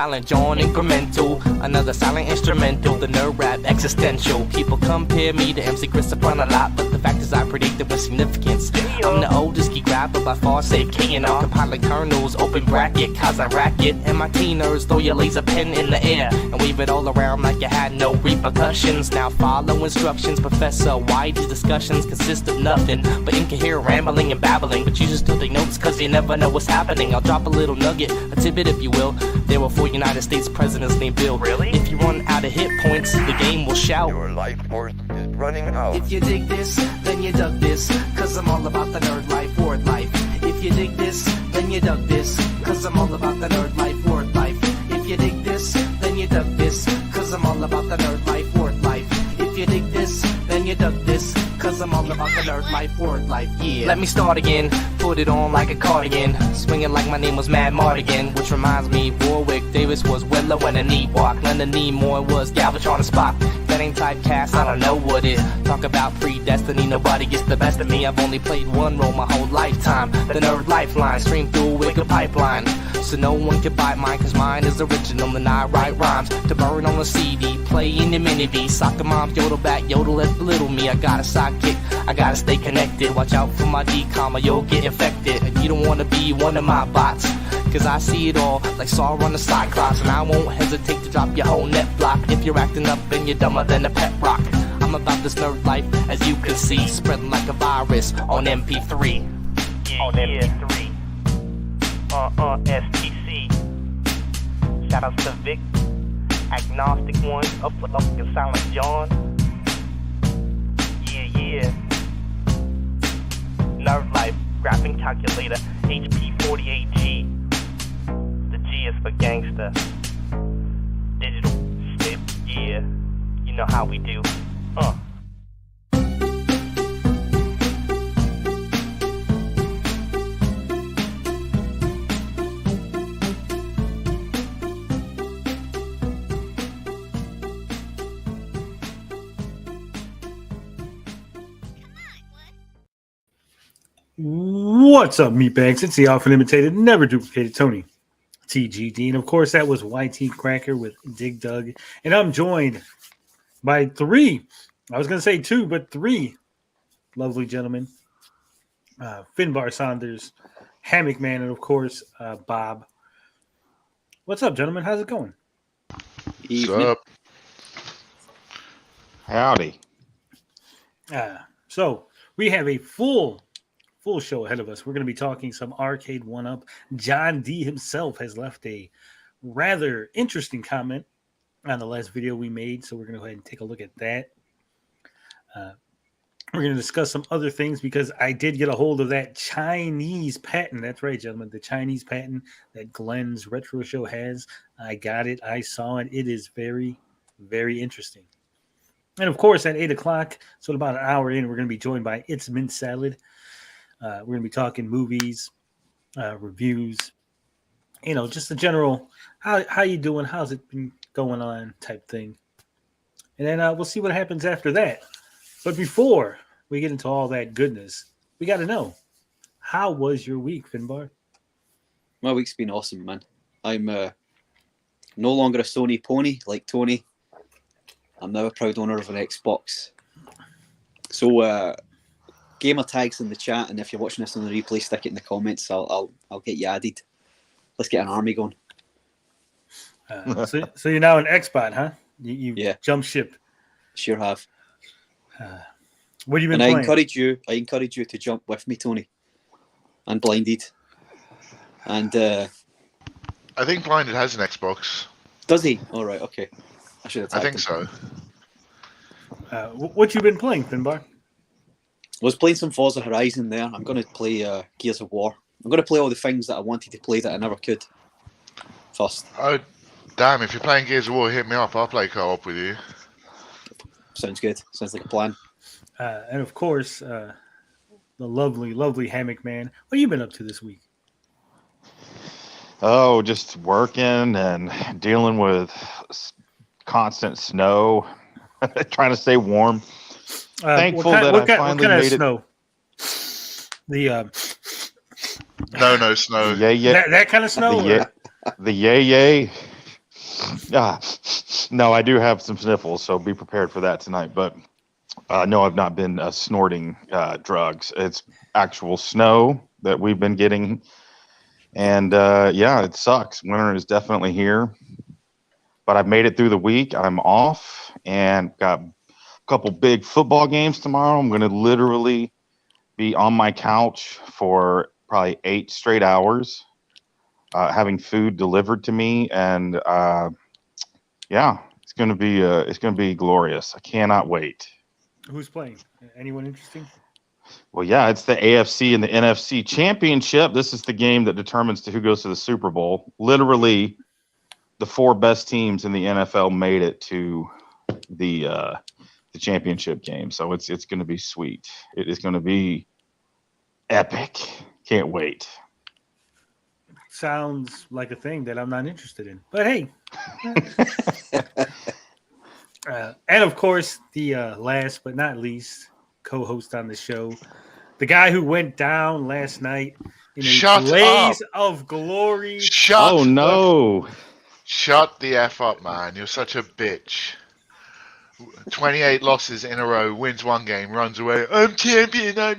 silent John incremental, another silent instrumental, the nerd rap existential. People compare me to MC Christopher a lot, but the fact is I predicted with significance. I'm the oldest geek rapper by far, say K&R, compiling kernels, open bracket, cause I rack it. And my teen nerds throw your laser pen in the air and wave it all around like you had no repercussions. Now follow instructions, Professor. Why these discussions consist of nothing but incoherent rambling and babbling, but you just still take notes cause you never know what's happening. I'll drop a little nugget, a tidbit if you will. There were 4 United States presidents named Bill. Really? If you run out of hit points, the game will shout, your life force is running out. If you dig this, then you dug this, cause I'm all about the nerd life, word life. If you dig this, then you dug this, cause I'm all about the nerd life, word life. If you dig this, then you dug this, cause I'm all about the nerd life, word life. If you dig this, then you dug this, cause I'm all about the nerd life, word life, yeah. Let me start again, put it on like a cardigan, swinging like my name was Mad Mardigan, which reminds me, Warwick Davis was Willow and a knee walk, Leonard Nimoy was Galvatron and Spock. That ain't typecast, I don't know what it. Talk about predestiny, nobody gets the best of me. I've only played one role my whole lifetime, the nerd lifeline, stream through a wicked pipeline, so no one can bite mine, cause mine is original and I write rhymes to burn on a CD, play in the mini V, soccer moms yodel back, yodel at belittle me. I got a sidekick, I gotta stay connected, watch out for my D-com or you'll get infected. And you don't wanna be one of my bots, cause I see it all like Sauron the Cyclops, and I won't hesitate to drop your whole net block if you're acting up and you're dumber than a pet rock. I'm about this nerd life, as you can see, spreading like a virus on MP3. Yeah, on MP3. STC. Shoutouts to Vic, Agnostic One, up for fucking Silent John. Yeah. Nerd life, graphing calculator, HP48G. The G is for gangster. Digital snip, yeah. You know how we do. What's up, meatbags? It's the often imitated, never duplicated Tony TGD. And of course, that was YT Cracker with Dig Dug. And I'm joined by 3. I was going to say 2, but 3 lovely gentlemen. Finbar Saunders, Hammock Man, and of course, Bob. What's up, gentlemen? How's it going? What's up? Howdy. So we have a full show ahead of us. We're going to be talking some arcade 1-up. John D himself has left a rather interesting comment on the last video we made, so we're going to go ahead and take a look at that. We're going to discuss some other things because I did get a hold of that Chinese patent. That's right, gentlemen, the Chinese patent that Glenn's Retro Show has. I got it. I saw it. It is very, very interesting. And of course, at 8 o'clock, so about an hour in, we're going to be joined by It's Mint Salad. We're going to be talking movies, reviews, just the general, how you doing, how's it been going on type thing. And then we'll see what happens after that. But before we get into all that goodness, we got to know, how was your week, Finbar? My week's been awesome, man. I'm no longer a Sony pony like Tony. I'm now a proud owner of an Xbox. So, gamer tags in the chat, and if you're watching this on the replay, stick it in the comments. I'll get you added. Let's get an army going. So you're now an Xbot, huh? You jump ship. Sure have. What have you been playing? I encourage you to jump with me, Tony. And Blinded. And I think Blinded has an Xbox. Does he? All right, okay. I think so. What you been playing, Finbar? I was playing some Forza Horizon there. I'm going to play Gears of War. I'm going to play all the things that I wanted to play that I never could first. Oh, damn. If you're playing Gears of War, hit me up. I'll play co-op with you. Sounds good. Sounds like a plan. And of course, the lovely, lovely Hammock Man. What have you been up to this week? Oh, just working and dealing with constant snow, trying to stay warm. Thankful that I finally made it. Snow? The no snow. Yeah. That kind of snow. The yay. No, I do have some sniffles, so be prepared for that tonight. But no, I've not been snorting drugs. It's actual snow that we've been getting. And yeah, it sucks. Winter is definitely here. But I've made it through the week. I'm off and got a couple big football games tomorrow. I'm going to literally be on my couch for probably 8 straight hours, having food delivered to me. And yeah, it's going to be glorious. I cannot wait. Who's playing? Anyone interesting? Well, yeah, it's the AFC and the NFC championship. This is the game that determines who goes to the Super Bowl. Literally, the 4 best teams in the NFL made it to the championship game. So it's going to be sweet. It is going to be epic. Can't wait. Sounds like a thing that I'm not interested in. But hey. And of course, the last but not least co-host on the show, the guy who went down last night in a blaze of glory. Oh no! Shut the F up, man! You're such a bitch. 28 losses in a row, wins 1 game, runs away. I'm champion. No.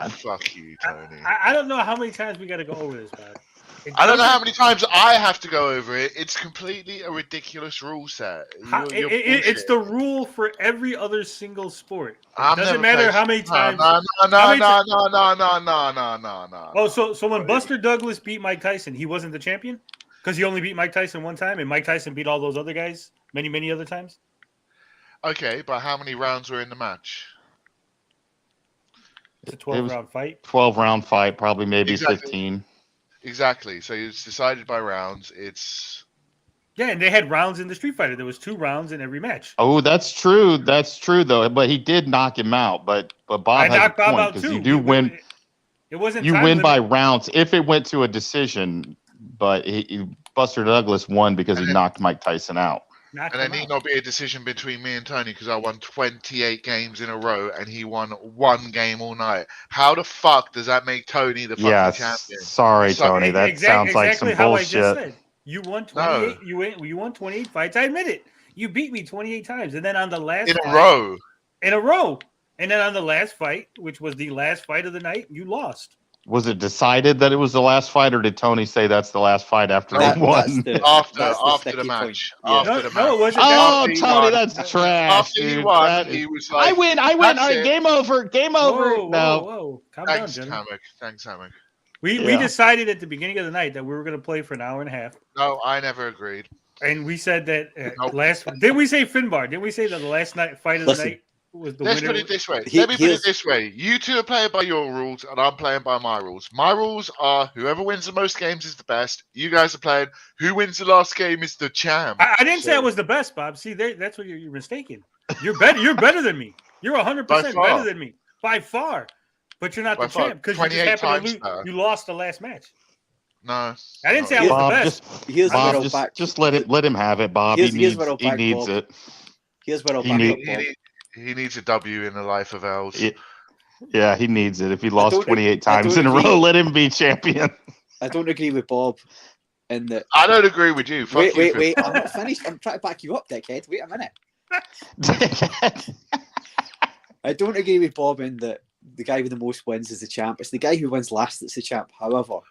Fuck you, Tony. I don't know how many times we got to go over this, man. I don't know how many times I have to go over it. It's completely a ridiculous rule set. It's the rule for every other single sport. It doesn't matter how many times. No. Oh, so when Buster Douglas beat Mike Tyson, he wasn't the champion? Because he only beat Mike Tyson 1 time, and Mike Tyson beat all those other guys many other times? Okay, but how many rounds were in the match? It's a 12-round fight. 12-round fight, probably maybe Exactly. 15. Exactly. So it's decided by rounds. Yeah, and they had rounds in the Street Fighter. There was 2 rounds in every match. Oh, that's true. That's true, though. But he did knock him out. But Bob has a point because you do win. It wasn't. You win by rounds if it went to a decision. But Buster Douglas won because he knocked Mike Tyson out. And there need not be a decision between me and Tony because I won 28 games in a row and he won 1 game all night. How the fuck does that make Tony the fucking champion? Sorry, Tony. That sounds like some how bullshit. I just said. You won 28. No. You won 28 fights. I admit it. You beat me 28 times, and then on the last in a row. And then on the last fight, which was the last fight of the night, you lost. Was it decided that it was the last fight, or did Tony say that's the last fight after he won? After the match. Yeah. No, it wasn't. Oh, Tony, that's trash. After he won, he was like, I win. All right, game over. Whoa. Calm down, gentlemen. Thanks, Hammock. We decided at the beginning of the night that we were going to play for an hour and a half. No, I never agreed. And we said that didn't we say Finbar? Didn't we say that the last fight of the night was the winner? Let's put it this way. Let me put it this way. You two are playing by your rules, and I'm playing by my rules. My rules are whoever wins the most games is the best. You guys are playing who wins the last game is the champ. I didn't say I was the best, Bob. See, that's what you're mistaken. You're better. You're better than me. You're 100% better than me by far. But you're not the champ because you just happened to lose. You lost the last match. No, I didn't say I was the best. Just let him have it, Bob. He needs it. Here's what I'll He needs a W in the life of Els. Yeah, he needs it. If he lost 28 times in a row, let him be champion. I don't agree with Bob. I don't agree with you. Wait. I'm not finished. I'm trying to back you up, dickhead. Wait a minute. I don't agree with Bob in that the guy with the most wins is the champ. It's the guy who wins last that's the champ. However,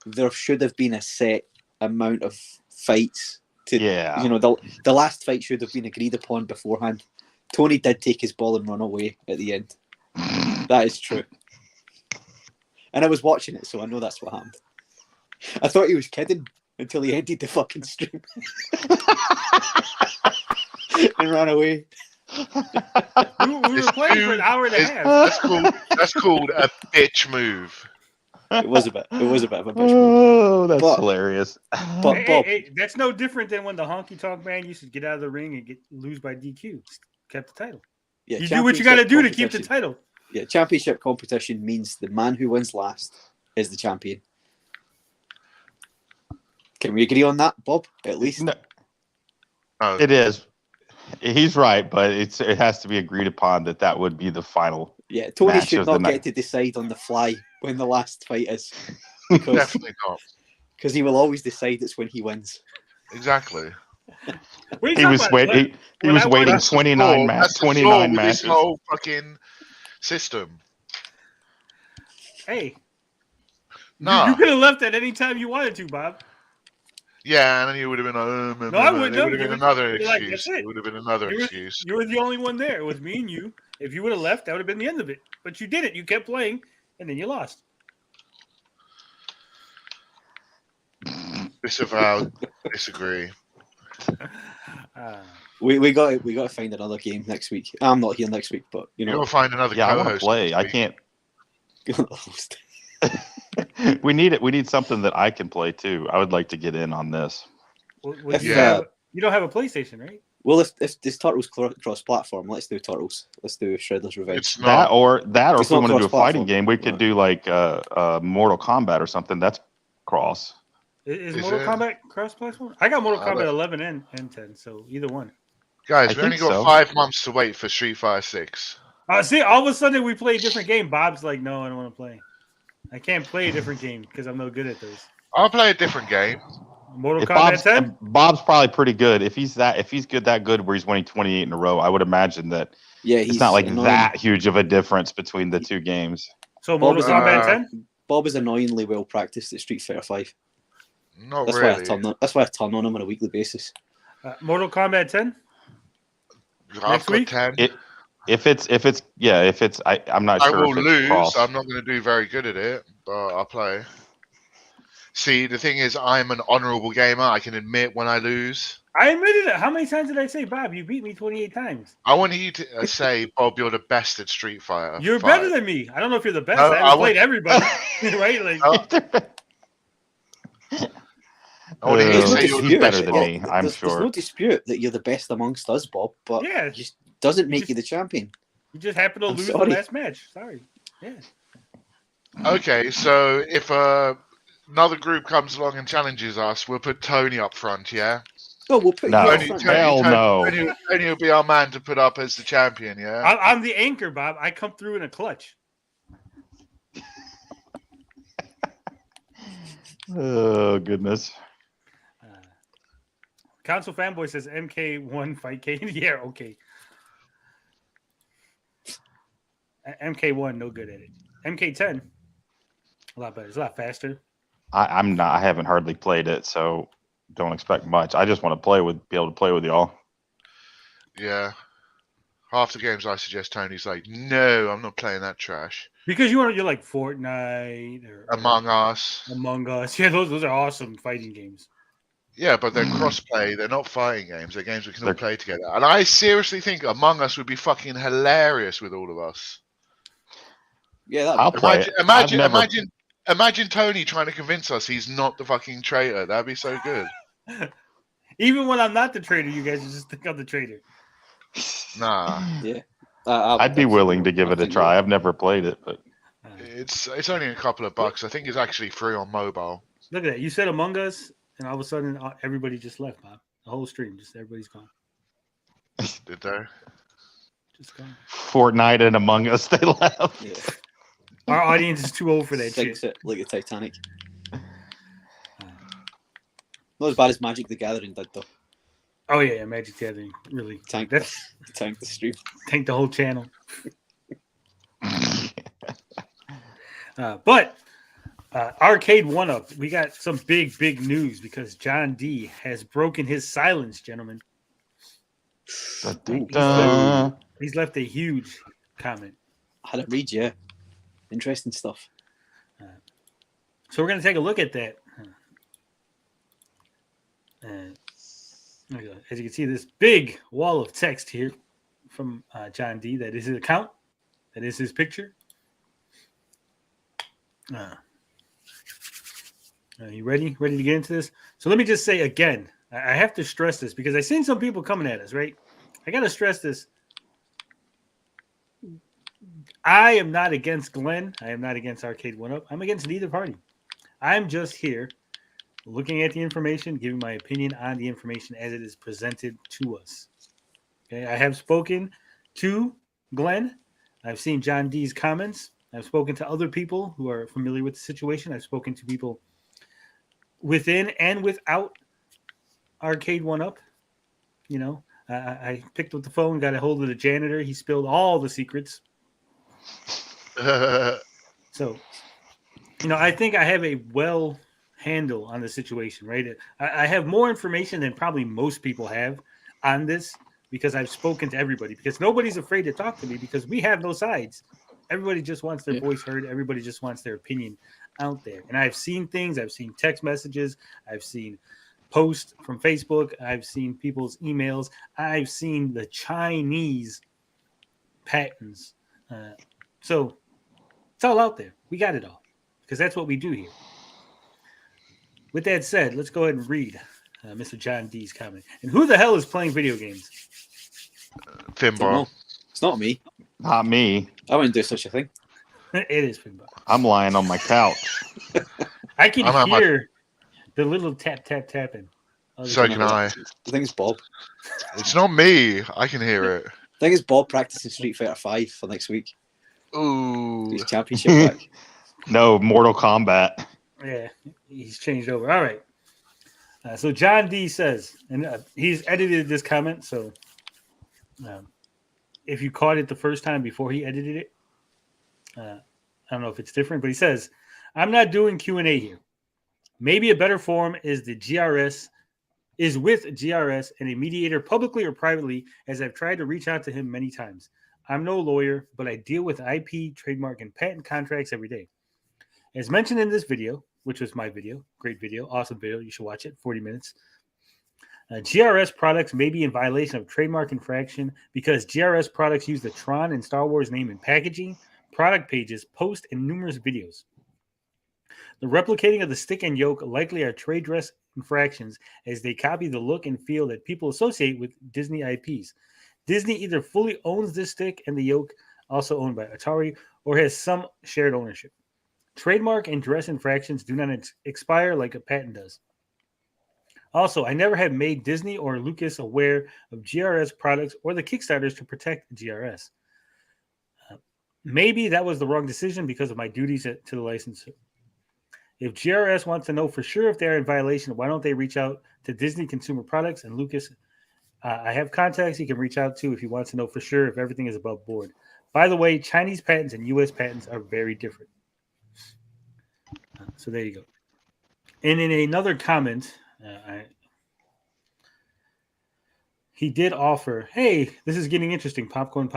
there should have been a set amount of fights. The last fight should have been agreed upon beforehand. Tony did take his ball and run away at the end. That is true. And I was watching it, so I know that's what happened. I thought he was kidding until he ended the fucking stream. And ran away. We were playing for an hour and a half. That's called a bitch move. It was a bit of a bitch move. Oh, that's hilarious. But Bob, that's no different than when the honky tonk man used to get out of the ring and lose by DQ. Kept the title. Yeah, you do what you got to do to keep the title. Yeah, championship competition means the man who wins last is the champion. Can we agree on that, Bob? At least. No. It is. He's right, but it has to be agreed upon that would be the final. Yeah, Tony should not get to decide on the fly when the last fight is. Definitely not. Because he will always decide it's when he wins. Exactly. What are you He talking was about? waiting. He When was I won- waiting That's the 29 flaw. matches. That's the flaw 29 with matches. this whole fucking system. Hey, Nah. you could have left at any time you wanted to, Bob. Yeah, and then you would have been. No, I wouldn't. It would No, have been you another would be like, excuse. that's it. It would have been another You were, excuse. you were the only one there. It was me and you. If you would have left, that would have been the end of it. But you didn't. You kept playing, and then you lost. Disavow. Disagree. We got to find another game next week. I'm not here next week, but you You'll know, find another Yeah, I want to co-host. play. I can't. We need it. We need something that I can play too. I would like to get in on this. Well, Yeah. You don't have a PlayStation, right? Well, if this Turtles cross-platform, let's do Turtles. Let's do Shredder's Revenge. It's That not. or It's if we not want to do a cross-platform. fighting game, we could Right. do like Mortal Kombat or something. That's cross. Is Is Mortal it? Kombat cross-platform? I got Mortal I don't- Kombat 11 and 10, so either one. Guys, I we only think got so. 5 months to wait for Street Fighter 6. See, all of a sudden we play a different game. Bob's like, no, I don't want to play. I can't play a different game because I'm no good at those. I'll play a different game. Mortal If Kombat 10? Bob's probably pretty good. If he's that good where he's winning 28 in a row, I would imagine that Yeah, it's not like annoying. that huge of a difference between the two games. So Mortal Bob is- Kombat 10? Bob is annoyingly well practiced at Street Fighter 5. Not That's really. why I turn on him on a weekly basis. Mortal Kombat 10? I've Next got week? 10. I'm not I sure will if it's lose. cross. I'm not going to do very good at it, but I'll play. See, the thing is, I'm an honourable gamer. I can admit when I lose. I admitted it. How many times did I say, Bob, you beat me 28 times? I want you to say, Bob, you're the best at Street Fighter. You're 5. better than me. I don't know if you're the best. No, I I haven't want- played everybody. Right? Like, I want to hear you There's no say you're dispute. the He's better best. than Bob. me. I'm There's sure. no dispute that you're the best amongst us, Bob, but Yeah. it just doesn't make just- you the champion. you just happened to I'm lose sorry. the last match. Sorry. Yeah. Okay, so if another group comes along and challenges us, we'll put Tony up front, yeah? No, we'll put No. you up Tony, front. Tony, Hell Tony, no. Tony will be our man to put up as the champion, yeah? I'm the anchor, Bob. I come through in a clutch. Oh goodness. Council fanboy says MK1 fight K. Yeah, okay. MK1, no good at it. MK10, a lot better. It's a lot faster. I'm not. I haven't hardly played it, so don't expect much. I just want to be able to play with y'all. Yeah. Half the games I suggest, Tony's like, no, I'm not playing that trash. Because you're like Fortnite or Among Us. Among Us. Yeah, those are awesome fighting games. Yeah, but they're cross-play. They're not fighting games. They're games we can all They're- play together. And I seriously think Among Us would be fucking hilarious with all of us. Yeah, I'll that play it. Imagine Tony trying to convince us he's not the fucking traitor. That'd be so good. Even when I'm not the traitor, you guys just think I'm the traitor. Nah, I'd be willing to give it a try. I've never played it, but it's only a couple of bucks. I think it's actually free on mobile. Look at that. You said Among Us, and all of a sudden everybody just left, Bob. The whole stream, just everybody's gone. Did they? Just gone. Fortnite and Among Us, they left. Yeah. Our audience is too old for that Sinks shit. it like the Titanic. Not as bad as Magic the Gathering did, though. Oh yeah, Magic the Gathering really Tank. that's Tank the stream. tanked the whole channel. But Arcade 1-Up, we got some big news because John D has broken his silence, gentlemen. Dun-dun-dun. He's left a huge comment. I had it read, yeah. Interesting stuff. So we're going to take a look at that. There you go. As you can see, this big wall of text here from John D. That is his account. That is his picture. Are you ready? Ready to get into this? So let me just say again, I have to stress this because I've seen some people coming at us, right? I got to stress this. I am not against Glenn. I am not against Arcade 1-Up. I'm against neither party. I'm just here looking at the information, giving my opinion on the information as it is presented to us. Okay, I have spoken to Glenn. I've seen John D's comments. I've spoken to other people who are familiar with the situation. I've spoken to people within and without Arcade 1-Up. You know, I picked up the phone, got a hold of the janitor. He spilled all the secrets. So, you know, I think I have a well handle on the situation, right? I have more information than probably most people have on this because I've spoken to everybody, because nobody's afraid to talk to me because we have no sides. Everybody just wants their voice heard. Everybody just wants their opinion out there. And I've seen things. I've seen text messages. I've seen posts from Facebook. I've seen people's emails. I've seen the Chinese patents. So it's all out there. We got it all because that's what we do here. With that said, let's go ahead and read Mr. John D's comment. And who the hell is playing video games? Finbar. It's not me. Not me. I wouldn't do such a thing. It is Finbar. I'm lying on my couch. I can hear the little tap, tap, tapping. So can I. I think it's Bob. It's not me. I can hear it. I think it's Bob practicing Street Fighter 5 for next week. Ooh. His championship back. No, Mortal Kombat. Yeah, he's changed over. All right. So John D says, and he's edited this comment, so if you caught it the first time before he edited it, I don't know if it's different, but he says, I'm not doing Q&A here. Maybe a better form is with GRS and a mediator publicly or privately, as I've tried to reach out to him many times. I'm no lawyer, but I deal with IP, trademark, and patent contracts every day. As mentioned in this video, which was my video, great video, awesome video, you should watch it, 40 minutes. GRS products may be in violation of trademark infraction because GRS products use the Tron and Star Wars name in packaging, product pages, posts, and numerous videos. The replicating of the stick and yoke likely are trade dress infractions as they copy the look and feel that people associate with Disney IPs. Disney either fully owns this stick and the yoke, also owned by Atari, or has some shared ownership. Trademark and dress infractions do not expire like a patent does. Also, I never have made Disney or Lucas aware of GRS products or the Kickstarters to protect GRS. Maybe that was the wrong decision because of my duties to the licensor. If GRS wants to know for sure if they're in violation, why don't they reach out to Disney Consumer Products and Lucas? I have contacts he can reach out to if he wants to know for sure if everything is above board. By the way, Chinese patents and U.S. patents are very different. So there you go. And in another comment, he did offer, hey, this is getting interesting. Popcorn.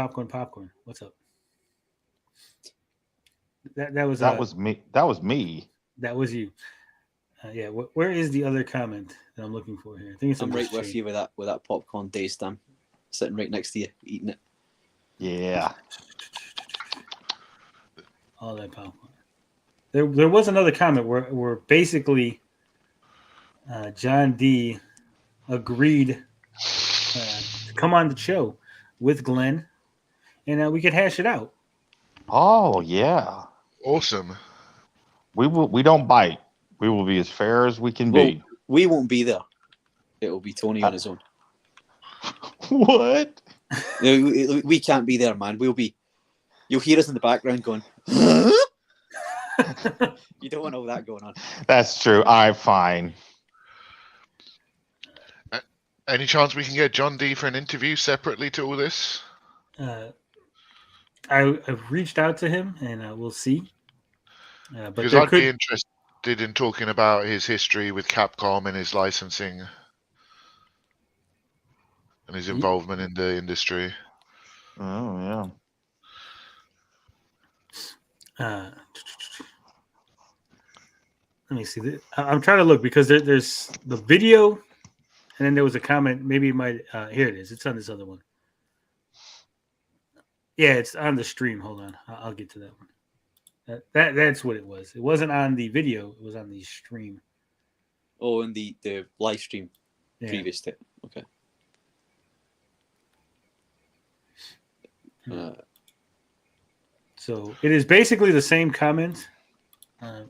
What's up? That was me. That was me. That was you. Yeah. Where is the other comment that I'm looking for here? I think I'm right with you with that popcorn day stamp, sitting right next to you, eating it. Yeah. All that popcorn. There was another comment where basically John D agreed to come on the show with Glenn, and we could hash it out. Oh yeah. Awesome. We don't bite. We will be as fair as we can be. We won't be there. It will be Tony on his own. What? We can't be there, man. You'll hear us in the background going, huh? You don't want all that going on. That's true. All right, fine. Any chance we can get John D for an interview separately to all this? I've reached out to him, and we'll see. Because I'd be interested in talking about his history with Capcom and his licensing and his involvement in the industry. Oh yeah. Let me see. I'm trying to look because there's the video, and then there was a comment. Maybe it might. Here it is. It's on this other one. Yeah, it's on the stream. Hold on, I'll get to that one. That's what it was. It wasn't on the video. It was on the stream. Oh, and the live stream previous to it. Okay. So it is basically the same comment. So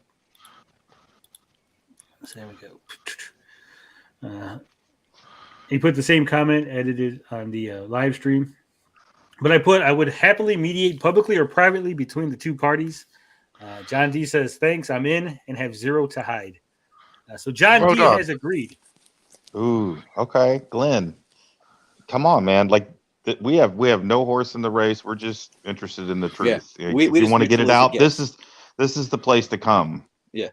there we go. He put the same comment edited on the live stream. But I would happily mediate publicly or privately between the two parties. John D says, thanks, I'm in and have zero to hide. So John Well D done. has agreed. Ooh, okay, Glenn, come on, man. Like we have no horse in the race. We're just interested in the truth. Yeah. Like, if We're you as want to get neutral it as it out, gets. this is the place to come. Yeah.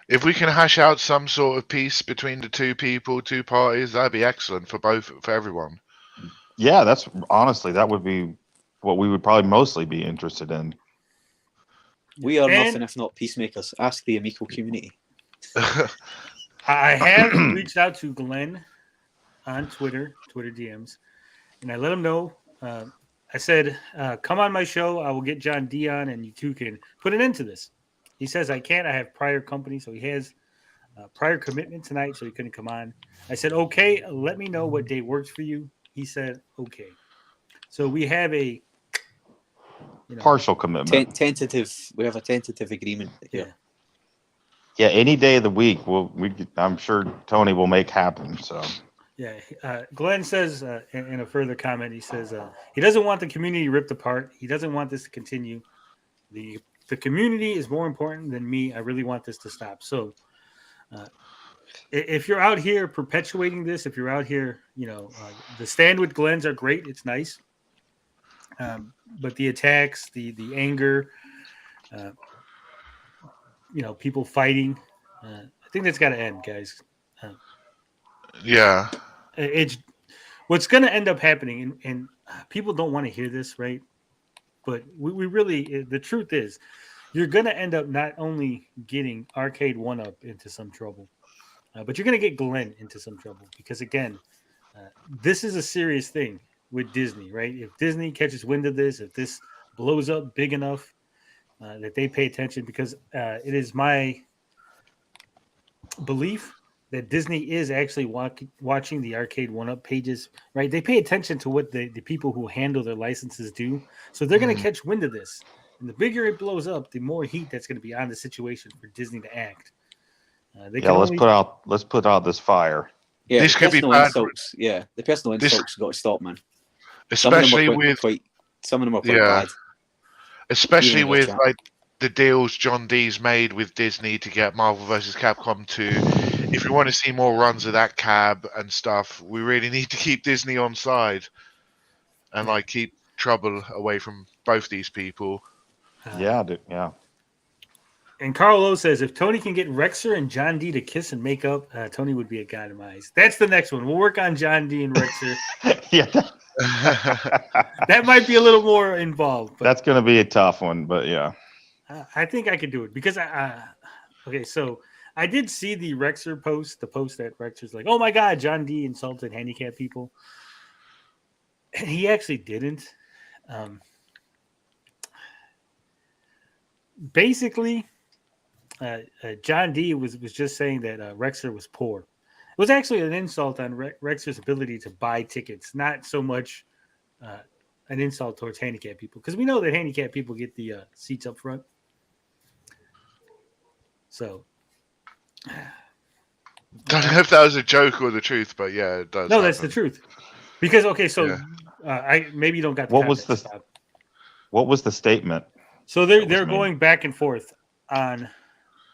If we can hash out some sort of peace between the two parties, that'd be excellent for everyone. Yeah, that's honestly that would be what we would probably mostly be interested in. We are And- nothing if not peacemakers. Ask the Amico community. I have reached out to Glenn on Twitter DMs, and I let him know. I said, come on my show. I will get John D on, and you two can put an end to this. He says, I can't. I have prior company, so he has prior commitment tonight, so he couldn't come on. I said, okay, let me know what day works for you. He said, okay. So we have a Partial commitment. Tentative. We have a tentative agreement. Yeah. Yeah, any day of the week, I'm sure Tony will make happen. So Yeah. Glenn says in a further comment, he says he doesn't want the community ripped apart. He doesn't want this to continue. The community is more important than me. I really want this to stop. So if you're out here perpetuating this, if you're out here, the stand with Glenn's are great. It's nice. But the attacks, the anger, people fighting, I think that's got to end, guys. Yeah. It's what's going to end up happening, and people don't want to hear this, right? But we really, the truth is, you're going to end up not only getting Arcade 1-Up into some trouble, but you're going to get Glenn into some trouble because, again, this is a serious thing with Disney, right? If Disney catches wind of this, if this blows up big enough that they pay attention, because it is my belief that Disney is actually watching the Arcade 1-Up pages, right? They pay attention to what the people who handle their licenses do. So they're going to catch wind of this. And the bigger it blows up, the more heat that's going to be on the situation for Disney to act. let's put out this fire. Yeah, This could be personal bad. insults. Yeah, the personal insults got to stop, man. Especially some of them are quite Yeah. bad. Especially Yeah, with chat. like the deals John D's made with Disney to get Marvel vs. Capcom 2. If we want to see more runs of that cab and stuff, we really need to keep Disney on side and like keep trouble away from both these people. Yeah. And Carl O says, if Tony can get Rexer and John D to kiss and make up, Tony would be a god in my eyes. That's the next one. We'll work on John D and Rexer. Yeah, That might be a little more involved. But that's going to be a tough one, but yeah. I think I could do it because okay, so I did see the Rexer post, the post that Rexer's like, oh my God, John D insulted handicapped people. And he actually didn't. Basically, John D was just saying that Rexer was poor. It was actually an insult on Rexer's ability to buy tickets, not so much an insult towards handicapped people, because we know that handicapped people get the seats up front. So, Don't know if that was a joke or the truth, but yeah, it does. No, that's the truth. Because I maybe you don't got the What was context. what was the statement? So they're going back and forth on.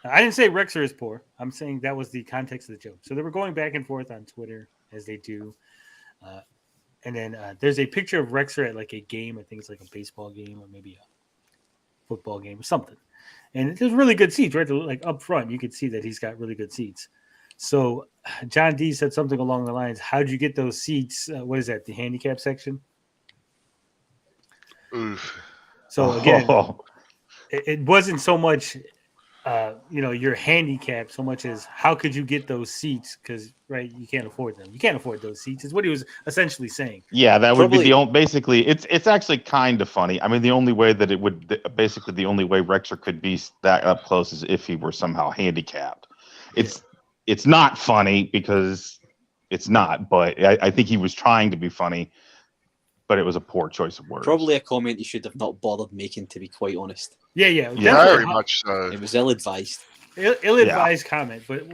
I didn't say Rexer is poor. I'm saying that was the context of the joke. So they were going back and forth on Twitter as they do. And then there's a picture of Rexer at like a game. I think it's like a baseball game or maybe a football game or something. And there's really good seats, right? Like up front, you could see that he's got really good seats. So John D said something along the lines, how'd you get those seats? What is that, the handicap section? Oof. So again, it wasn't so much, you're handicapped so much as how could you get those seats? Because, right, you can't afford them. You can't afford those seats is what he was essentially saying. Yeah, that would be the only, basically, it's actually kind of funny. I mean, the only way that the only way Rexer could be that up close is if he were somehow handicapped. It's not funny because it's not, but I think he was trying to be funny, but it was a poor choice of words. Probably a comment you should have not bothered making, to be quite honest. Yeah. Very much so. It was ill-advised. Ill-advised comment, but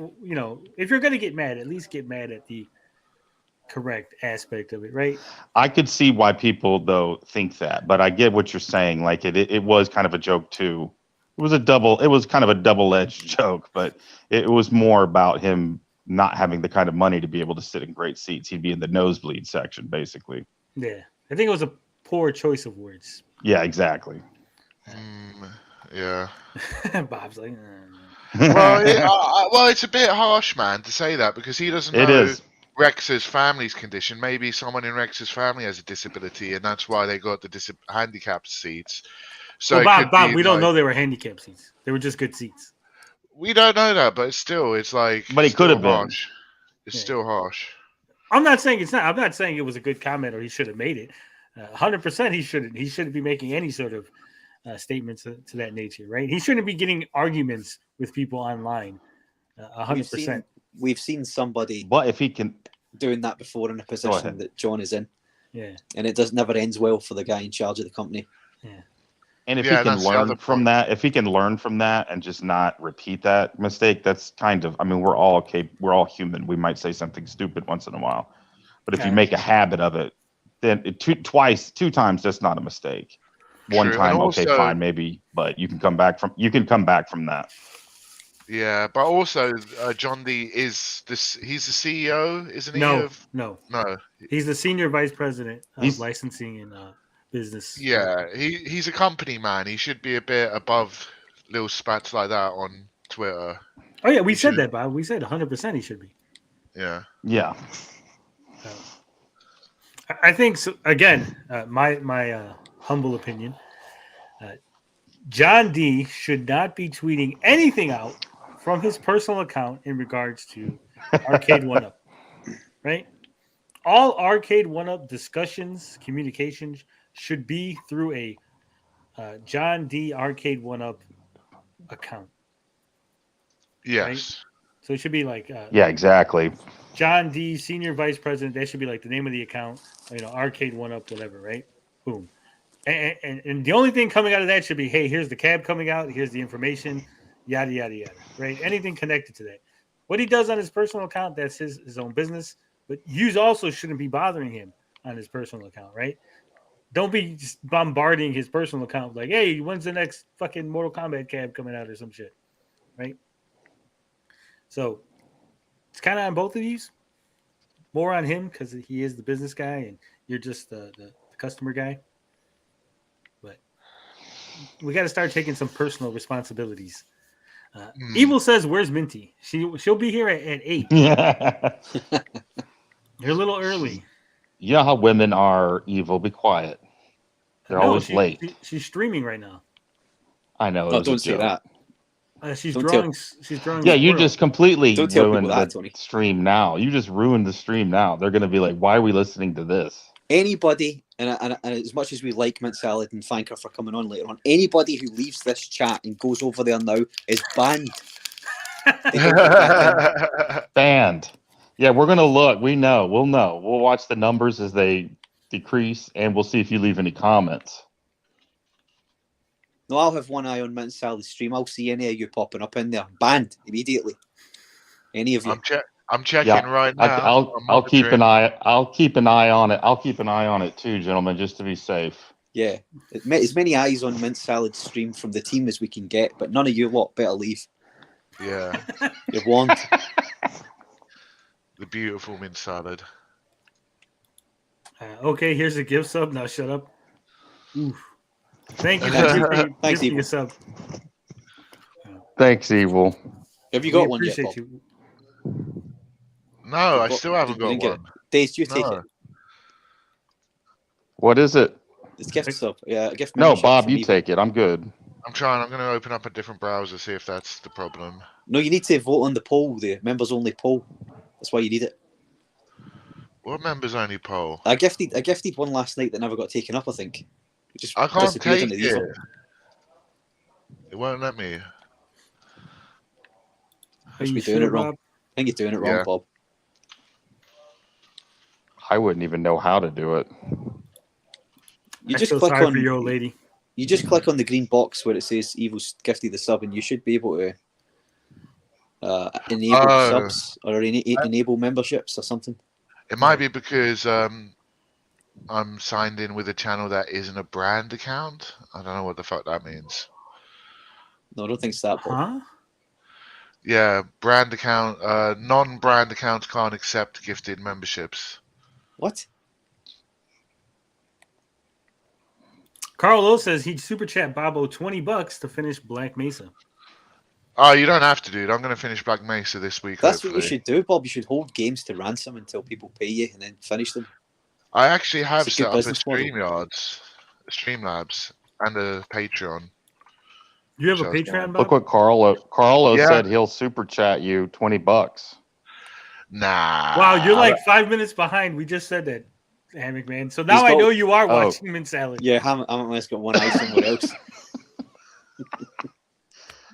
if you're gonna get mad, at least get mad at the correct aspect of it, right? I could see why people though think that, but I get what you're saying. Like it was kind of a joke too. It was kind of a double-edged joke, but it was more about him not having the kind of money to be able to sit in great seats. He'd be in the nosebleed section, basically. Yeah, I think it was a poor choice of words. Yeah, exactly. Yeah. Bob's like, Well, it's a bit harsh, man, to say that because he doesn't know It is. Rex's family's condition. Maybe someone in Rex's family has a disability, and that's why they got the handicapped seats. So well, it could Bob, be we don't like- know they were handicap seats. They were just good seats. We don't know that, but still, it's like. But it could have been. Harsh. It's Yeah. still harsh. I'm not saying it's not. I'm not saying it was a good comment or he should have made it. 100% he shouldn't. He shouldn't be making any sort of statements to that nature, right? He shouldn't be getting arguments with people online. 100%. We've seen somebody But if he can, doing that before in a position ahead. that John is in, Yeah. and it never ends well for the guy in charge of the company. and if Yeah, he can that's the learn other from problem. that, if he can learn from that and just not repeat that mistake, that's kind of. I mean, we're all human. We might say something stupid once in a while, but if you Yeah. make a habit of it, then two times, that's not a mistake. One True, time, and okay, also- fine, maybe, but you can come back from that. Yeah, but also John D is this. He's the CEO, isn't he? No, Of, no. no. He's the senior vice president of He's- licensing and business. Yeah, he's a company man. He should be a bit above little spats like that on Twitter. Oh yeah, we He said should- that, Bob. We said 100% he should be. Yeah. Yeah, I think so. Again, my humble opinion, John D should not be tweeting anything out from his personal account in regards to Arcade One Up. Right? All Arcade One Up discussions, communications should be through a John D Arcade One Up account. Yes. So it should be like yeah, exactly. John D, Senior Vice President. That should be like the name of the account. Arcade One Up, whatever, right? Boom. And the only thing coming out of that should be, hey, here's the cab coming out. Here's the information, yada, yada, yada, right? Anything connected to that. What he does on his personal account, that's his own business. But you also shouldn't be bothering him on his personal account, right? Don't be just bombarding his personal account like, hey, when's the next fucking Mortal Kombat cab coming out or some shit, right? So it's kind of on both of these. More on him because he is the business guy and you're just the customer guy. But we got to start taking some personal responsibilities. Evil says, "Where's Minty? She'll be here at 8. Yeah. You're a little early. You know how women are evil. Be quiet. They're No, always late. She's streaming right now. I know. it No, was a don't say joke. that. She's Don't drawing. She's drawing. Yeah, a you squirrel. just completely Don't tell ruined people that, the Tony. stream now. You just ruined the stream now. They're going to be like, why are we listening to this? Anybody, and as much as we like Mint Salad and thank her for coming on later on, anybody who leaves this chat and goes over there now is banned. They don't get back in. Banned. Yeah, we're going to look. We know. We'll know. We'll watch the numbers as they decrease, and we'll see if you leave any comments. No, I'll have one eye on Mint Salad's stream. I'll see any of you popping up in there. Banned immediately. Any of you. I'm checking Yeah, right now. I'll keep an eye. I'll keep an eye on it. I'll keep an eye on it too, gentlemen, just to be safe. Yeah. As many eyes on Mint Salad's stream from the team as we can get, but none of you lot better leave. Yeah, You're warned. the beautiful mint salad. Okay, here's a gift sub. Now shut up. Oof. Thank you Thanks, for gifting, Thanks, gifting Evil. a sub. Thanks, Evil. Have you We got one yet, appreciate Bob? you. No, I Got- still haven't you got didn't get one. Days, do you take No. it? What is it? It's gift sub. Yeah, a gift No, membership Bob, from you Evil. take it. I'm good. I'm trying. I'm going to open up a different browser, see if that's the problem. No, you need to vote on the poll, the members only poll. That's why you need it. What members only poll? I gifted one last night that never got taken up, I think. It just I can't disappeared take into the ether. it. It won't let me. Are Must you be doing sure, it wrong. Bob? I think you're doing it wrong, Yeah. Bob. I wouldn't even know how to do it. You I just feel click sorry on for you, old lady. You just click on the green box where it says Evil's gifted the sub, and you should be able to enable Oh. subs or enable memberships or something. It might be because I'm signed in with a channel that isn't a brand account. I don't know what the fuck that means. No, I don't think it's that. Paul. Huh? Yeah, brand account, non-brand accounts can't accept gifted memberships. What? Carl O says he'd super chat Bobo $20 to finish Black Mesa. Oh, you don't have to, dude. I'm going to finish Black Mesa this week, That's hopefully. what you should do, Bob. You should hold games to ransom until people pay you and then finish them. I actually have It's a good set up a business model. Streamlabs, and a Patreon. You have a Sounds Patreon, Bob? Look what Carlo Yeah. said. He'll super chat you $20. Nah. Wow, you're like 5 minutes behind. We just said that, Hammock Man. So now I know you are Oh. watching Mint Salad. Yeah, Hammockman's got one eye somewhere else.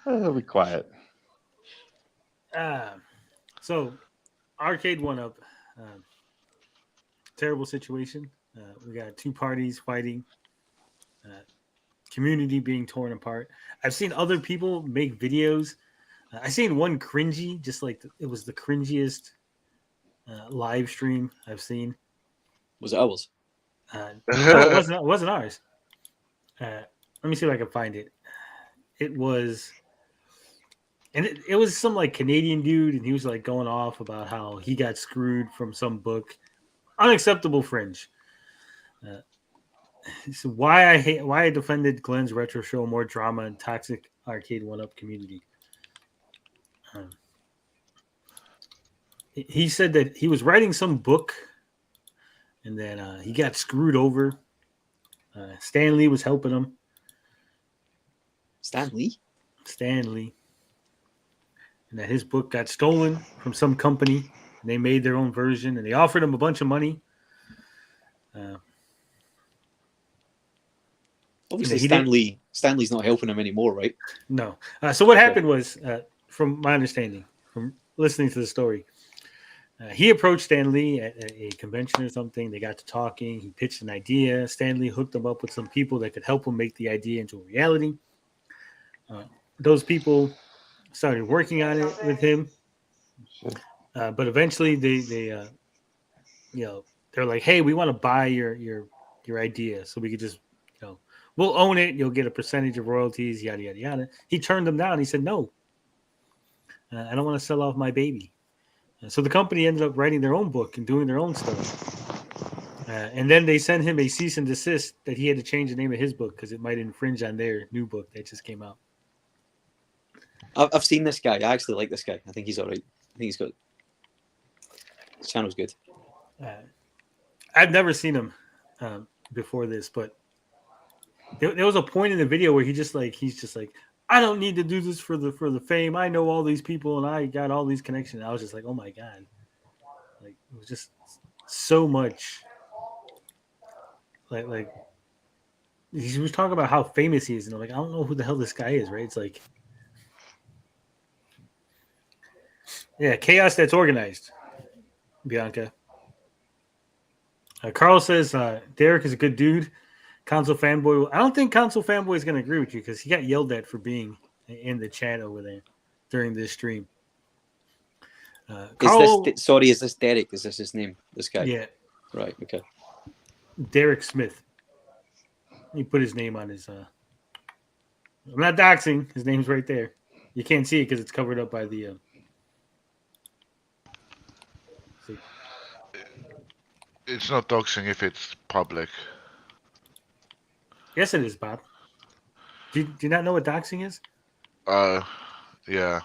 Be quiet. So, Arcade 1-Up. Terrible situation. We got two parties fighting. Community being torn apart. I've seen other people make videos. I seen one cringy, just like it was the cringiest live stream I've seen. Was it ours? No, it wasn't ours. Let me see if I can find it. It was, and it was some like Canadian dude, and he was like going off about how he got screwed from some book. Unacceptable fringe. So why I defended Glenn's retro show, more drama and toxic Arcade 1-Up community. He said that he was writing some book, and then he got screwed over. Stan Lee was helping him. Stan Lee? Stan Lee. And that his book got stolen from some company. And they made their own version, and they offered him a bunch of money. Obviously, he Stan Lee's not helping him anymore, right? No. So what happened was, from my understanding, from listening to the story, he approached Stan Lee at a convention or something. They got to talking. He pitched an idea. Stan Lee hooked him up with some people that could help him make the idea into a reality. Those people started working on it with him. But eventually they're like, hey, we want to buy your idea so we could just, we'll own it. You'll get a percentage of royalties, yada, yada, yada. He turned them down. He said, no, I don't want to sell off my baby. So the company ended up writing their own book and doing their own stuff. And then they sent him a cease and desist that he had to change the name of his book because it might infringe on their new book that just came out. I've seen this guy. I actually like this guy. I think he's all right. I think he's good. His channel's good. I've never seen him before this, but there was a point in the video where he's just like, I don't need to do this for the fame. I know all these people and I got all these connections. I was just like, oh my God. Like, it was just so much. Like he was talking about how famous he is, and I'm like, I don't know who the hell this guy is, right? It's like, yeah, chaos that's organized, Bianca. Carl says Derek is a good dude. Console fanboy. I don't think console fanboy is going to agree with you because he got yelled at for being in the chat over there during this stream. Carl, is this Derek? Is this his name? This guy? Yeah. Right. Okay. Derek Smith. He put his name on his. I'm not doxing. His name's right there. You can't see it because it's covered up by the. It's not doxing if it's public. Yes, it is, Bob. Do you not know what doxing is? Yeah.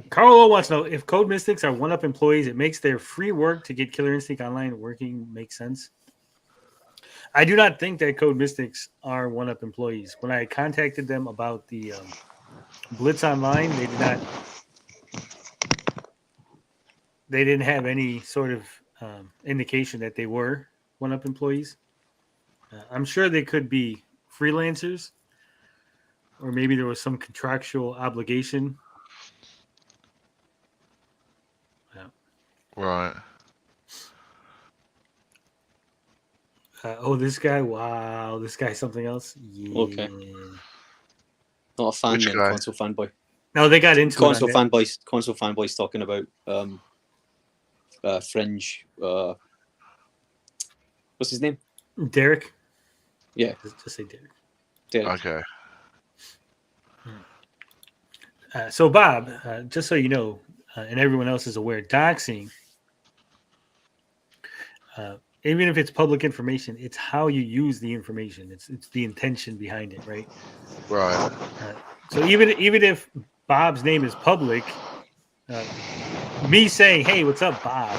Carlo wants to know if Code Mystics are 1-Up employees, it makes their free work to get Killer Instinct Online working make sense. I do not think that Code Mystics are 1-Up employees. When I contacted them about the Blitz Online, they didn't have any sort of indication that they were 1-Up employees. I'm sure they could be freelancers, or maybe there was some contractual obligation. Right. This guy. Wow, this guy's something else. Yeah. Okay. Not a fan. Which Then, guy? console fanboy. No, they got into Console it on that. fanboys. Console fanboys talking about Fringe. What's his name? Derek. Yeah. Just say Derek. Did. Okay. So, Bob, just so you know, and everyone else is aware, doxing, even if it's public information, it's how you use the information. It's the intention behind it, right? Right. So even if Bob's name is public, me saying, "Hey, what's up, Bob?"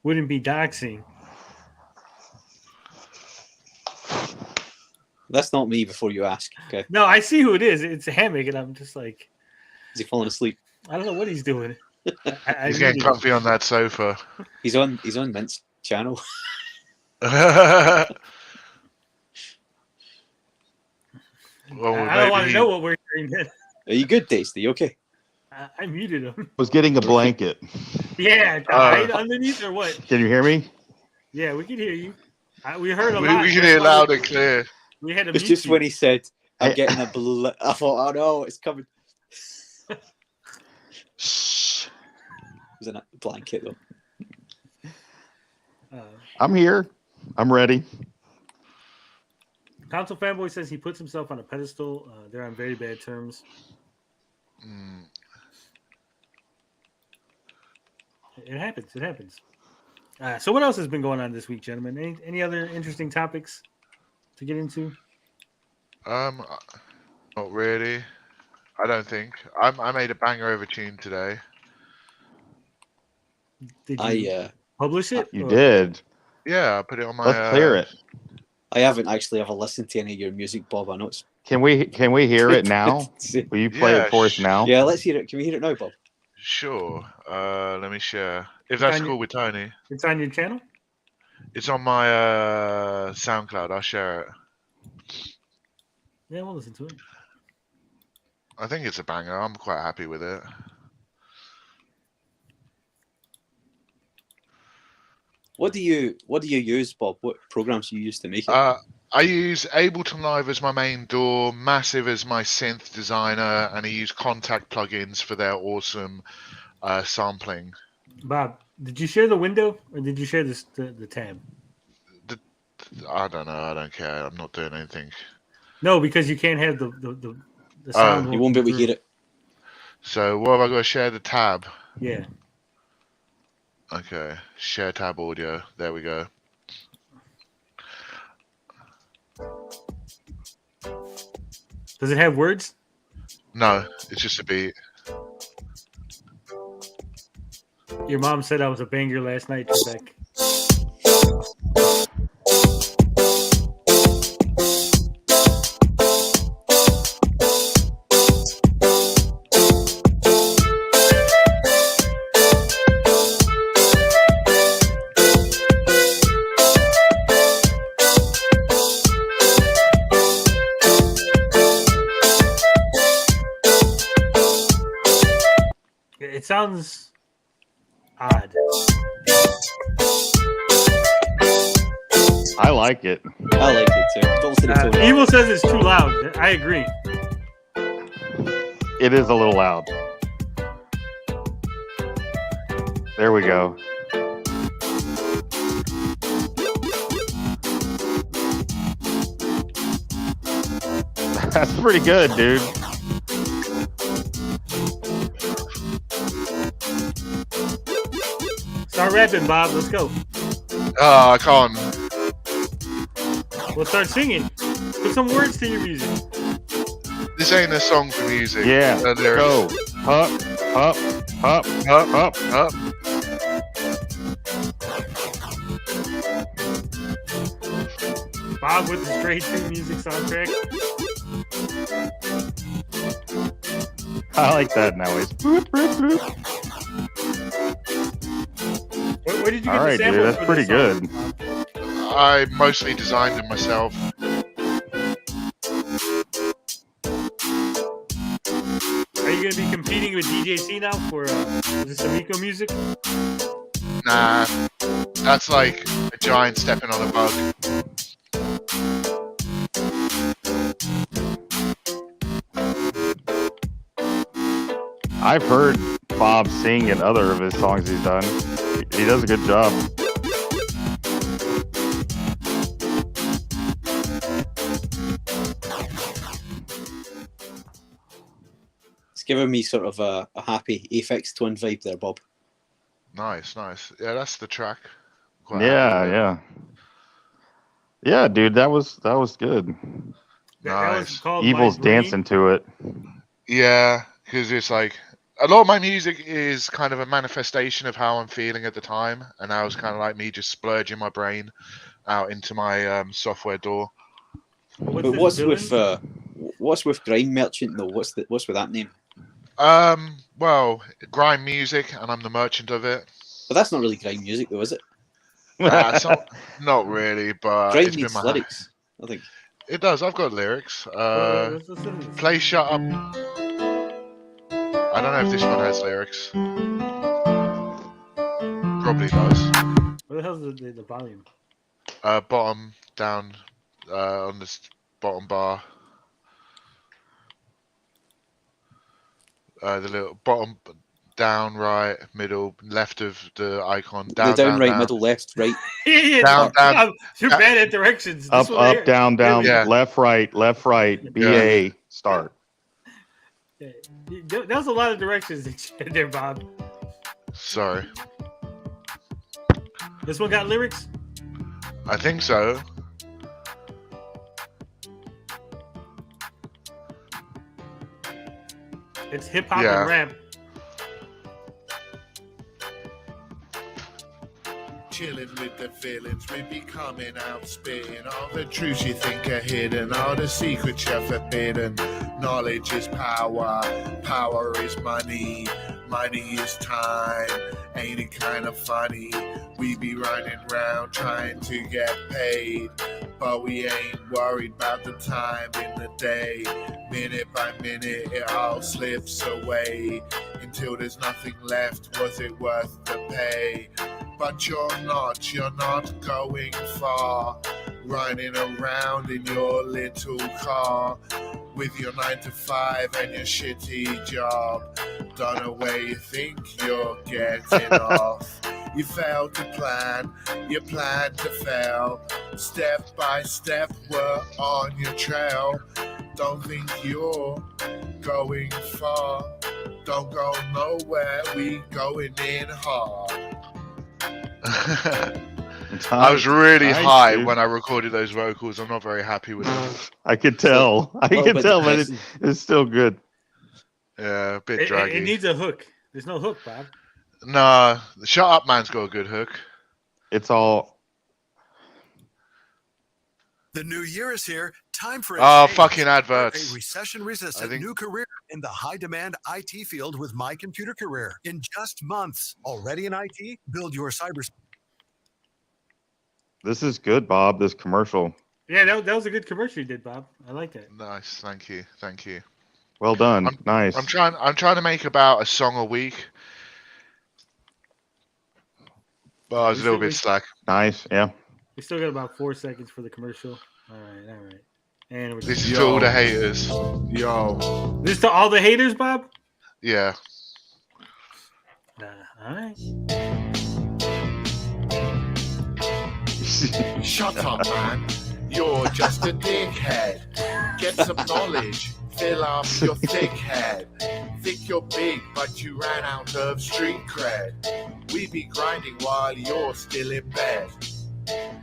wouldn't be doxing. That's not me before you ask. Okay. No, I see who it is. It's a hammock, and I'm just like, Is he falling asleep? I don't know what he's doing. He's getting comfy on that sofa. He's on Mint's channel. Well, I don't want to know what we're hearing. Are you good, Tasty? Okay. I muted him. Was getting a blanket. Yeah, right underneath or what? Can you hear me? Yeah, we can hear you. We heard a we lot. can hear loud and clear. We had a It's just when he said, "I'm getting a I thought, oh no, it's coming. Shh. It was a blanket though. I'm here. I'm ready. Council Fanboy says he puts himself on a pedestal. They're on very bad terms. It happens. It happens. So what else has been going on this week, gentlemen? Any other interesting topics to get into? Not really. I don't think. I made a banger of a tune today. Did you publish it? You did. Yeah, I put it on my. Let's clear it. I haven't actually ever listened to any of your music, Bob. I know it's. Can we hear it now? Will you play it for us now? Yeah, let's hear it. Can we hear it now, Bob? Sure. Let me share. If that's cool with Tony. It's on your channel? It's on my SoundCloud. I'll share it. Yeah, we'll listen to it. I think it's a banger. I'm quite happy with it. What do you use, Bob? What programs do you use to make it? I use Ableton Live as my main DAW, Massive as my synth designer, and I use Contact plugins for their awesome sampling. Bob, did you share the window or did you share the tab? I don't know. I don't care. I'm not doing anything. No, because you can't have the sound. You won't be able to hear it. So what have I got to share? The tab? Yeah. Okay. Share tab audio. There we go. Does it have words? No, it's just a beat. Your mom said I was a banger last night, Trebek. It sounds odd. I like it. I like it too. Don't listen to it. Evil says it's too loud. I agree. It is a little loud. There we go. That's pretty good, dude. Start rapping, Bob. Let's go. I can't. We'll start singing. Put some words to your music. This ain't a song for music. Yeah. Go. Up, up, up, up, up, up. Bob with the Stray 2 music soundtrack. I like that now. Where did you get All right, the dude. samples That's for pretty this good. song? I mostly designed them myself. Are you going to be competing with DJC now for the Samiko music? Nah, that's like a giant stepping on a bug. I've heard Bob sing in other of his songs he's done. He does a good job. giving me sort of a happy Aphex Twin vibe there, Bob. Nice. Yeah, that's the track. Quite Yeah, happy with it. yeah, dude. That was good. That was Nice. called Evil's My Brain. dancing to it. Yeah, because it's like a lot of my music is kind of a manifestation of how I'm feeling at the time, and that was kind of like me just splurging my brain out into my software door. What's But this, villain? what's with Grime Merchant though? What's with that name? Well, grime music, and I'm the merchant of it. But that's not really grime music though, is it? Not really, but Grime it's been needs my. lyrics, I think. It does. I've got lyrics. Let's listen to this. Play Shut Up. I don't know if this one has lyrics. Probably does. What the hell's the volume? Bottom down on this bottom bar. The little bottom down, right, middle, left of the icon. Down, the down, right, down. middle, left, right. Yeah, Down, down. You're bad at directions. This Up, one right here. down, down, Yeah. left, right, BA, start. Yeah. That was a lot of directions that you had there, Bob. Sorry. This one got lyrics? I think so. It's hip hop Yeah. and rap. Chilling with the villains, we be coming out spitting all the truths you think are hidden, all the secrets you're forbidden. Knowledge is power, power is money, money is time. Ain't it kind of funny? We be running round trying to get paid, but we ain't worried about the time in the day. Minute by minute, it all slips away until there's nothing left. Was it worth the pay? But you're not going far, running around in your little car with your 9 to 5 and your shitty job. Don't know where you think you're getting off. You failed to plan, you planned to fail. Step by step, we're on your trail. Don't think you're going far. Don't go nowhere, we going in hard. I was really Nice, high dude. when I recorded those vocals. I'm not very happy with them. I could tell. I little could bit tell, but depressing. it's still good. Yeah, a bit It draggy. needs a hook. There's no hook, Bob. Nah, the Shut Up Man's got a good hook. It's all. The new year is here. Time for Oh, change. fucking Start adverts. A recession-resistant I think- new career in the high-demand IT field with My Computer Career. In just months, already in IT, build your cyber. This is good, Bob. This commercial. Yeah, that was a good commercial you did, Bob. I like that. Nice, thank you. Well done. Nice. I'm trying to make about a song a week. But I was a little bit slack. Nice. Yeah. We still got about 4 seconds for the commercial. All right. And we're This is to all the haters. Yo, this to all the haters, Bob? Yeah. All right. shut up, man. You're just a dickhead. Get some knowledge. Fill up your thick head. Think you're big, but you ran out of street cred. We be grinding while you're still in bed.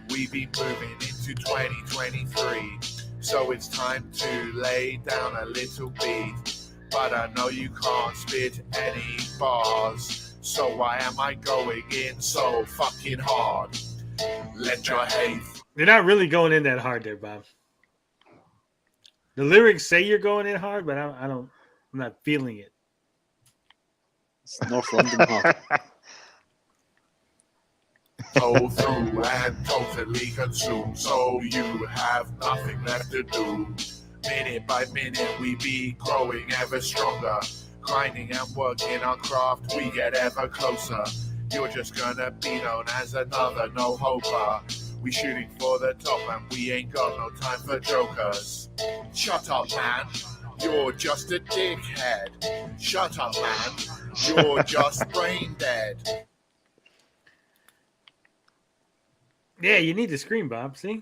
We be moving into 2023. So it's time to lay down a little beat. But I know you can't spit any bars. So why am I going in so fucking hard? Let your hate. You're not really going in that hard there, Bob. The lyrics say you're going in hard, but I'm not feeling it. It's North London hard. Go through and totally consume, so you have nothing left to do. Minute by minute we be growing ever stronger, grinding and working our craft, we get ever closer. You're just gonna be known as another no-hoper. We shooting for the top and we ain't got no time for jokers. Shut up, man, you're just a dickhead. Shut up, man, you're just brain dead. Yeah, you need to scream, Bob. See?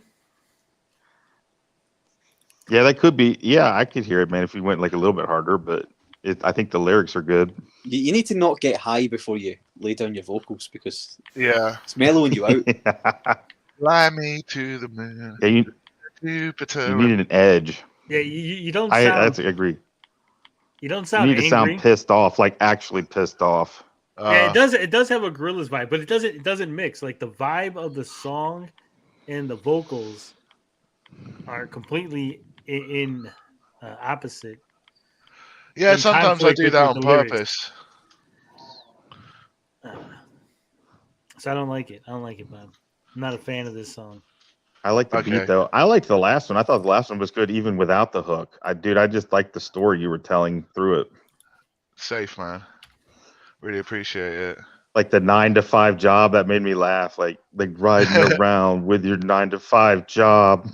Yeah, that could be. Yeah, I could hear it, man, if we went like a little bit harder, but I think the lyrics are good. You need to not get high before you lay down your vocals because Yeah. it's mellowing you out. Fly me to the moon. Yeah, Jupiter. you need an edge. Yeah, you don't I sound. agree. You don't You sound need to angry. sound pissed off, like actually pissed off. Yeah, it does. It does have a Gorillaz vibe, but it doesn't mix. Like the vibe of the song and the vocals are completely in opposite. Yeah, in sometimes I conflict do with that on the lyrics. purpose. So I don't like it. I don't like it, Bob. I'm not a fan of this song. I like the beat though. I liked the last one. I thought the last one was good even without the hook. I just liked the story you were telling through it. Safe, man. Really appreciate it. Like the 9-to-5 job, that made me laugh. Like riding around with your 9-to-5 job.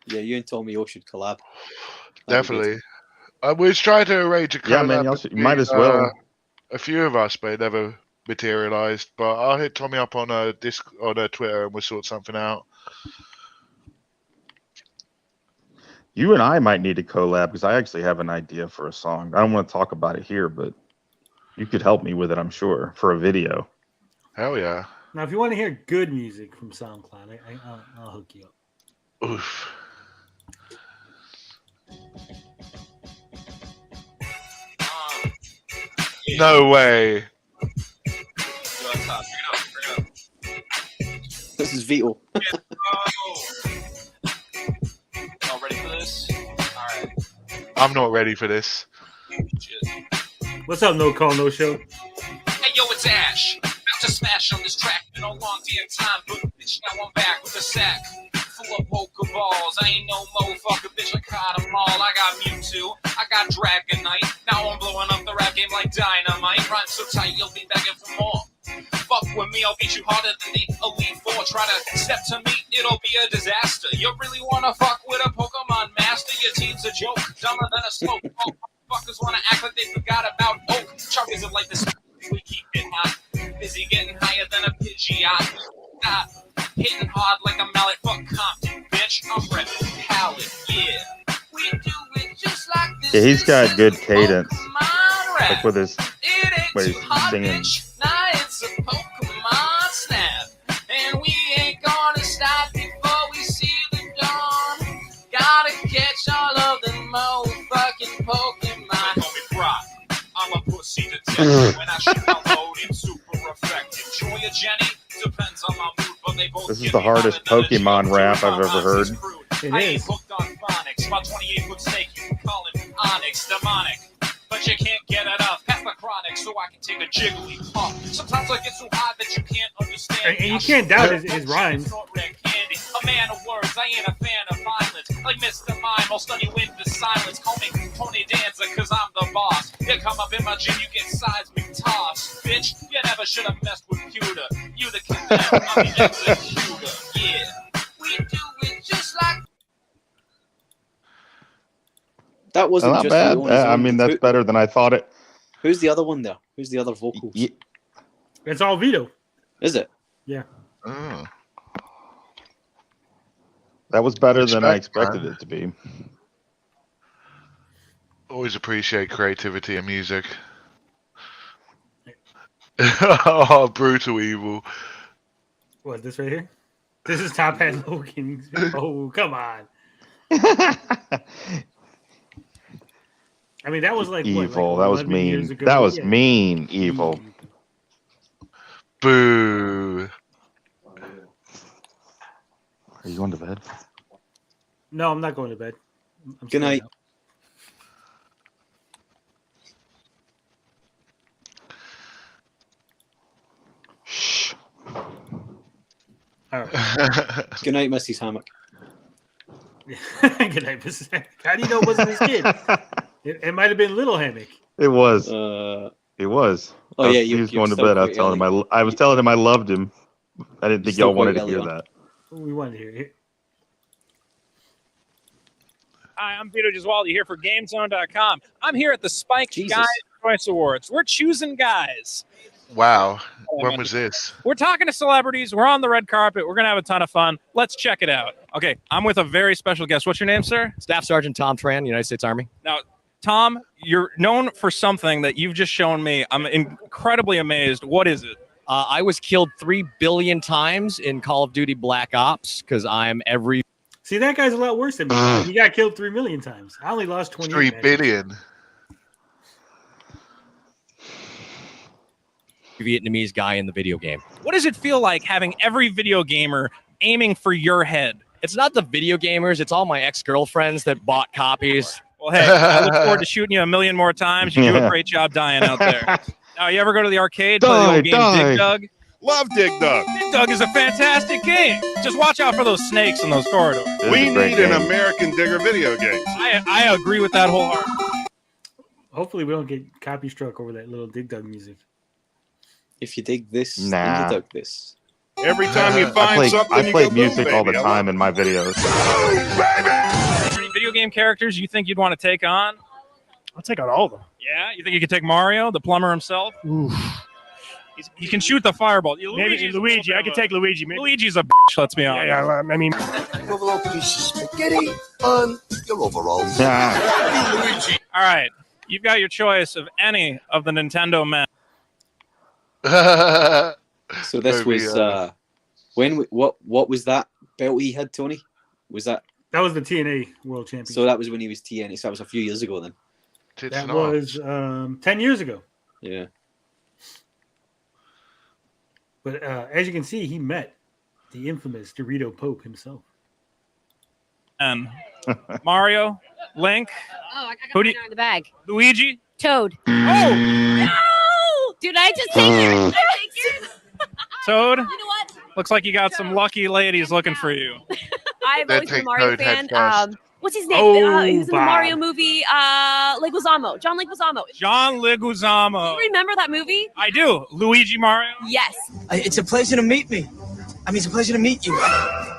Yeah, you and Tommy O should collab. Definitely. We was trying to arrange a collab. Yeah, man, you might as well. A few of us, but it never materialized. But I'll hit Tommy up on Twitter and we'll sort something out. You and I might need to collab because I actually have an idea for a song. I don't want to talk about it here, but you could help me with it, I'm sure, for a video. Hell yeah. Now, if you want to hear good music from SoundCloud, I'll hook you up. Oof. No way. This is Vito. Y'all ready for this? Alright. I'm not ready for this. What's up, No Call, No Show? Hey, yo, it's Ash. About to smash on this track. Been a long damn time, but bitch, now I'm back with a sack full of Pokeballs. I ain't no motherfucker, bitch, I caught them all. I got Mewtwo, I got Dragonite. Now I'm blowing up the rap game like dynamite. Rhyme so tight, you'll be begging for more. Fuck with me, I'll beat you harder than the Elite Four. Try to step to me, it'll be a disaster. You really wanna fuck with a Pokemon master? Your team's a joke, dumber than a slope. Motherfuckers wanna act like they forgot about Oak. Charlies are like this, we keep it hot. Busy getting higher than a Pidgeot. Hitting hard like a mallet. Fuck Compton, bitch. I'm repping pallet, yeah. We do it just like this. Yeah, he's got good cadence. Like with his way he's singing. Now it's a Pokemon snap. And we ain't gonna stop before we see the dawn. Gotta catch all of them motherfucking Pokemon. Call me Brock. I'm a pussy detective. When I shoot out load, it's super effective. Joy or Jenny? Depends on my mood, but they both. This is the hardest Pokemon rap I've ever heard. I ain't hooked on phonics. My 28-foot snake, you can call him Onyx, demonic. But you can't get it up. Pass the chronic so I can take a jiggly pump. Sometimes I get so high that you can't understand. And you can't doubt his rhymes. A man of words, I ain't a fan of violence. Like Mr. Mime, I'll study with the silence. Call me Tony Danza, cause I'm the boss. You come up in my gym, you get seismic toss. Bitch, you never should have messed with Pewter. You the kidnapper, I'm the executor. Yeah, we do it just like. That wasn't Not just bad. Vito on his I own. mean, that's better than I thought it. Who's the other one there? Who's the other vocals? It's all Vito. Is it? Yeah. Oh. That was better than I Respect, expected man. it to be. Always appreciate creativity and music. Oh, brutal evil. What, this right here? This is Top Hat Logan. Oh, come on. I mean, that was like Evil. What, like that was 11 years mean. ago? That was Yeah. mean. Evil. Boo. Are you going to bed? No, I'm not going to bed. I'm Good night. staying up. Shh. All right. Good night, Mrs. Hammock. Good night, Mrs. Hammock. How do you know it wasn't his kid? It might have been Little Hammock. It was. Oh It was. yeah, He was going to still bed. I was quite telling early. him I was telling him I loved him. I didn't think Still y'all wanted quite to hear early on. that. We wanted to hear it. Hi, I'm Vito Gesualdi here for GameZone.com. I'm here at the Spike Jesus. Guys Choice Awards. We're choosing guys. Wow. When was this? We're talking to celebrities. We're on the red carpet. We're going to have a ton of fun. Let's check it out. Okay, I'm with a very special guest. What's your name, sir? Staff Sergeant Tom Tran, United States Army. Now, Tom, you're known for something that you've just shown me. I'm incredibly amazed. What is it? I was killed 3 billion times in Call of Duty Black Ops because I'm every. See, that guy's a lot worse than me. He got killed 3 million times. I only lost 20. 3 billion. Vietnamese guy in the video game. What does it feel like having every video gamer aiming for your head? It's not the video gamers. It's all my ex-girlfriends that bought copies. Well, hey, I look forward to shooting you a million more times. You do a great job dying out there. Now, you ever go to the arcade, play the old game Dig Dug? Love Dig Dug. Dig Dug is a fantastic game. Just watch out for those snakes in those corridors. We need an American Digger video game. I agree with that wholeheartedly. Hopefully, we don't get copy struck over that little Dig Dug music. If you dig this, Nah. then you dug this. Every time you find something, I you play go, boom, music all the baby. time in my videos. Any video game characters you think you'd want to take on? I'll take on all of them. Yeah, you think you could take Mario, the plumber himself? He can shoot the fireball. Maybe Luigi. I could take Luigi. Maybe. Luigi's a bitch, let's be honest. Yeah, I mean, Overall piece of spaghetti on your overalls. All right, you've got your choice of any of the Nintendo men. So this was what was that belt he had, Tony? Was that was the TNA World Championship? So that was when he was TNA. So that was a few years ago then. That was 10 years ago. Yeah. But as you can see, he met the infamous Dorito Pope himself. And Mario, Link. Oh, I Who got do mine in the bag. Luigi. Toad. Oh, No! Did I just take it? Toad. You know what? Looks like you got some lucky ladies looking for you. I've always been a Mario fan. What's his name? Oh, he was in the Bob. Mario movie, Leguizamo. John Leguizamo. John Leguizamo. Do you remember that movie? I do. Luigi Mario. Yes. It's a pleasure to meet me. I mean, it's a pleasure to meet you.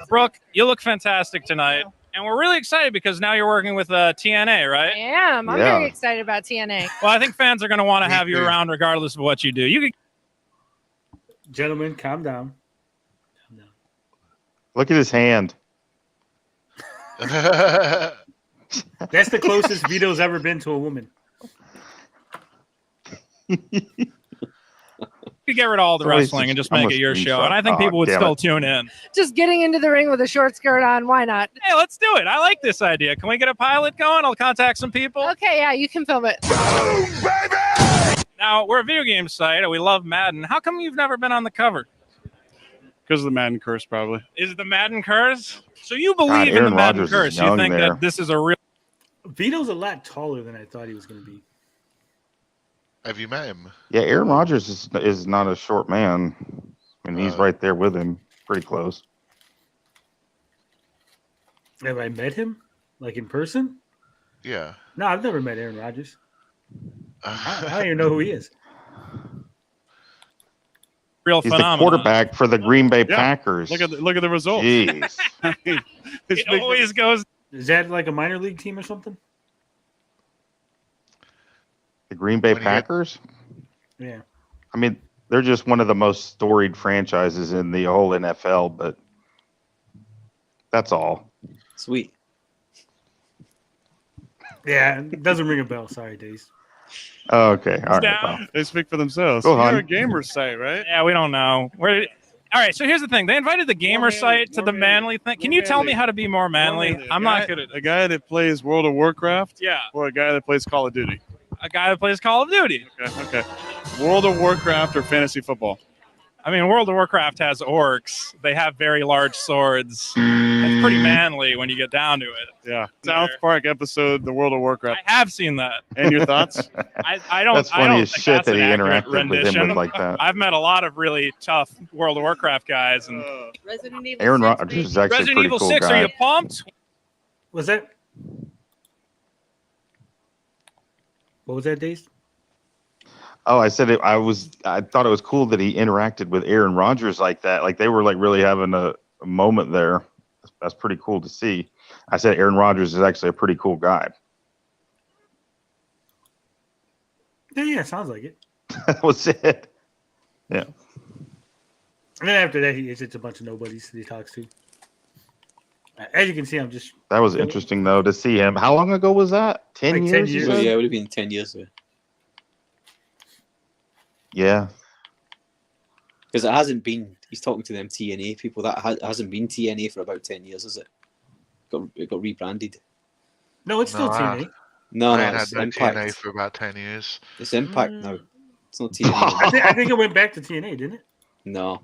Brooke, you look fantastic tonight. And we're really excited because now you're working with TNA, right? I am. I'm very excited about TNA. Well, I think fans are going to want to have you around regardless of what you do. You can... Gentlemen, calm down. Look at his hand. That's the closest Vito's ever been to a woman. You get rid of all the Somebody's wrestling and just I'm make a it your show. screenshot. And I think Oh, people would damn still it. tune in. Just getting into the ring with a short skirt on. Why not? Hey, let's do it. I like this idea. Can we get a pilot going? I'll contact some people. Okay, yeah, you can film it. Now, we're a video game site and we love Madden. How come you've never been on the cover? because of the Madden curse, probably. Is it the Madden curse? So you believe God, in the Aaron Madden Rodgers is curse. You young think there. that this is a real... Vito's a lot taller than I thought he was going to be. Have you met him? Yeah, Aaron Rodgers is not a short man. I mean, he's right there with him, pretty close. Have I met him? Like in person? Yeah. No, I've never met Aaron Rodgers. I don't even know who he is. Real He's the phenomenon. quarterback for the Green Bay Packers. Look at the results. Jeez. It always goes... Is that like a minor league team or something? The Green Bay Packers? Yeah. I mean, they're just one of the most storied franchises in the whole NFL, but that's all. Sweet. Yeah, it doesn't ring a bell. Sorry, Days. Oh, okay. All right. Well. They speak for themselves. Go You're on. a gamer site, right? Yeah, we don't know. All right, so here's the thing. They invited the gamer site to the manly thing. Can you tell me how to be more manly? I'm not good at A guy that plays World of Warcraft? Yeah. Or a guy that plays Call of Duty? A guy that plays Call of Duty. Okay. World of Warcraft or fantasy football? I mean, World of Warcraft has orcs. They have very large swords. It's pretty manly when you get down to it. Yeah. South Park episode, the World of Warcraft. I have seen that. And your thoughts? I don't. That's I funny don't as think shit that's that he an accurate interacted with him rendition. with like that. I've met a lot of really tough World of Warcraft guys, and Resident Evil Aaron 6, Rodgers is actually a Resident pretty Evil cool 6. guy. Are you pumped? Was that? What was that, Days? Oh, I said it. I thought it was cool that he interacted with Aaron Rodgers like that. Like they were like really having a moment there. That's pretty cool to see. I said Aaron Rodgers is actually a pretty cool guy. Yeah, sounds like it. That was it. Yeah. And then after that, it's just a bunch of nobodies that he talks to. As you can see, I'm just. That was interesting though to see him. How long ago was that? 10 Like 10 years. you years. Well, said? yeah, it would have been 10 years ago. Yeah. Because it hasn't been. He's talking to them TNA people. That hasn't been TNA for about 10 years, is it? It got rebranded. No, it's still TNA. No, I no, ain't had it's no Impact. TNA for about 10 years. It's Impact now. It's not TNA. I think it went back to TNA, didn't it? No,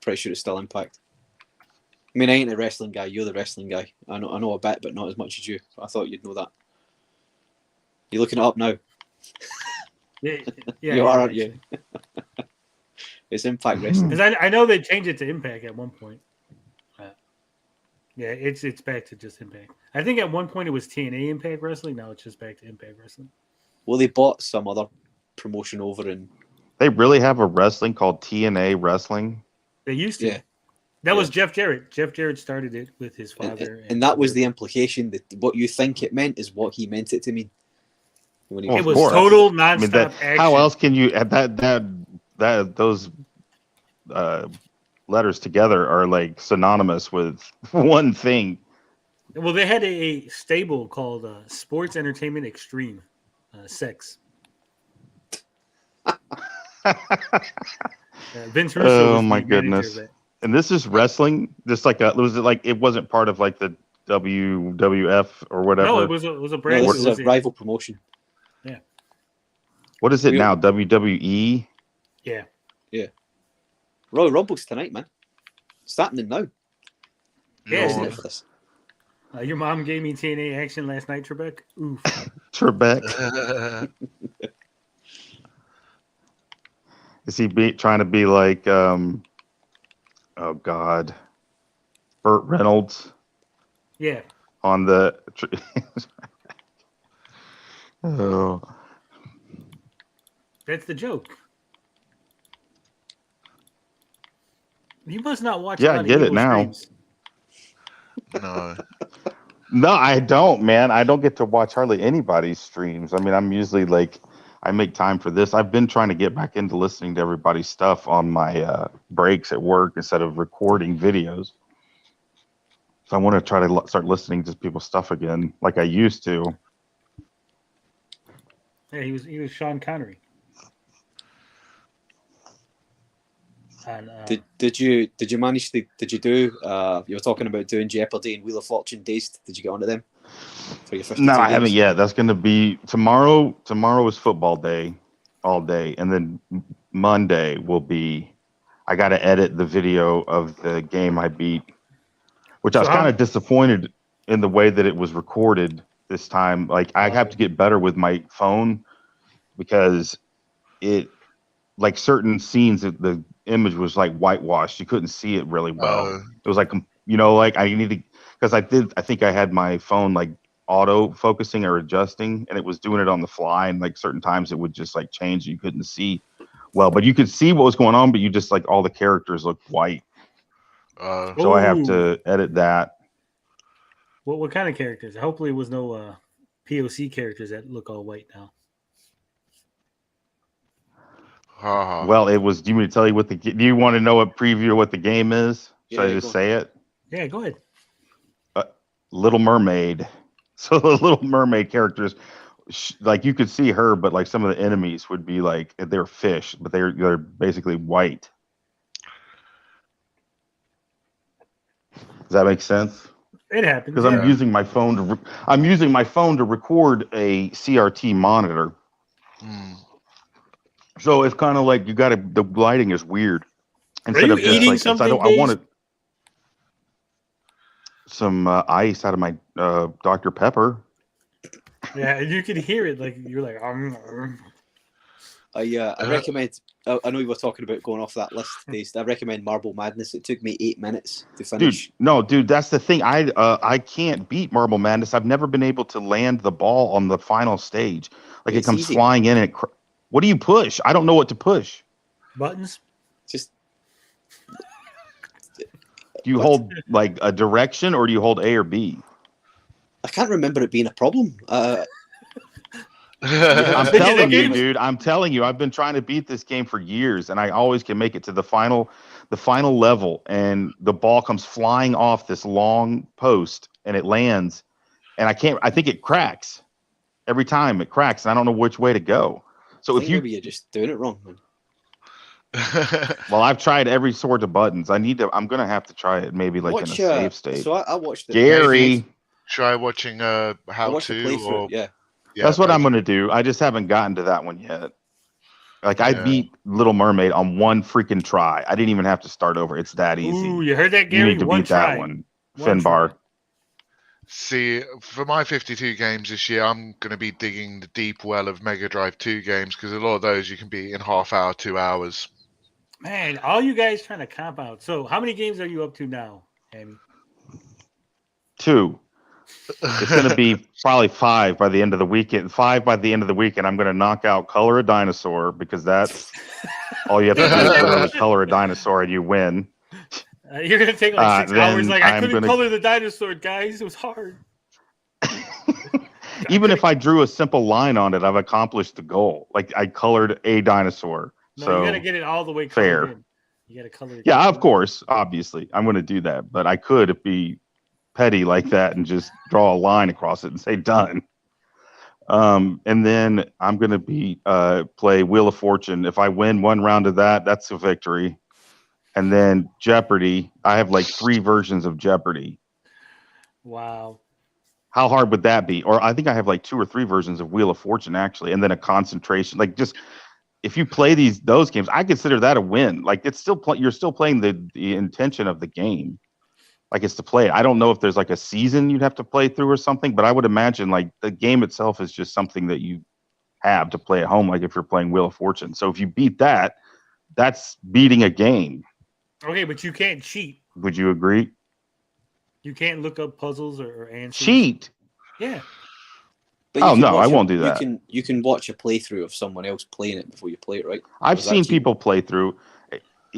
pretty sure it's still Impact. I mean, I ain't a wrestling guy. You're the wrestling guy. I know a bit, but not as much as you. I thought you'd know that. You're looking it up now. Yeah, You are, aren't you? It's Impact Wrestling. Because I know they changed it to Impact at one point. Yeah, it's back to just Impact. I think at one point it was TNA Impact Wrestling. Now it's just back to Impact Wrestling. Well, they bought some other promotion over in. They really have a wrestling called TNA Wrestling. They used to. Yeah. That was Jeff Jarrett. Jeff Jarrett started it with his father. And that was the implication that what you think it meant is what he meant it to mean. When he it was total nonstop action. How else can you those letters together are like synonymous with one thing? Well, they had a stable called Sports Entertainment Extreme, Sex. Vince Russo. Oh my goodness! And this is wrestling. Just like it wasn't part of like the WWF or whatever. No, it was a brand. No, this is a rival promotion. Yeah. What is it now? WWE. Yeah. Yeah. Royal Rumble's tonight, man. It's happening now. Yeah. Isn't it for this? Your mom gave me TNA action last night, Trebek. Oof. Trebek. Is he trying to be like, oh God, Burt Reynolds? Yeah. On the. Oh. That's the joke. You must not watch. Yeah, I get it now. No. No, I don't, man. I don't get to watch hardly anybody's streams. I mean, I'm usually like, I make time for this. I've been trying to get back into listening to everybody's stuff on my breaks at work instead of recording videos. So I want to try to start listening to people's stuff again, like I used to. Yeah, he was Sean Connery. And, did you manage to do you were talking about doing Jeopardy and Wheel of Fortune days? Did you get onto them for your 52 No, I games? haven't yet. That's going to be tomorrow. Tomorrow is football day, all day, and then Monday will be. I got to edit the video of the game I beat, which I was kind of disappointed in the way that it was recorded this time. Like I have to get better with my phone because it, like certain scenes, the image was like whitewashed. You couldn't see it really well. It was like, like I need to, because I think I had my phone like auto focusing or adjusting, and it was doing it on the fly. And like certain times it would just like change. You couldn't see well, but you could see what was going on, but you just like all the characters looked white. So I have to edit that. What kind of characters? Hopefully it was no POC characters that look all white now. Well, it was. Do you want me to tell you do you want to know a preview of what the game is? Should I just say it? Yeah, go ahead. Little Mermaid. So the Little Mermaid characters, like you could see her, but like some of the enemies would be like they're fish, but they're basically white. Does that make sense? It happens because I'm using my phone to record a CRT monitor. So it's kind of like the lighting is weird. Instead of eating just like something? I wanted some ice out of my Dr. Pepper. Yeah, you could hear it. Like you're like. I recommend. I know you were talking about going off that list, Dave. I recommend Marble Madness. It took me 8 minutes to finish. Dude, that's the thing. I can't beat Marble Madness. I've never been able to land the ball on the final stage. Like it comes flying in and what do you push? I don't know what to push. Buttons. Just. Do you hold like a direction or do you hold A or B? I can't remember it being a problem. I'm telling you, dude. I'm telling you. I've been trying to beat this game for years, and I always can make it to the final level, and the ball comes flying off this long post, and it lands, and I can't. I think it cracks every time. It cracks, and I don't know which way to go. So if you maybe you're just doing it wrong, man. Well, I've tried every sort of buttons. I'm gonna have to try it maybe like in a save state. So I watched the Gary. Try watching how to or yeah. That's what I'm gonna do. I just haven't gotten to that one yet. Like I beat Little Mermaid on one freaking try. I didn't even have to start over. It's that easy. Ooh, you heard that, Gary? You need to One beat try. that one. Finbar. See, for my 52 games this year, I'm going to be digging the deep well of Mega Drive 2 games because a lot of those you can beat in half hour, 2 hours. Man, all you guys trying to comp out. So how many games are you up to now, Amy? 2. It's going to be probably 5 by the end of the weekend. 5 by the end of the weekend. I'm going to knock out Color a Dinosaur because that's all you have to do is put on Color a Dinosaur and you win. You're going to take like 6 hours. Like, I couldn't gonna... color the dinosaur, guys. It was hard. Even if I drew a simple line on it, I've accomplished the goal. Like, I colored a dinosaur. No, so you got to get it all the way fair. in. You got to color it. Yeah, of course. Obviously. I'm going to do that. But I could be petty like that and just draw a line across it and say done. And then I'm going to play Wheel of Fortune. If I win one round of that, that's a victory. And then Jeopardy. I have like 3 versions of Jeopardy. Wow. How hard would that be? Or I think I have like 2 or 3 versions of Wheel of Fortune actually, and then a concentration. Like just if you play those games, I consider that a win. Like it's still you're still playing the intention of the game. Like it's to play it. I don't know if there's like a season you'd have to play through or something, but I would imagine like the game itself is just something that you have to play at home. Like if you're playing Wheel of Fortune. So if you beat that, that's beating a game. Okay, but you can't cheat. Would you agree? You can't look up puzzles or answers. Cheat? Yeah. But oh no, I won't do that. You can watch a playthrough of someone else playing it before you play it, right? I've seen people play through.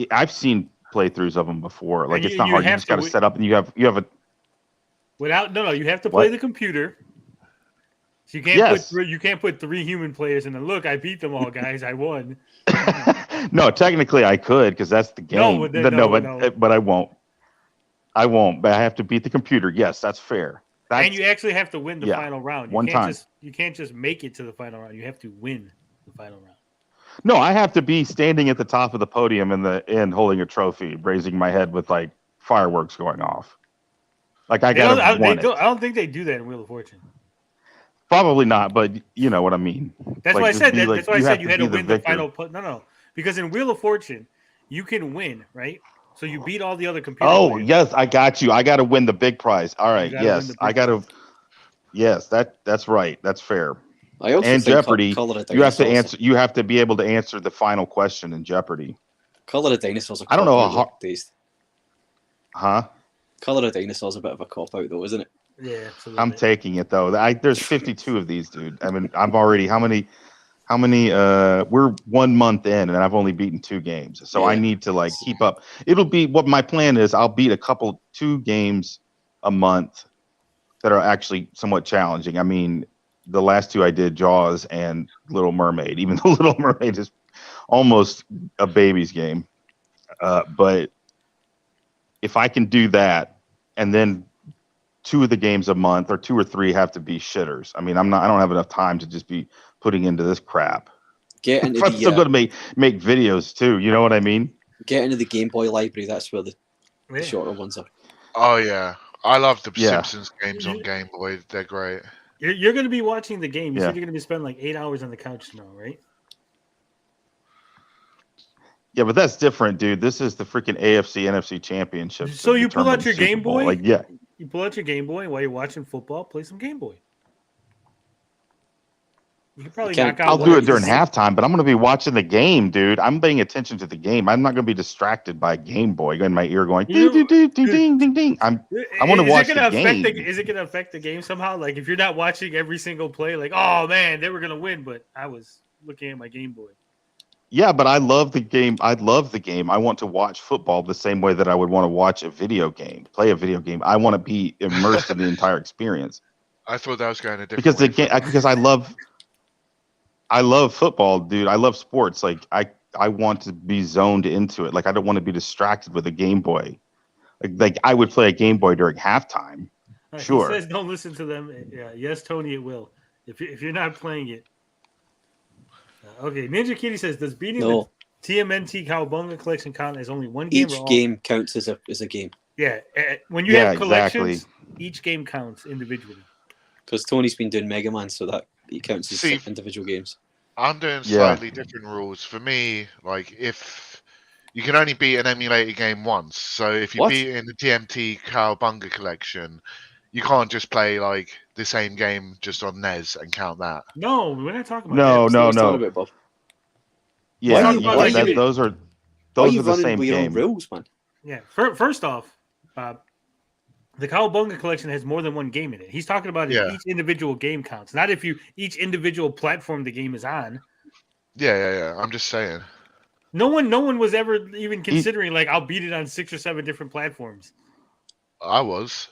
I've seen playthroughs of them before. Like it's not hard. You just got to set up, and you have a. Without you have to play the computer. So you can't put 3 human players in. And look, I beat them all, guys. I won. No, technically I could because that's the game. But I won't. I won't. But I have to beat the computer. Yes, that's fair. And you actually have to win the final round. You can't just make it to the final round. You have to win the final round. No, I have to be standing at the top of the podium in the end, holding a trophy, raising my head with like fireworks going off. Like I don't think they do that in Wheel of Fortune. Probably not, but you know what I mean. That's like, why I said that. Like, that's why I said you had to win the victor. final. No, because in Wheel of Fortune, you can win, right? So you beat all the other computers. Oh yes, I got you. I got to win the big prize. All right, yes, I got to. Yes, that's right. That's fair. I also and think Jeopardy, you have to answer. You have to be able to answer the final question in Jeopardy. Color of Dinosaurs. I don't know how. Huh? Color of Dinosaurs a bit of a cop out though, isn't it? Yeah, I'm taking it though. There's 52 of these, dude. I mean, I've already how many? We're 1 month in, and I've only beaten 2 games, so I need to like keep up. It'll be what my plan is. I'll beat 2 games a month that are actually somewhat challenging. I mean, the last 2 I did Jaws and Little Mermaid. Even though Little Mermaid is almost a baby's game, but if I can do that, and then 2 of the games a month or 2 or 3 have to be shitters. I mean, I don't have enough time to just be putting into this crap. I'm still going to make videos too. You know what I mean? Get into the Game Boy library. That's where the shorter ones are. Oh yeah, I love the Simpsons games on Game Boy. They're great. You're going to be watching the game. You said you're going to be spending like 8 hours on the couch tomorrow, right? Yeah, but that's different, dude. This is the freaking AFC NFC Championship. So you pull out your Game Boy? Like, yeah. You pull out your Game Boy while you're watching football, play some Game Boy. You can probably knock out. I'll do it during halftime, but I'm going to be watching the game, dude. I'm paying attention to the game. I'm not going to be distracted by a Game Boy in my ear going ding ding ding ding ding ding. I want to watch the game. Is it going to affect the game somehow? Like if you're not watching every single play, like oh man, they were going to win, but I was looking at my Game Boy. Yeah, but I love the game. I love the game. I want to watch football the same way that I would want to watch a video game, play a video game. I want to be immersed in the entire experience. I thought that was going a different way. Because I love. I love football, dude. I love sports. Like I want to be zoned into it. Like I don't want to be distracted with a Game Boy. Like I would play a Game Boy during halftime. Sure. He says don't listen to them. Yeah, yes, Tony, it will. If you're not playing it. Okay, Ninja Kitty says, does beating the TMNT Cowabunga collection count as only one game? Each game counts as a game. Yeah, when you have collections, each game counts individually. Because Tony's been doing Mega Man, so that it counts as individual games. I'm doing slightly different rules. For me, like if you can only beat an emulated game once, so if you beat it in the TMT Cowabunga collection, you can't just play like the same game just on NES and count that. No, we're not talking about that. No. Yeah, those are the same game. Rules, man. Yeah. First off, the Cowabunga collection has more than one game in it. He's talking about if each individual game counts, not if each individual platform the game is on. Yeah. I'm just saying. No one was ever even considering like I'll beat it on 6 or 7 different platforms. I was.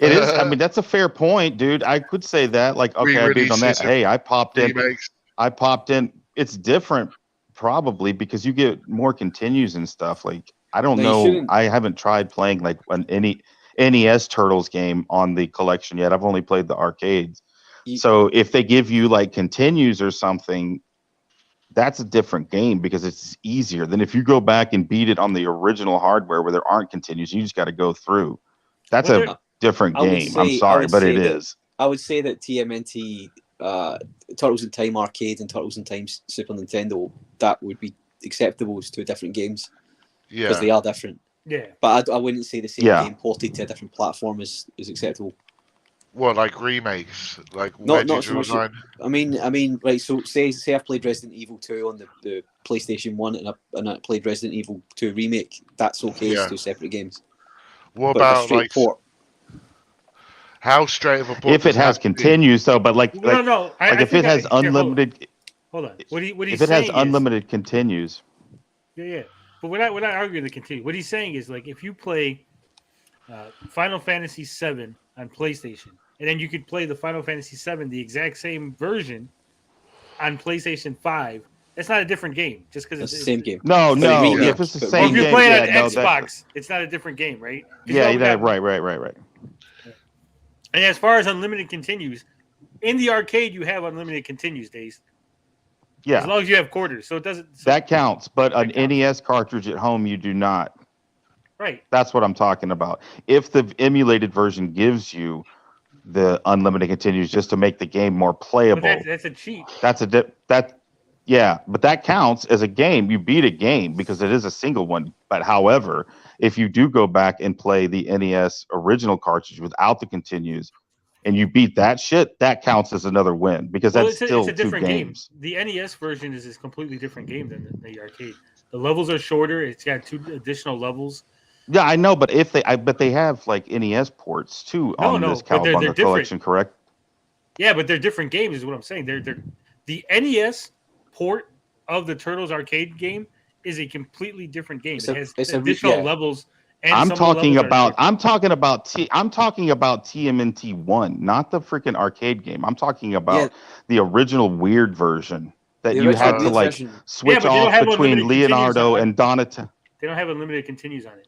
It is. I mean, that's a fair point, dude. I could say that. Like, okay, I beat on that. Hey, I popped in. It's different, probably because you get more continues and stuff. Like, I don't know. I haven't tried playing like any NES Turtles game on the collection yet. I've only played the arcades. So if they give you like continues or something, that's a different game because it's easier than if you go back and beat it on the original hardware where there aren't continues. You just got to go through. That's a different game. I'm sorry, but it is. I would say that TMNT, Turtles in Time Arcade and Turtles in Time Super Nintendo, that would be acceptable as two different games. Yeah. Because they are different. Yeah. But I wouldn't say the same game ported to a different platform is acceptable. What, like remakes? Like not so much. I mean, right. So say I've played Resident Evil 2 on the PlayStation 1 and I played Resident Evil 2 remake. That's okay as two separate games. What about like port? How straight of a port? If it has continues, though, but like if it has unlimited. Hold on. What he's if it has unlimited continues. Yeah. But we're not arguing the continue. What he's saying is like if you play Final Fantasy VII on PlayStation, and then you could play the Final Fantasy VII, the exact same version, on PlayStation 5. It's not a different game, just because it's the same game. No. If it's the same game, if you're playing on Xbox, it's not a different game, right? Right. And as far as unlimited continues, in the arcade you have unlimited continues days. Yeah. As long as you have quarters, so it doesn't. That counts, but an NES cartridge at home you do not. Right. That's what I'm talking about. If the emulated version gives you the unlimited continues just to make the game more playable, but that's a cheat. Yeah, but that counts as a game. You beat a game because it is a single one. But however, if you do go back and play the NES original cartridge without the continues, and you beat that shit, that counts as another win because that's still it's a different two games. Game. The NES version is a completely different game than the arcade. The levels are shorter. It's got 2 additional levels. Yeah, I know, but they have like NES ports too on this Cowabunga collection, correct? Yeah, but they're different games, is what I'm saying. They're the NES port of the Turtles arcade game is a completely different game. It has additional levels. And I'm talking about TMNT 1, not the freaking arcade game. I'm talking about the original weird version that you had to like switch off between Leonardo and Donatello. They don't have unlimited continues on it.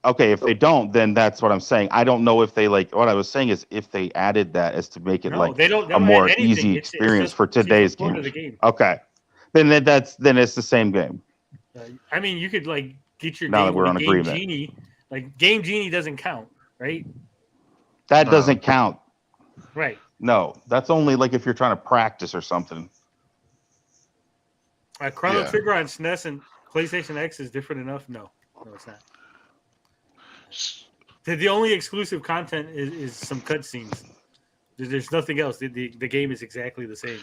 Okay, if they don't, then that's what I'm saying. I don't know if they like. What I was saying is if they added that as to make it a more easy experience for today's game. Okay, then it's the same game. I mean, you could like get your now game that we're on Game agreement. Genie. Like Game Genie doesn't count, right? That doesn't count. Right. No, that's only like if you're trying to practice or something. Chrono Trigger on SNES and PlayStation X is different enough. No, it's not. The only exclusive content is some cutscenes. There's nothing else. The game is exactly the same.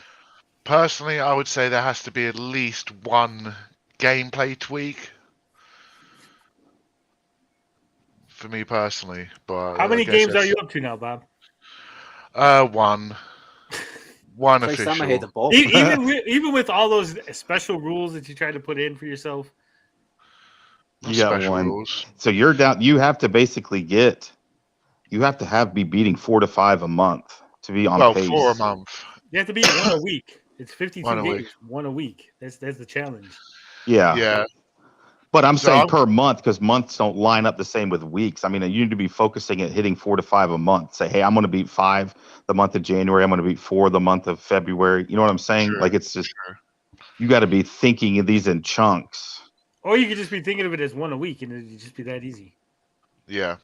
Personally, I would say there has to be at least one gameplay tweak. For me personally, but how many games are you up to now, Bob? One official. Even with all those special rules that you try to put in for yourself. You got one. Rules. So you're down. You have to basically be beating 4 to 5 a month to be on pace. 4 a month. You have to beat one a week. It's 52 One a games, week. one a week. That's the challenge. Yeah. Yeah. But I'm So saying I'm- per month because months don't line up the same with weeks. I mean, you need to be focusing at hitting 4 to 5 a month. Say, hey, I'm going to beat 5 the month of January. I'm going to beat 4 the month of February. You know what I'm saying? Sure, Like it's just you got to be thinking of these in chunks. Or you could just be thinking of it as one a week, and it'd just be that easy. Yeah.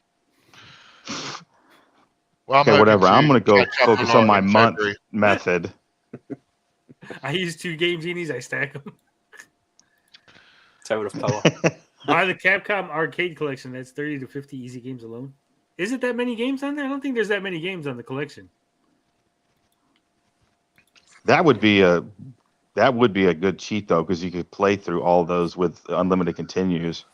Well, Okay, whatever. I'm going to go catch up focus a lot on my in month February. method. I use 2 game genies. I stack them. Tower of Power. Buy the Capcom Arcade Collection. That's 30 to 50 easy games alone. Is it that many games on there? I don't think there's that many games on the collection. That would be a good cheat though, because you could play through all those with unlimited continues.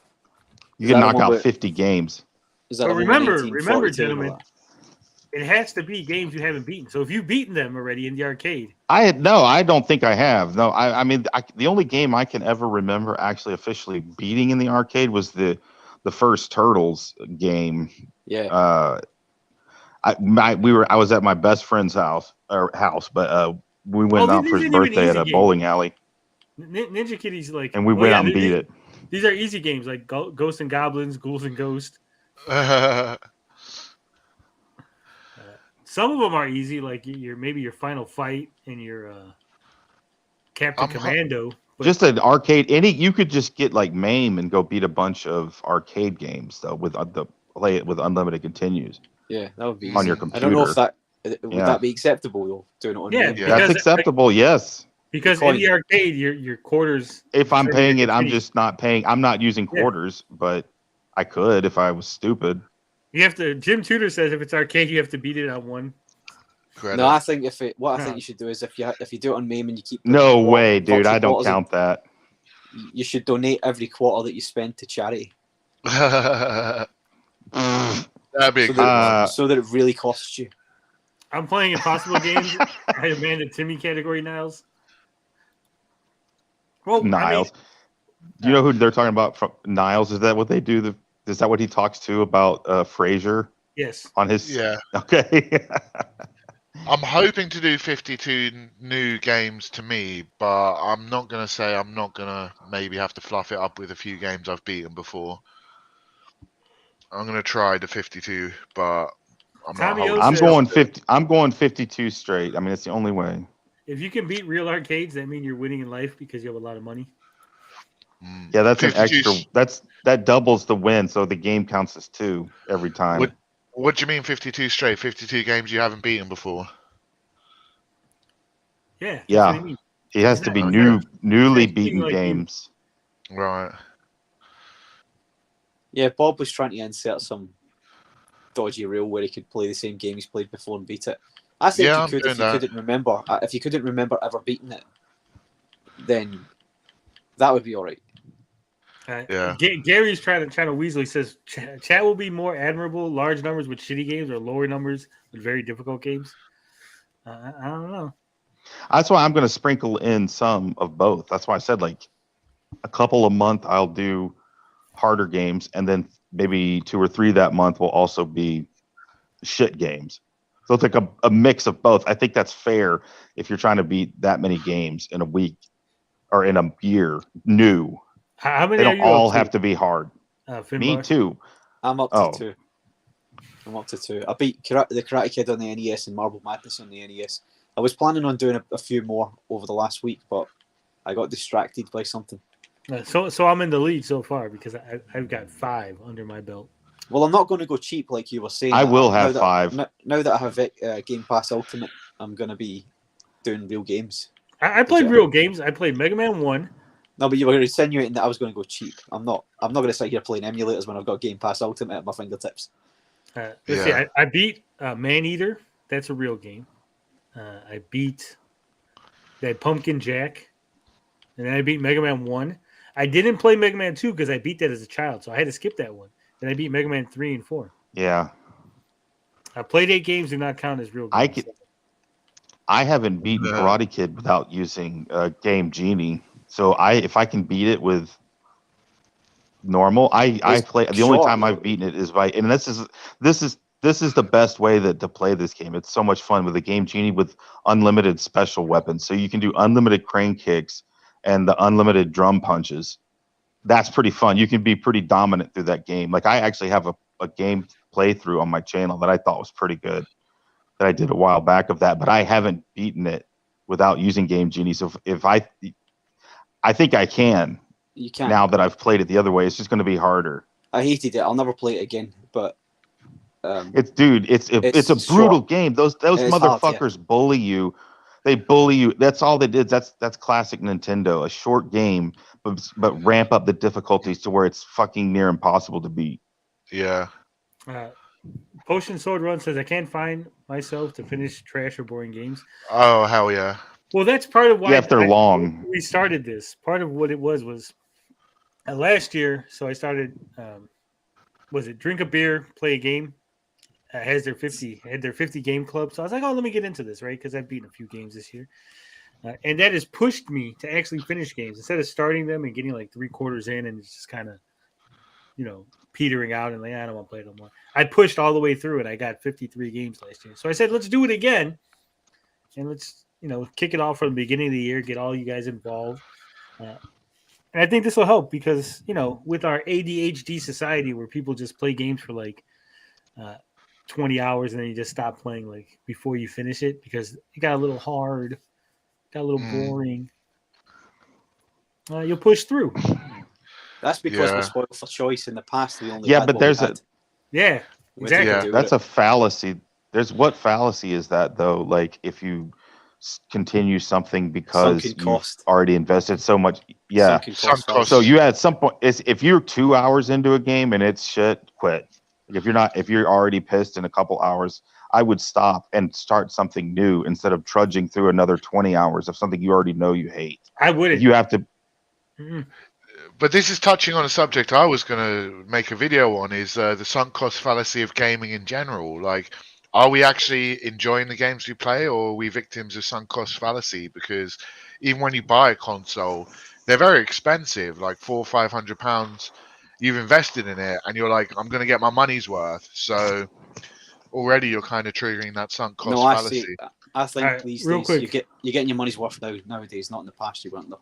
You Is can that the knock one out where- 50 games. Is that But the one remember, 1842 and all gentlemen, that? it has to be games you haven't beaten. So if you've beaten them already in the arcade, I don't think I have. No, I mean, the only game I can ever remember actually officially beating in the arcade was the first Turtles game. Yeah. I was at my best friend's house, but we went out these for his aren't even birthday at easy a games. bowling alley, Ninja Kitty's like, and we went out and beat it. These are easy games like Ghosts and Goblins, Ghouls and Ghosts. Some of them are easy, like maybe your Final Fight and your Captain Commando. But Just an arcade. You could just get like MAME and go beat a bunch of arcade games though play it with unlimited continues. Yeah, that would be on easy. your I computer. don't know if would Yeah. that be acceptable though, doing it on Yeah, main? That's acceptable. Yes. because in the arcade, your quarters. If I'm determine paying your it, I'm continue. just not paying. I'm not using Yeah. quarters, but I could if I was stupid. You have to. Jim Tudor says if it's arcade, you have to beat it on one. No, I think what I think you should do is if you do it on MAME and you keep No putting way, quarters dude. I and don't quarters in, count that. you should donate every quarter that you spend to charity. That'd be a so good that, one. so that it really costs you. I'm playing Impossible Games. I demanded Timmy category Niles. Well, Niles. Do you know who they're talking about? From Niles? Is that what they do? Is that what he talks to about Frasier? Yes. On his. Yeah. Okay. I'm hoping to do 52 new games to me, but I'm not going to say I'm not going to maybe have to fluff it up with a few games I've beaten before. I'm going to try the 52, but I'm not holding I'm myself going to it. 50. I'm going 52 straight. I mean, it's the only way. If you can beat real arcades, that means you're winning in life because you have a lot of money. Yeah, that's an 52 extra. That doubles the win, so the game counts as 2 every time. What do you mean 52 straight? 52 games you haven't beaten before? Yeah. That's Yeah, what I mean. it has to be newly beaten games. Right. Yeah, Bob was trying to insert some dodgy rule where he could play the same game he's played before and beat it. I think Yeah, you I'm could doing if you that. couldn't remember. If you couldn't remember ever beating it, then that would be all right. Yeah. Gary's trying to weasel. He says chat will be more admirable. Large numbers with shitty games or lower numbers with very difficult games. I don't know. That's why I'm going to sprinkle in some of both. That's why I said like a couple a month I'll do harder games, and then maybe 2 or 3 that month will also be shit games. So it's like a mix of both. I think that's fair if you're trying to beat that many games in a week or in a year new. How many They are don't you all up to? have to be hard. Me Finbar? too. I'm up Oh. to 2. I'm up to 2. I beat the Karate Kid on the NES and Marble Madness on the NES. I was planning on doing a few more over the last week, but I got distracted by something. So I'm in the lead so far because I've got 5 under my belt. Well, I'm not going to go cheap like you were saying. I will Now have that- 5. Now that I have Game Pass Ultimate, I'm going to be doing real games. I played real games. I played Mega Man 1. No, but you were insinuating that I was going to go cheap. I'm not going to sit here playing emulators when I've got Game Pass Ultimate at my fingertips. Let's see. I beat Maneater. That's a real game. I beat that Pumpkin Jack, and then I beat Mega Man 1. I didn't play Mega Man 2 because I beat that as a child, so I had to skip that one. Then I beat Mega Man 3 and 4. Yeah. I played 8 games, do not count as real games. I haven't beaten Karate Kid without using Game Genie. So if I can beat it with normal, I play. The only time I've beaten it is by, and this is this is the best way to play this game. It's so much fun with the Game Genie with unlimited special weapons. So you can do unlimited crane kicks and the unlimited drum punches. That's pretty fun. You can be pretty dominant through that game. Like I actually have a game playthrough on my channel that I thought was pretty good that I did a while back of that, but I haven't beaten it without using Game Genie. So if I think I can. You can. Now that I've played it the other way, it's just going to be harder. I hated it. I'll never play it again. But it's a brutal game. Those motherfuckers bully you. They bully you. That's all they did. That's classic Nintendo. A short game, but ramp up the difficulties to where it's fucking near impossible to beat. Yeah. Potion Sword Run says I can't find myself to finish trash or boring games. Oh hell yeah! Well, that's part of why. Yeah, if they're long. We started this. Part of what it was last year. So I started. Was it drink a beer, play a game? Had their 50 game club. So I was like, oh, let me get into this, right? Because I've beaten a few games this year, and that has pushed me to actually finish games instead of starting them and getting like 3/4 in and just kind of, petering out and like I don't want to play it no more. I pushed all the way through it. I got 53 games last year. So I said, let's do it again, and let's kick it off from the beginning of the year, get all you guys involved. And I think this will help because, with our ADHD society where people just play games for like 20 hours and then you just stop playing like before you finish it because it got a little hard, got a little boring. You'll push through. That's because we're spoiled for choice in the past. We only but there's exactly. Yeah. That's a fallacy. What fallacy is that though? Like if you continue something because you've already invested so much. Yeah. So you at some point, if you're 2 hours into a game and it's shit, quit. If you're already pissed in a couple hours, I would stop and start something new instead of trudging through another 20 hours of something you already know you hate. I wouldn't. You have to. Mm-hmm. But this is touching on a subject I was going to make a video on is the sunk cost fallacy of gaming in general. Like, are we actually enjoying the games we play or are we victims of sunk cost fallacy? Because even when you buy a console, they're very expensive, like £400 or £500. You've invested in it and you're like, I'm going to get my money's worth. So already you're kind of triggering that sunk cost fallacy. I think these days you're getting your money's worth nowadays, not in the past you weren't though.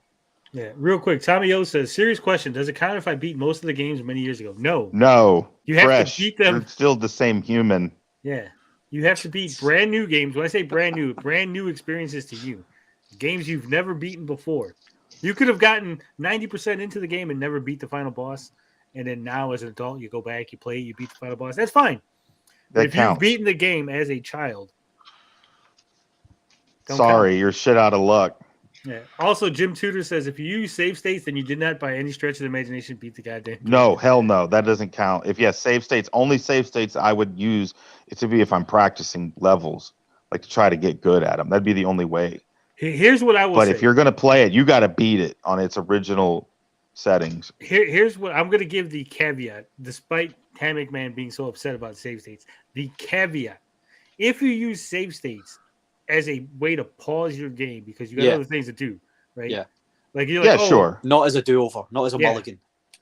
Yeah, real quick. Tommy O says, serious question. Does it count if I beat most of the games many years ago? No. No. You have to beat them. You're still the same human. Yeah. You have to beat brand new games. When I say brand new experiences to you. Games you've never beaten before. You could have gotten 90% into the game and never beat the final boss. And then now as an adult, you go back, you play, you beat the final boss. That's fine. But if you've beaten the game as a child. You're shit out of luck. Yeah. Also, Jim Tudor says if you use save states, then you did not by any stretch of the imagination beat the goddamn game. No, hell no. That doesn't count. Save states, only save states I would use it to be if I'm practicing levels, like to try to get good at them. That'd be the only way. Here's what I will say. But if you're going to play it, you got to beat it on its original settings. Here's what I'm going to give the caveat, despite Hammock Man being so upset about save states. The caveat, if you use save states as a way to pause your game because you got other things to do, right? Yeah. Like you're like, sure. Not as a do-over, not as a mulligan.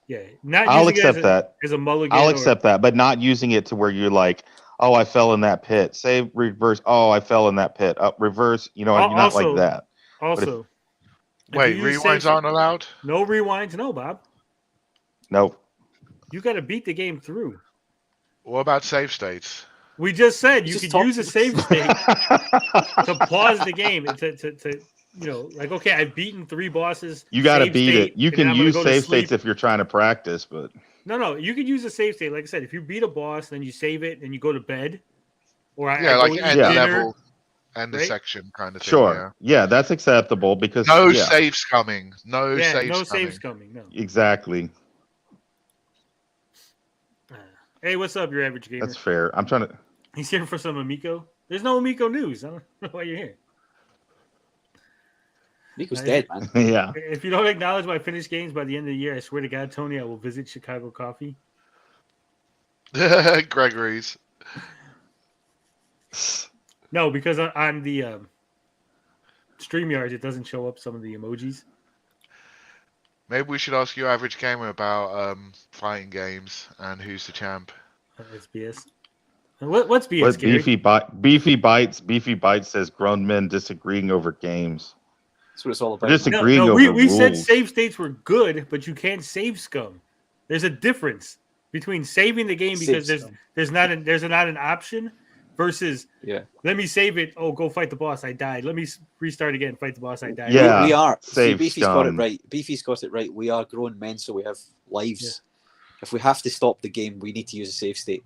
Yeah. Not I'll accept that. As a mulligan. I'll accept that, but not using it to where you're like, oh, I fell in that pit. Save, reverse. Oh, I fell in that pit. Up, reverse. You're not like that. Also. Wait, rewinds aren't allowed? No rewinds, no, Bob. Nope. You got to beat the game through. What about save states? We just said you could use a save state to pause the game to like, okay, I've beaten 3 bosses. You got to beat it. You can use save states if you're trying to practice, but no, you can use a save state. Like I said, if you beat a boss, then you save it and you go to bed. Or end the level, end the section kind of thing. Sure, yeah, that's acceptable because saves coming. No saves coming. No, exactly. Hey, what's up, your average gamer? That's fair. I'm trying to. He's here for some Amico. There's no Amico news. I don't know why you're here. Amico's dead, man. Yeah. If you don't acknowledge my finished games by the end of the year, I swear to God, Tony, I will visit Chicago Coffee. Gregory's. No, because on the StreamYard, it doesn't show up some of the emojis. Maybe we should ask you, average gamer, about fighting games and who's the champ. SBS. What's BS? What Gary? Beefy Bites says grown men disagreeing over games. That's what it's all about. We're disagreeing over we rules. said save states were good, but you can't save scum. There's a difference between saving the game because there's not an option versus let me save it. Oh, go fight the boss. I died. Let me restart again. Fight the boss. I died. Yeah, we are. See, save Beefy's got it scum. right. Beefy's got it right. We are grown men, so we have lives. If we have to stop the game, we need to use a save state.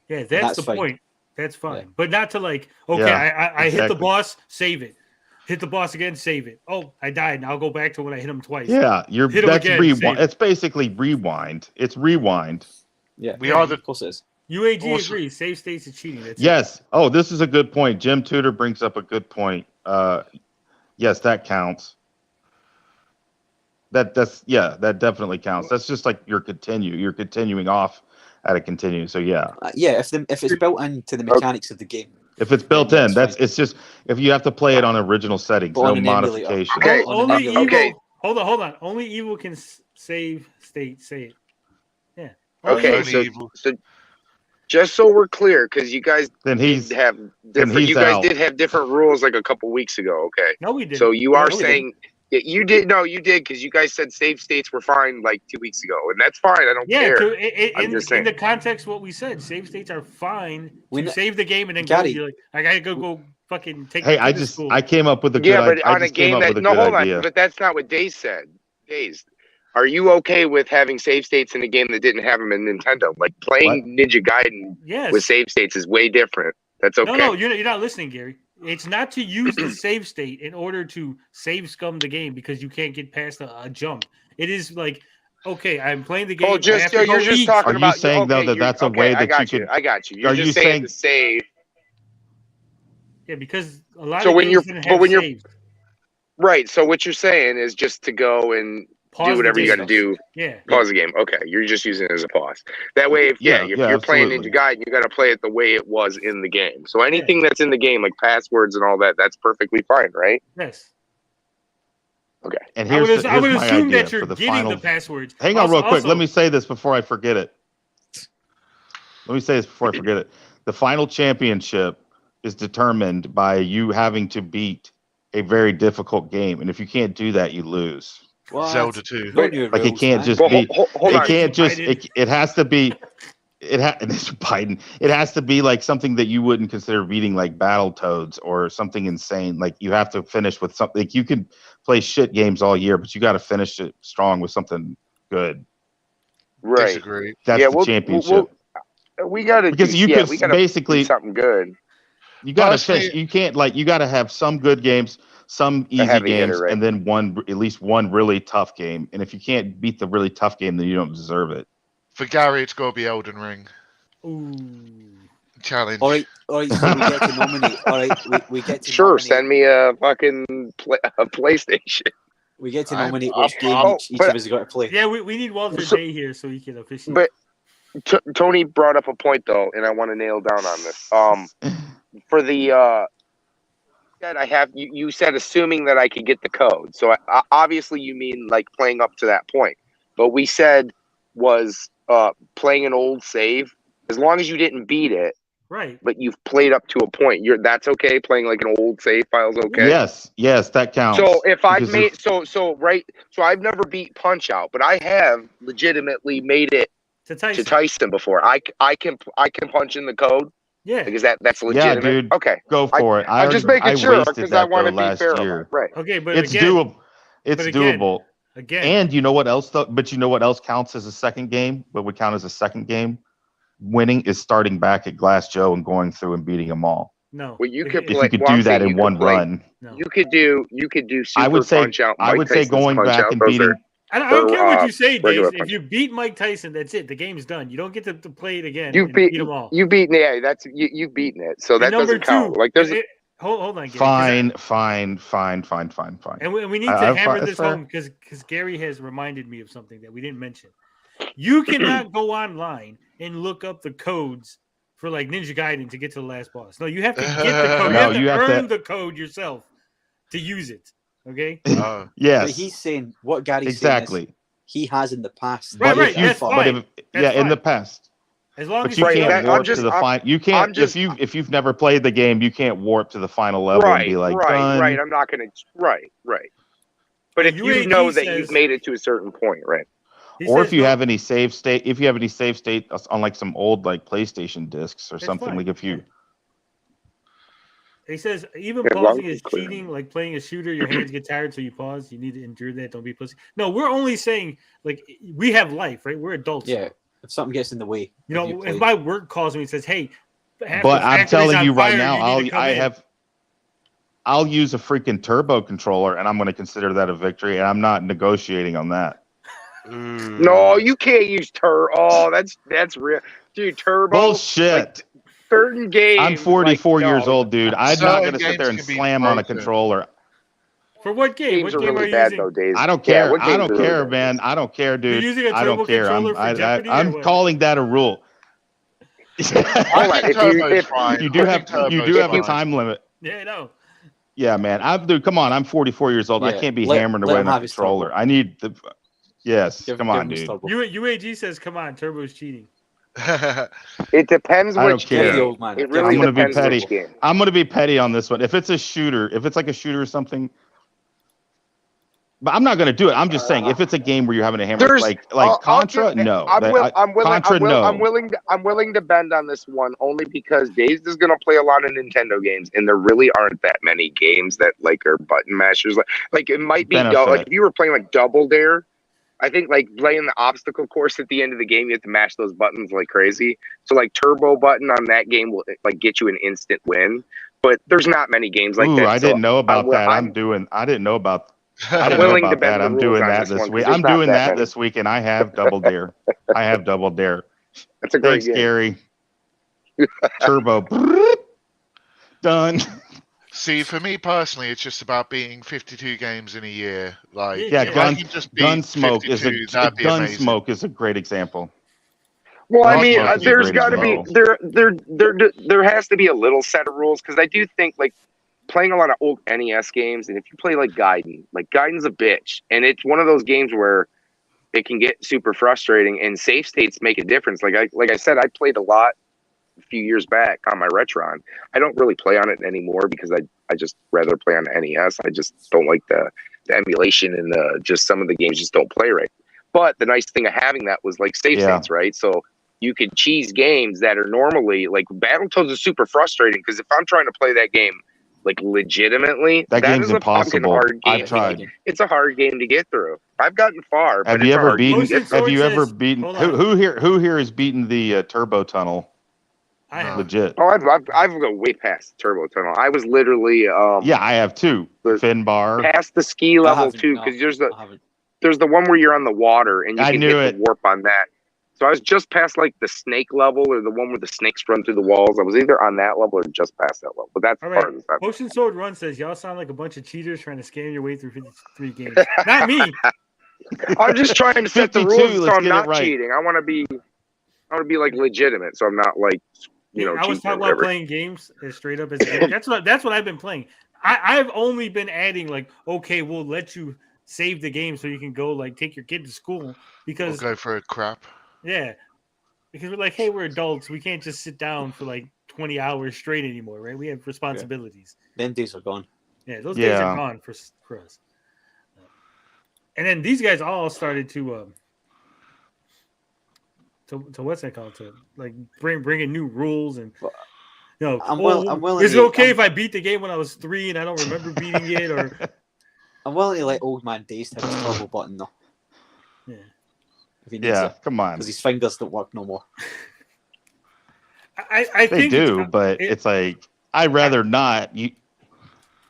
Yeah, And that's the fine. point. That's fine. Yeah. But not to like, I hit the boss, save it. Hit the boss again, save it. Oh, I died. Now I'll go back to when I hit him twice. Yeah, hit him that's again, rewind. save it. It's basically rewind. It's rewind. Yeah, we are the. Of course, it is. UAG agrees. Save states is cheating. That's Yes. Oh, this is a good point. Jim Tudor brings up a good point. Yes, that counts. That definitely counts. That's just like you're continuing off at a continue. So yeah. If it's built into the mechanics of the game. If it's built in, it's just if you have to play it on original settings, no modification. Only evil. Hold on. Only evil can save state. Say it. Yeah. Okay, so just so we're clear, because you guys did have different rules like a couple weeks ago. Okay. No, we didn't. So you are No, we saying you did. No, you did, because you guys said save states were fine like 2 weeks ago, and that's fine. I don't care. I'm just saying. In the context of what we said, save states are fine to save the game and then Gary, go. I gotta go fucking take. Hey, the school. I came up with a good idea. But on a game but that's not what Days said. Days, are you okay with having save states in a game that didn't have them in Nintendo? Like playing Ninja Gaiden with save states is way different. That's okay. No, you're not listening, Gary. It's not to use the save state in order to save scum the game because you can't get past a jump. It is like, okay, I'm playing the game. Oh, you're just talking about. Are you saying though that that's a way that you could? I got you. You're just saying to save. Yeah, because a lot So of when games you're, didn't but have when you're saves. right, so what you're saying is just to go and Pause do whatever the you got to game. do. Yeah. Pause the game. Okay, you're just using it as a pause. That way, if you're playing absolutely. Ninja Gaiden, you got to play it the way it was in the game. So anything that's in the game, like passwords and all that, that's perfectly fine, right? Yes. Okay. And I would here's assume my idea that you're for the getting final. the passwords. Hang on, real quick. Also- Let me say this before I forget it. The final championship is determined by you having to beat a very difficult game, and if you can't do that, you lose. Zelda 2. Like it can't just be. It can't just. It has to be. Biden. It has to be like something that you wouldn't consider beating, like Battletoads or something insane. Like you have to finish with something. Like you can play shit games all year, but you got to finish it strong with something good. Right. Disagree. That's the championship. We got to basically do something good. You got to finish. You can't you got to have some good games, some easy heavy games, hitter, right? and then at least one really tough game. And if you can't beat the really tough game, then you don't deserve it. For Gary, it's got to be Elden Ring. Ooh. Challenge. All right. So we get to nominate. All right, we get to Sure, nominate. send me a fucking a PlayStation. We get to nominate which game each of us has got to play. Yeah, we need Walter Day here so he can officially. But Tony brought up a point though, and I want to nail down on this. For the you said assuming that I could get the code. So obviously you mean like playing up to that point. But we said was playing an old save as long as you didn't beat it. Right. But you've played up to a point. That's okay. Playing like an old save file's okay. Yes, that counts. So if I've Because made so I've never beat Punch Out, but I have legitimately made it to Tyson before. I can punch in the code. Yeah, because that's legitimate. Yeah, dude. Okay, go for it. I'm just making sure wasted because that, I want to though, be last fair. year. Right. Okay, but It's again, doable. It's but again- doable. Again, And you know what else though? But you know what else counts as a second game? What would count as a second game? Winning is starting back at Glass Joe and going through and beating them all. No. Well, you could If play. you could well, I'm do that saying in you one could play- run. You could do Super I would say Punch Out. I Mike would say Tyson's going Punch back Out. and Those beating. are- I don't care what you say, regular Dave. If you beat Mike Tyson, that's it. The game's done. You don't get to play it again. You and beat them all. you beaten. Yeah, that's you've beaten it. So that And number doesn't count. two, Like there's hold on, Gary, 'cause Fine. And we need to hammer this home because Gary has reminded me of something that we didn't mention. You cannot go online and look up the codes for like Ninja Gaiden to get to the last boss. No, you have to get the code. No, you have to earn the code yourself to use it. Okay. Yes. But he's saying what Gary's Exactly. saying is he has in the past. Right, But if you- that's but fine. if- That's yeah, in the fine. past. As long But as you Right, can't that- I'm warp just- to the I'm- final. You I'm can't just- if you've never played the game, you can't warp to the final level and be like done. right. I'm not gonna. Right. But if you UAG know that says- you've made it to a certain point, right? He Or says if you no- have any save state, on like some old like PlayStation discs or It's something, fine, like if you. He says even Yeah, pausing long is clear. cheating, like playing a shooter. Your hands get tired, so you pause. You need to endure that. Don't be pussy. No, we're only saying like we have life, right? We're adults. Yeah, if something gets in the way, You know, if my work calls me and says, "Hey," half But the I'm factory's telling on you right fire, now, you need to come in." I'll use a freaking turbo controller, and I'm going to consider that a victory, and I'm not negotiating on that. No, you can't use Oh, that's real, dude. Turbo Bullshit. like, certain games. I'm 44 like, years no. old, dude. I'm not Certain going to sit games there and can be slam on a broken. controller. For what game? Games What are game really are you bad using? though, Days. I don't Yeah, care. what I games don't are really care, bad? man. I don't care, dude. using a I don't turbo care. controller for Jeopardy or I'm what? calling that a rule. Hold on, You do have a time limit. Yeah, I know. Yeah, man. Dude, come on. I'm 44 years old. I Yeah, can't be let- hammering let away him on a have his controller. turbo. I need the. Yes, come on, him his dude. turbo. UAG says, "Come on, Turbo's cheating." It depends I don't which care. game. old man. It I'm really I'm gonna be depends petty. which game. I'm gonna be petty on this one. If it's a shooter, if it's like a shooter or something, but I'm not gonna do it. I'm just saying, if it's a game where you're having to hammer, There's like I'll Contra, give- no. I'm Contra, no. willing to bend on this one only because Dazed is gonna play a lot of Nintendo games, and there really aren't that many games that like are button mashers. Like it might be Benefit. like if you were playing like Double Dare. I think like playing the obstacle course at the end of the game, you have to mash those buttons like crazy. So like turbo button on that game will like get you an instant win. But there's not many games like Ooh, that. I so didn't know about that. I'm I didn't know about. I I'm didn't know willing to about bend that. the I'm rules doing on that this this one, 'cause week. there's I'm not doing that that many. this week, and I have Double Dare. I have Double Dare. That's a great Thanks, game. Gary. Turbo. Done. See, for me personally, it's just about beating 52 games in a year. Like, Yeah, if I can just beat Gunsmoke is 52, that'd be amazing. Gunsmoke is a great example. Well, I Gunsmoke mean, is a there's great got to be example. there has to be a little set of rules because I do think like playing a lot of old NES games, and if you play like Gaiden's a bitch, and it's one of those games where it can get super frustrating, and save states make a difference. Like I said, I played a lot a few years back on my Retron. I don't really play on it anymore because I just rather play on NES. I just don't like the emulation and just some of the games just don't play right. But the nice thing of having that was like save states, right? So you could cheese games that are normally like Battletoads is super frustrating because if I'm trying to play that game like legitimately, That game's is a fucking impossible. hard game. I've tried. It's a hard game to get through. I've gotten far, but Have it's you a ever hard game to beaten? get through. Have you ever beaten? Who here has beaten the turbo tunnel? I have. Legit. Oh, I've gone way past the turbo tunnel. I was literally Yeah, I have too. Finbar. past the ski level too because there's the one where you're on the water and you I can knew hit the warp on that. So I was just past like the snake level or the one where the snakes run through the walls. I was either on that level or just past that level. But that's All part right. of the stuff. Potion Sword Run says, "Y'all sound like a bunch of cheaters trying to scam your way through 53 games." Not me. I'm just trying to set the 52, rules so let's I'm get it not right. cheating. I want to be like legitimate, so I'm not like I was cheating or talking about whatever. playing games as straight up as a game. That's what I've been playing. I've only been adding like, okay, we'll let you save the game so you can go like take your kid to school because Or go for a crap. yeah, because we're like, hey, we're adults, we can't just sit down for like 20 hours straight anymore, right? We have responsibilities. Them days are gone. Yeah, those days are gone for us. And then these guys all started to what's that called? To like bring in new rules and you know, I'm willing is it to- okay I'm- if I beat the game when I was 3 and I don't remember beating it? Or I'm willing to let old man Days have his turbo button though. Yeah. If he needs Yeah, it. come on. Because his fingers don't work no more. I They think do, but it's like I'd rather not.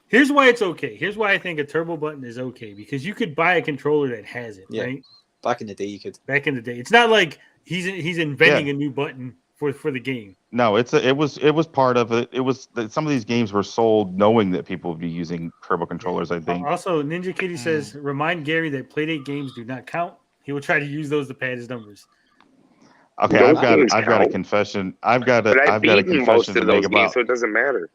here's why it's okay. Here's why I think a turbo button is okay because you could buy a controller that has it, Yeah. right? Back in the day, you could. Back in the day, it's not like he's inventing a new button for the game. No, it was part of it. It was some of these games were sold knowing that people would be using turbo controllers. I think. Also, Ninja Kitty says, remind Gary that Playdate games do not count. He will try to use those to pad his numbers. Okay, Those I've got games a count. confession. I've got But a I've confession beaten most to of make those games, about. so it doesn't matter.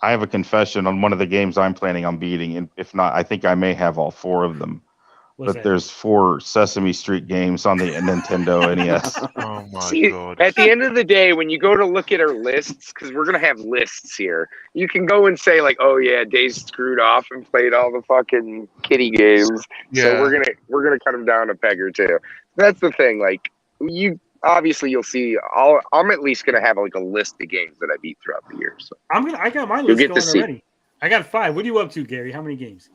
I have a confession on one of the games I'm planning on beating, and if not, I think I may have all 4 of them. What's but that? there's 4 Sesame Street games on the Nintendo NES. Oh my See, god. at the end of the day, when you go to look at our lists, because we're gonna have lists here, you can go and say like, "Oh yeah, Dave's screwed off and played all the fucking kitty games." Yeah. So we're gonna cut him down a peg or two. That's the thing. Like you, obviously, you'll see. I'm at least gonna have like a list of games that I beat throughout the year. So I got my You'll list get to going see. already. I got 5. What are you up to, Gary? How many games?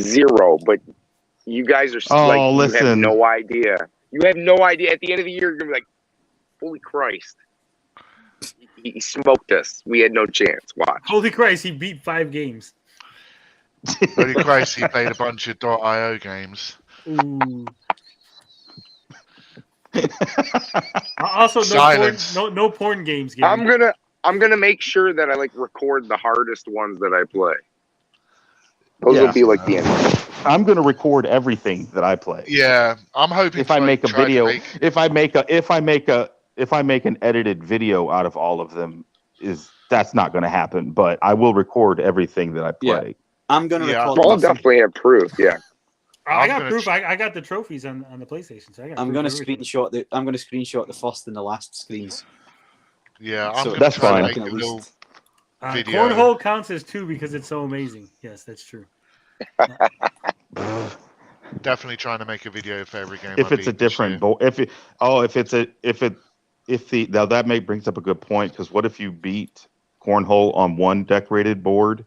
0, but you guys are Oh, like, you have listen. no idea. You have no idea. At the end of the year, you're gonna be like, "Holy Christ, he smoked us. We had no chance." Watch. Holy Christ, he beat 5 games. Holy Christ, he played a bunch of .io games. Ooh. Also, Silence. no porn games. Gary. I'm gonna make sure that I like record the hardest ones that I play. Those will be like the end. I'm going to record everything that I play. Yeah, I'm hoping If I make a try to video, make- if I make an edited video out of all of them, that's not going to happen. But I will record everything that I play. I'm gonna record. Well, I'll definitely have proof. Yeah. I got proof. I got the trophies on the PlayStation. So I got I'm proof gonna of everything. screenshot the first and the last screens. Yeah, I'm So gonna that's try to fine. make a little video. Cornhole counts as 2 because it's so amazing. Yes, that's true. Definitely trying to make a video for every game. If I it's a beat this different year. board, now that brings up a good point, because what if you beat cornhole on one decorated board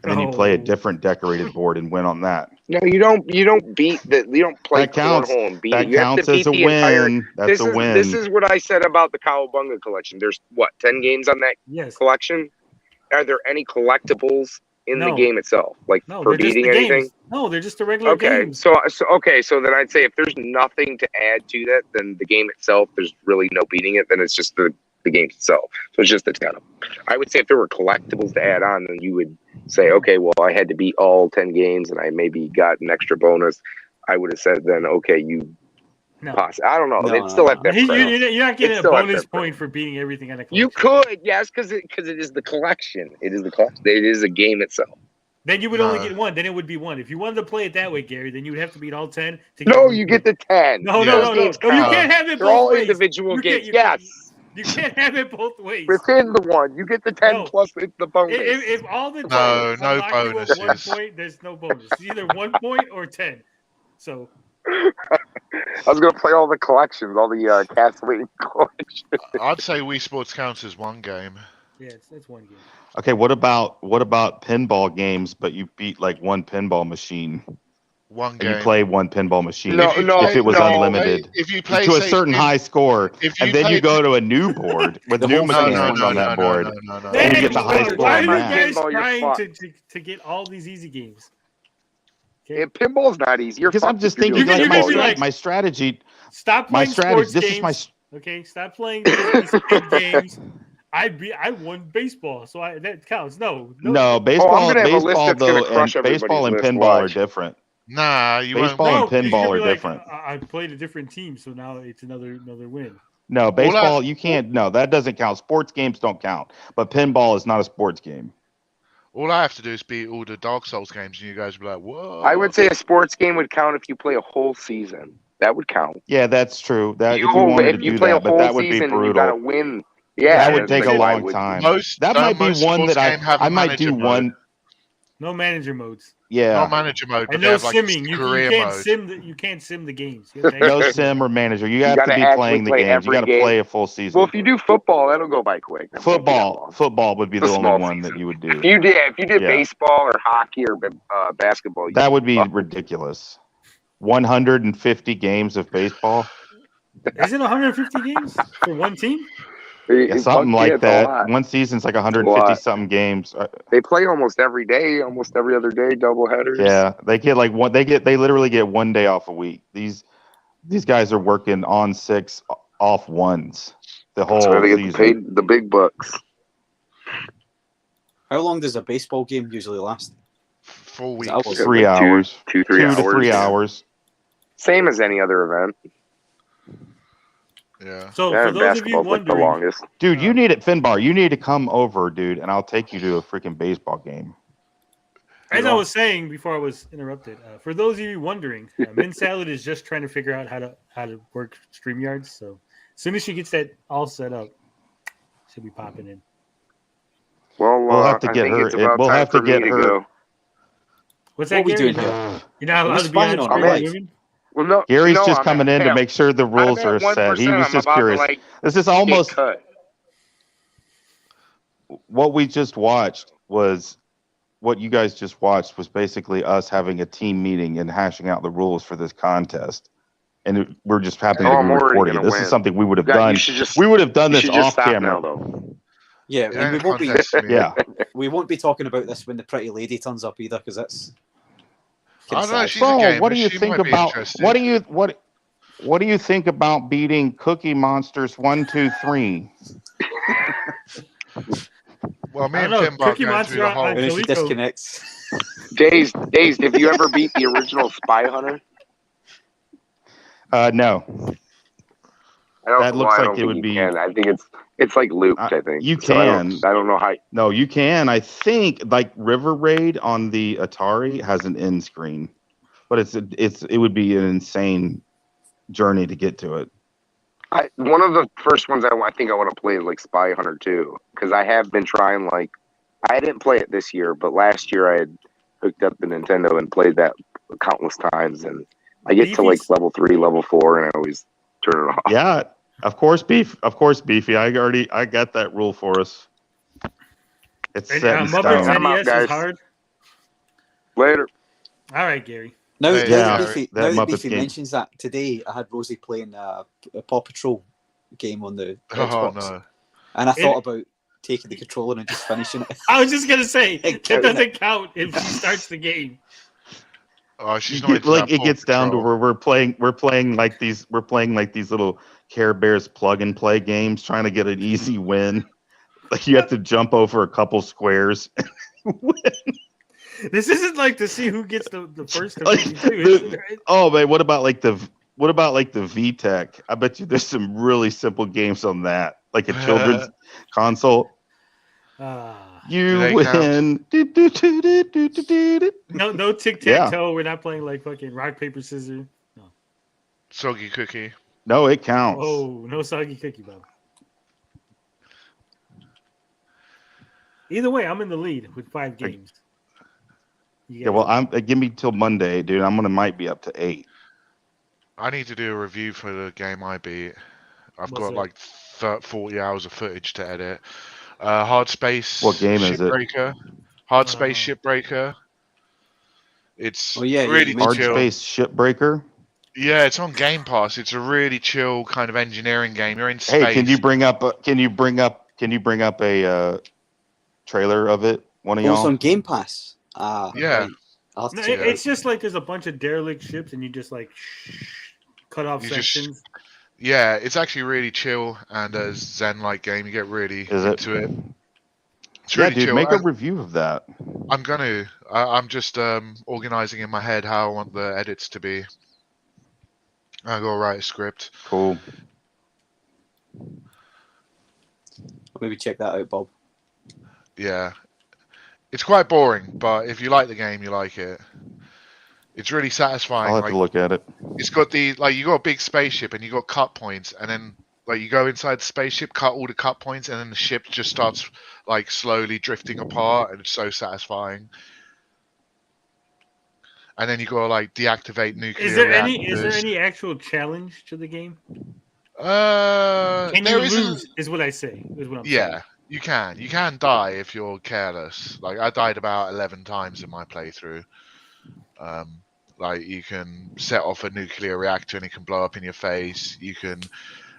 and then you play a different decorated board and win on that? No, you don't. You don't beat the. You don't play That counts. cornhole and beat That it. You have counts to beat as a the entire. win. That's a win. This is what I said about the Cowabunga collection. There's what 10 games on that Yes. collection. Are there any collectibles in the No. game itself, like No, for they're just beating the anything? games. No, they're just the regular Okay, games. so then I'd say if there's nothing to add to that, then the game itself, there's really no beating it. Then it's just the game itself. So it's just the 10 of them. I would say if there were collectibles to add on, then you would say, okay, well, I had to beat all 10 games and I maybe got an extra bonus. I would have said then, okay, you. No. I don't know. It's still at that price. You're not getting It's a still at bonus that point for beating everything on a collection. You could, yes, because it is the collection. It is the collection. It is a game itself. Then you would only get 1. Then it would be 1. If you wanted to play it that way, Gary, then you would have to beat all 10. To No, get you get the 10. No. Those games You count. can't have it They're both all ways. individual You games. can't- Yes. You can't have it both ways. Within the one, you get the 10 No. plus the bonus. If all the 10 No unlock you at 1 bonuses. point, there's no bonus. It's either 1 point or 10. So I was gonna play all the collections, all the Castlevania collections. I'd say Wii Sports counts as one game. yeah, it's 1 game. Okay, what about pinball games, but you beat like one pinball machine? One And game. you play one pinball machine No, if it was no. unlimited If you play to a say, certain if- high score, if you and then you play- go to a new board with The new whole thing- mechanics on that board, no. and you get the high score Why are on you that. guys Pinball, you're trying fucked. to get all these easy games? Yeah, pinball's not easy. You're Because I'm fucked just if you're thinking, doing You're like gonna be like- my strategy. Stop My playing strategy. sports This games. is my. Okay, stop playing these stupid games. I won baseball, so that counts. No. No, baseball, I'm gonna have a list baseball that's gonna though, and crush baseball and everybody's list, pinball are watch. different. Nah, you Baseball won't. and because you're pinball gonna are be like, different. I played a different team, so now it's another win. No, baseball you can't. No, that doesn't count. Sports games don't count. But pinball is not a sports game. All I have to do is beat all the Dark Souls games, and you guys will be like, "Whoa!" I would say a sports game would count if you play a whole season. That would count. Yeah, that's true. That if you If wanted to you do play that, a but whole that would be season, you gotta brutal. win. Yeah, That would take a then why long would- time. Most- that might be most one sports that game have a I might do manager mode. one. No manager modes. Yeah, Not manager mode, but And they no have like simming. You career can't mode. sim. You can't sim the games. You have to no actually- sim or manager. You have to gotta be actually playing the play games. You every got to game. play a full season. Well, if you do football, that'll go by quick. That won't be that long. Football would be the It's a only small one that season. you would do. If you did Yeah. baseball or hockey or basketball, That would be ridiculous. 150 games of baseball. Is it 150 games for one team? Yeah, something like it's a that. lot. One season's like It's a 150 lot. something games. They play almost every day, almost every other day, double headers. Yeah, they get like one. They literally get one day off a week. These guys are working on 6 off ones the whole That's why they get season. paid the big bucks. How long does a baseball game usually last? 4 Is weeks. it hours? 3 hours. 2 2 to 3 hours. Same as any other event. Yeah. So Yeah, for those of you basketball's like the wondering, longest. Dude, you need it, Finbar. You need to come over, dude, and I'll take you to a freaking baseball game. As I was saying before I was interrupted, for those of you wondering, Min Salad is just trying to figure out how to work StreamYards. So as soon as she gets that all set up, she'll be popping in. Well, We'll have to I get think her. it's about We'll time have for to get me to her. go. What's What that? are we Gary? doing here? You're not Are we allowed to be on spying on screen her? with women? Well, no, Gary's no, just I'm coming at, in to hey, make sure the rules I'm are at set. He 1%. was I'm just about curious. to, like, This is get almost cut. what we just watched was what you guys just watched was basically us having a team meeting and hashing out the rules for this contest. And we're just happy to Oh, be I'm already recording it. gonna This win. is something we would have You done. should just. We would have done You this should just off stop camera. now, though. Yeah, You and we don't won't be. contest me. Yeah. We won't be talking about this when the pretty lady turns up either, because that's. I don't know. sad. She's a Bro, gamer. what do you She think might be about interested. what do you think about beating Cookie Monsters 1, 2, 3? Well, me I and don't know. Pinball Cookie going Monster through the on whole. And then she Coleco. disconnects. Dazed, have you ever beat the original Spy Hunter? No. That looks like it would be. Can. I think it's like looped. I think You So can. I don't know how. No, you can. I think like River Raid on the Atari has an end screen, but it would be an insane journey to get to it. One of the first ones I think I want to play is like Spy Hunter 2, because I have been trying. Like, I didn't play it this year, but last year I had hooked up the Nintendo and played that countless times, and I get to like level 3, level 4, and I always turn it off. Yeah, of course, Beefy. I got that rule for us. It's set in Muppets stone. NES is hard. Later. All right, Gary. Now, Yeah, now that Beefy, that now that Muppet Beefy game. mentions that, today I had Rosie playing a Paw Patrol game on the Oh Xbox, no! and I thought about taking the controller and just finishing it. I was just gonna say that Counting doesn't it. count if she starts the game. Oh, she's You not get, into like that it Paw gets down to Patrol. where we're playing like these little Care Bears plug and play games, trying to get an easy win. Like you have to jump over a couple squares. This isn't like to see who gets the first to Like, 52. oh man, what about like the VTech? I bet you there's some really simple games on that, like a children's console. You they win. No tic-tac-toe. We're not playing like fucking rock, paper, scissors. Soggy Cookie. No, it counts. Oh, no soggy cookie, Bob. Either way, I'm in the lead with 5 games. Yeah, well, give me till Monday, dude. Might be up to 8. I need to do a review for the game I beat. I've What's got that? like 40 hours of footage to edit. Hard Space. What game is it? Shipbreaker. Hard Space Shipbreaker. It's really Hard chill. Space Shipbreaker. Yeah, it's on Game Pass. It's a really chill kind of engineering game. You're in space. Hey, can you bring up a trailer of it? One of Oh, it's y'all. on Game Pass. Yeah. Right. I'll have to No, check it out. it's just like there's a bunch of derelict ships, and you just like cut off You just- sections. Yeah, it's actually really chill and a zen-like game. You get really into it. It's Yeah, really dude, chill. make a review of that. I'm just organizing in my head how I want the edits to be. I gotta write a script. Cool. Maybe check that out, Bob. Yeah. It's quite boring, but if you like the game, you like it. It's really satisfying. I'll have to look at it. It's got you got a big spaceship and you got cut points, and then like you go inside the spaceship, cut all the cut points, and then the ship just starts like slowly drifting apart, and it's so satisfying. And then you gotta like deactivate nuclear Is there reactors. any actual challenge to the game? Can Can you lose? Is what I say. Is what I'm saying. Yeah, you can. You can die if you're careless. Like I died about 11 times in my playthrough. Like you can set off a nuclear reactor and it can blow up in your face. You can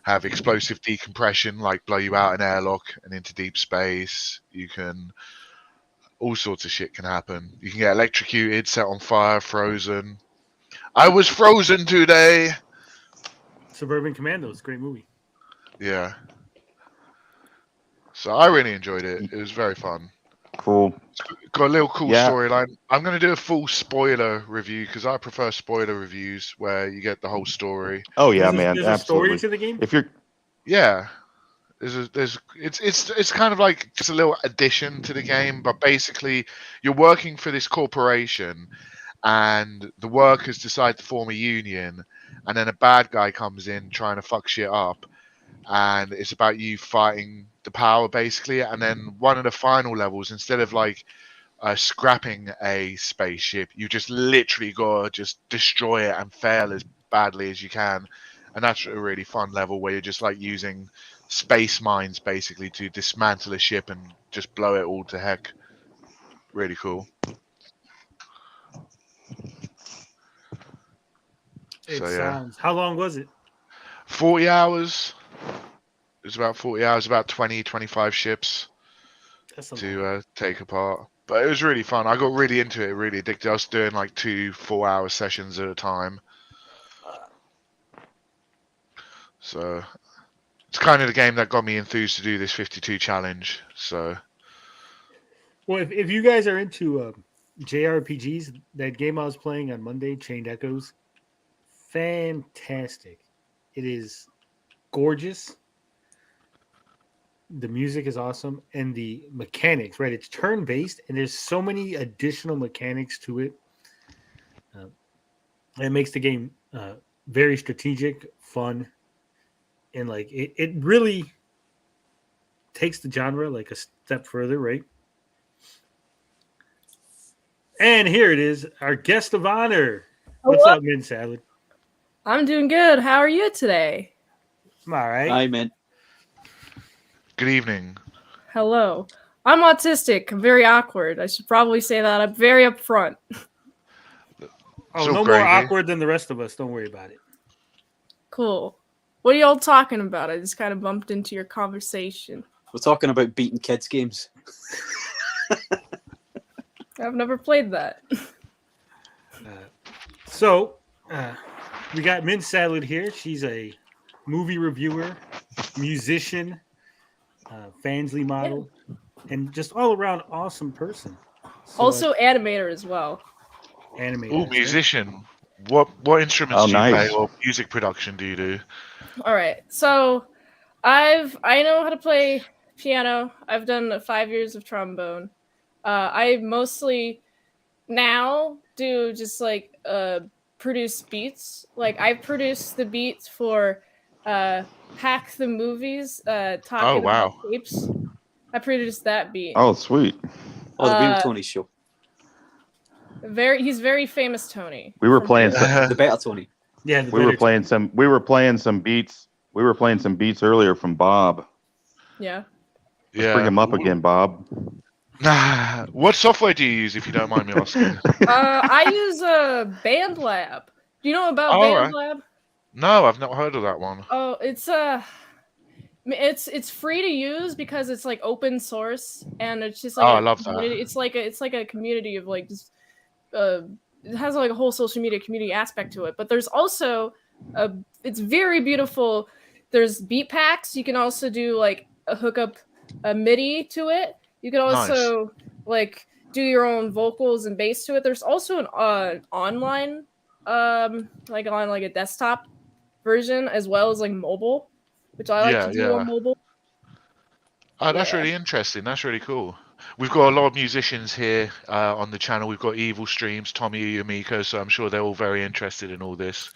have explosive decompression, like blow you out an airlock and into deep space. You can all sorts of shit can happen. You can get electrocuted, set on fire, frozen. I was frozen today. Suburban Commandos, great movie. Yeah. So I really enjoyed it. It was very fun. Cool. Got a little cool Yeah. storyline. I'm going to do a full spoiler review because I prefer spoiler reviews where you get the whole story. Oh yeah, There's man, a absolutely. story to the game? If you're Yeah. It's kind of like just a little addition to the game, but basically you're working for this corporation, and the workers decide to form a union, and then a bad guy comes in trying to fuck shit up, and it's about you fighting the power basically. And then one of the final levels, instead of like scrapping a spaceship, you just literally gotta just destroy it and fail as badly as you can. And that's a really fun level where you're just like using space mines basically to dismantle a ship and just blow it all to heck. Really cool. It So yeah, sounds. How long was it? 40 hours. It was about 40 hours, about 20-25 ships That's a lot. to take apart. But it was really fun. I got really into it, really addicted. I was doing like 2-4 hour sessions at a time. So it's kind of the game that got me enthused to do this 52 challenge. So Well, if you guys are into JRPGs, that game I was playing on Monday, Chained Echoes, fantastic. It is gorgeous. The music is awesome, and the mechanics, right? It's turn-based, and there's so many additional mechanics to it. It makes the game very strategic, fun, and like it really takes the genre like a step further, right? And here it is, our guest of honor. What's up, Min Salad? I'm doing good. How are you today? I'm all right. Hi, man. good evening. Hello. I'm autistic. I'm very awkward. I should probably say that. I'm very upfront. Oh, So no gravy. more awkward than the rest of us. Don't worry about it. Cool. What are y'all talking about? I just kind of bumped into your conversation. We're talking about beating kids games. I've never played that. So, we got Min Salad here. She's a movie reviewer, musician, Fansly model, and just all around awesome person. So, Also animator as well. animator. Oh, musician. What instruments do you play, or music production do you do? All right. So I know how to play piano. I've done 5 years of trombone. I mostly now do just like produce beats. Like I produce the beats for Hack the Movies, talking about tapes. I produced that beat. Oh, sweet. Oh, the real Tony show. He's very famous Tony. We were playing the better Tony. Yeah, we were playing some beats. We were playing some beats earlier from Bob. Yeah. Let's bring him up again, Bob. What software do you use, if you don't mind me asking? I use BandLab. Do you know about BandLab? No, I've not heard of that one. Oh, it's free to use because it's like open source, and it's just like I love that. It's like a community of like just it has like a whole social media community aspect to it. But there's also it's very beautiful. There's beat packs. You can also do like hook up a MIDI to it. You can also like do your own vocals and bass to it. There's also an online like on like a desktop version as well as like mobile, which I like to do on mobile. Oh, that's really interesting. That's really cool. We've got a lot of musicians here on the channel. We've got Evil Streams, Tommy Yumiko, so I'm sure they're all very interested in all this.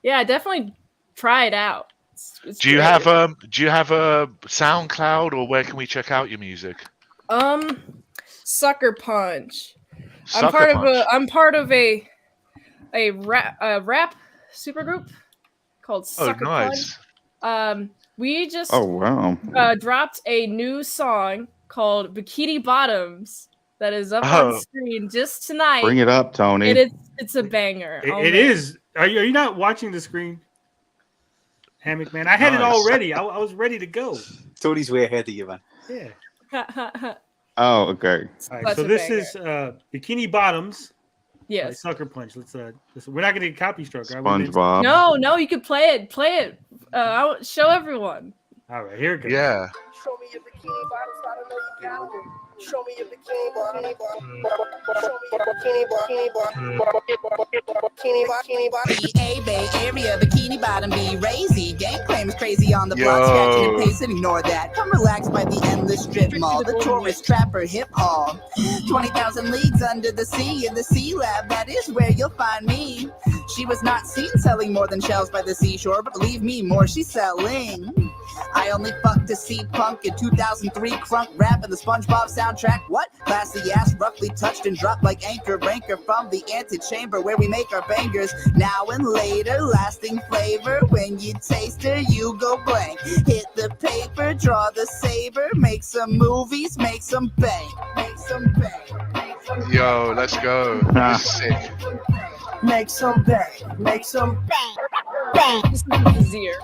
Yeah, definitely try it out. It's Do you great. have a SoundCloud, or where can we check out your music? Sucker Punch. Sucker Punch. I'm part of a rap supergroup called Sucker nice. Punch. We just dropped a new song called Bikini Bottoms that is up on screen just tonight. Bring it up, Tony. It's a banger. It is. Are you not watching the screen? Hammock Man, I had it all ready. I was ready to go. Tony's way ahead of you, man. Yeah. Oh, okay. All right, so this is Bikini Bottoms. Yes. Sucker Punch. Let's we're not gonna get copy struck, right? SpongeBob. No, you can play it. Play it. I'll show everyone. All right, here it goes. Yeah. Show me your bikini bottoms, I don't know you got them. Show me your bikini bottom. Show me your bikini bottom. A Bay Area, Bikini Bottom, be razy. Gang claims crazy on the block, scratching and pacing. Ignore that. Come relax by the endless strip mall. The tourist trapper hip hall. 20,000 leagues under the sea in the sea lab. That is where you'll find me. She was not seen selling more than shells by the seashore, but believe me, more she's selling. I only fucked to see punk in 2003 crunk rap and the SpongeBob soundtrack. What? Classy ass, roughly touched and dropped like anchor ranker from the antechamber where we make our bangers. Now and later, lasting flavor. When you taste her, you go blank. Hit the paper, draw the saber, make some movies, make some bang, make some bang. Yo, let's go. This is sick. Make some bang, make some bang, bang.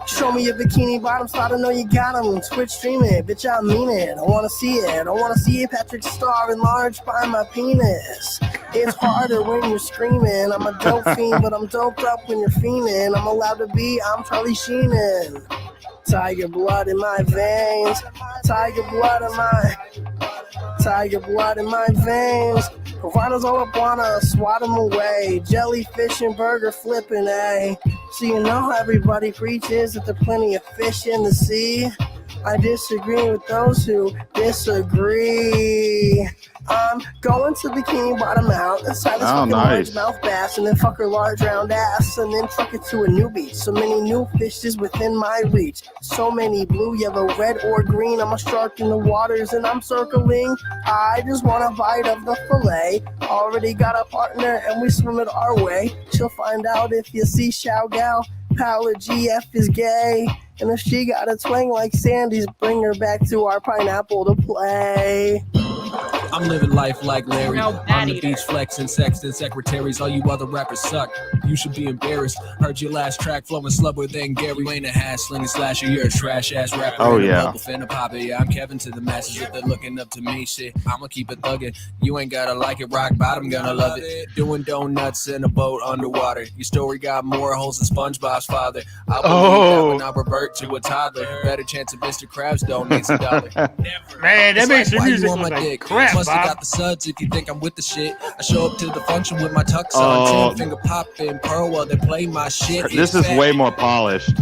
Show me your bikini bottom, so I don't know you got them. Twitch stream it, bitch, I mean it. I wanna see it, I wanna see it. Patrick Star enlarged by my penis. It's harder when you're screaming. I'm a dope fiend, but I'm doped up when you're fiending. I'm allowed to be, I'm Charlie Sheenan. Tiger blood in my veins, tiger blood in my veins. Providers all up on us, swat them away. Jellyfish and burger flipping, eh? So you know everybody preaches that there's plenty of fish in the sea. I disagree with those who disagree. I'm going to Bikini Bottom out inside this fucking large mouth bass, and then fuck her large round ass, and then truck it to a new beach. So many new fishes within my reach. So many blue, yellow, red, or green. I'm a shark in the waters and I'm circling. I just want a bite of the fillet. Already got a partner and we swim it our way. She'll find out if you see Xiao Gao. Paula GF is gay. And if she got a twang like Sandy's, bring her back to our pineapple to play. I'm living life like Larry. On the beach flexing, sexting secretaries. All you other rappers suck. You should be embarrassed. Heard your last track flowing slower than Gary. You ain't a hash slinging slasher. You're a trash ass rapper. Oh, yeah. Finna pop it. Yeah, I'm Kevin to the masses. If they're looking up to me, shit, I'ma keep it thugging. You ain't gotta like it. Rock bottom, gonna love it. Doing donuts in a boat underwater. Your story got more holes than SpongeBob's father. I'll believe that when I revert to a toddler. Better chance of Mr. Krabs don't need some dollar. Man, that makes your why music you on look my like dick? crap, Must have Bob. got the suds if you think I'm with the shit. I show up to the function with my tux on, 10 finger popping pearl while they play my shit. This is way more polished.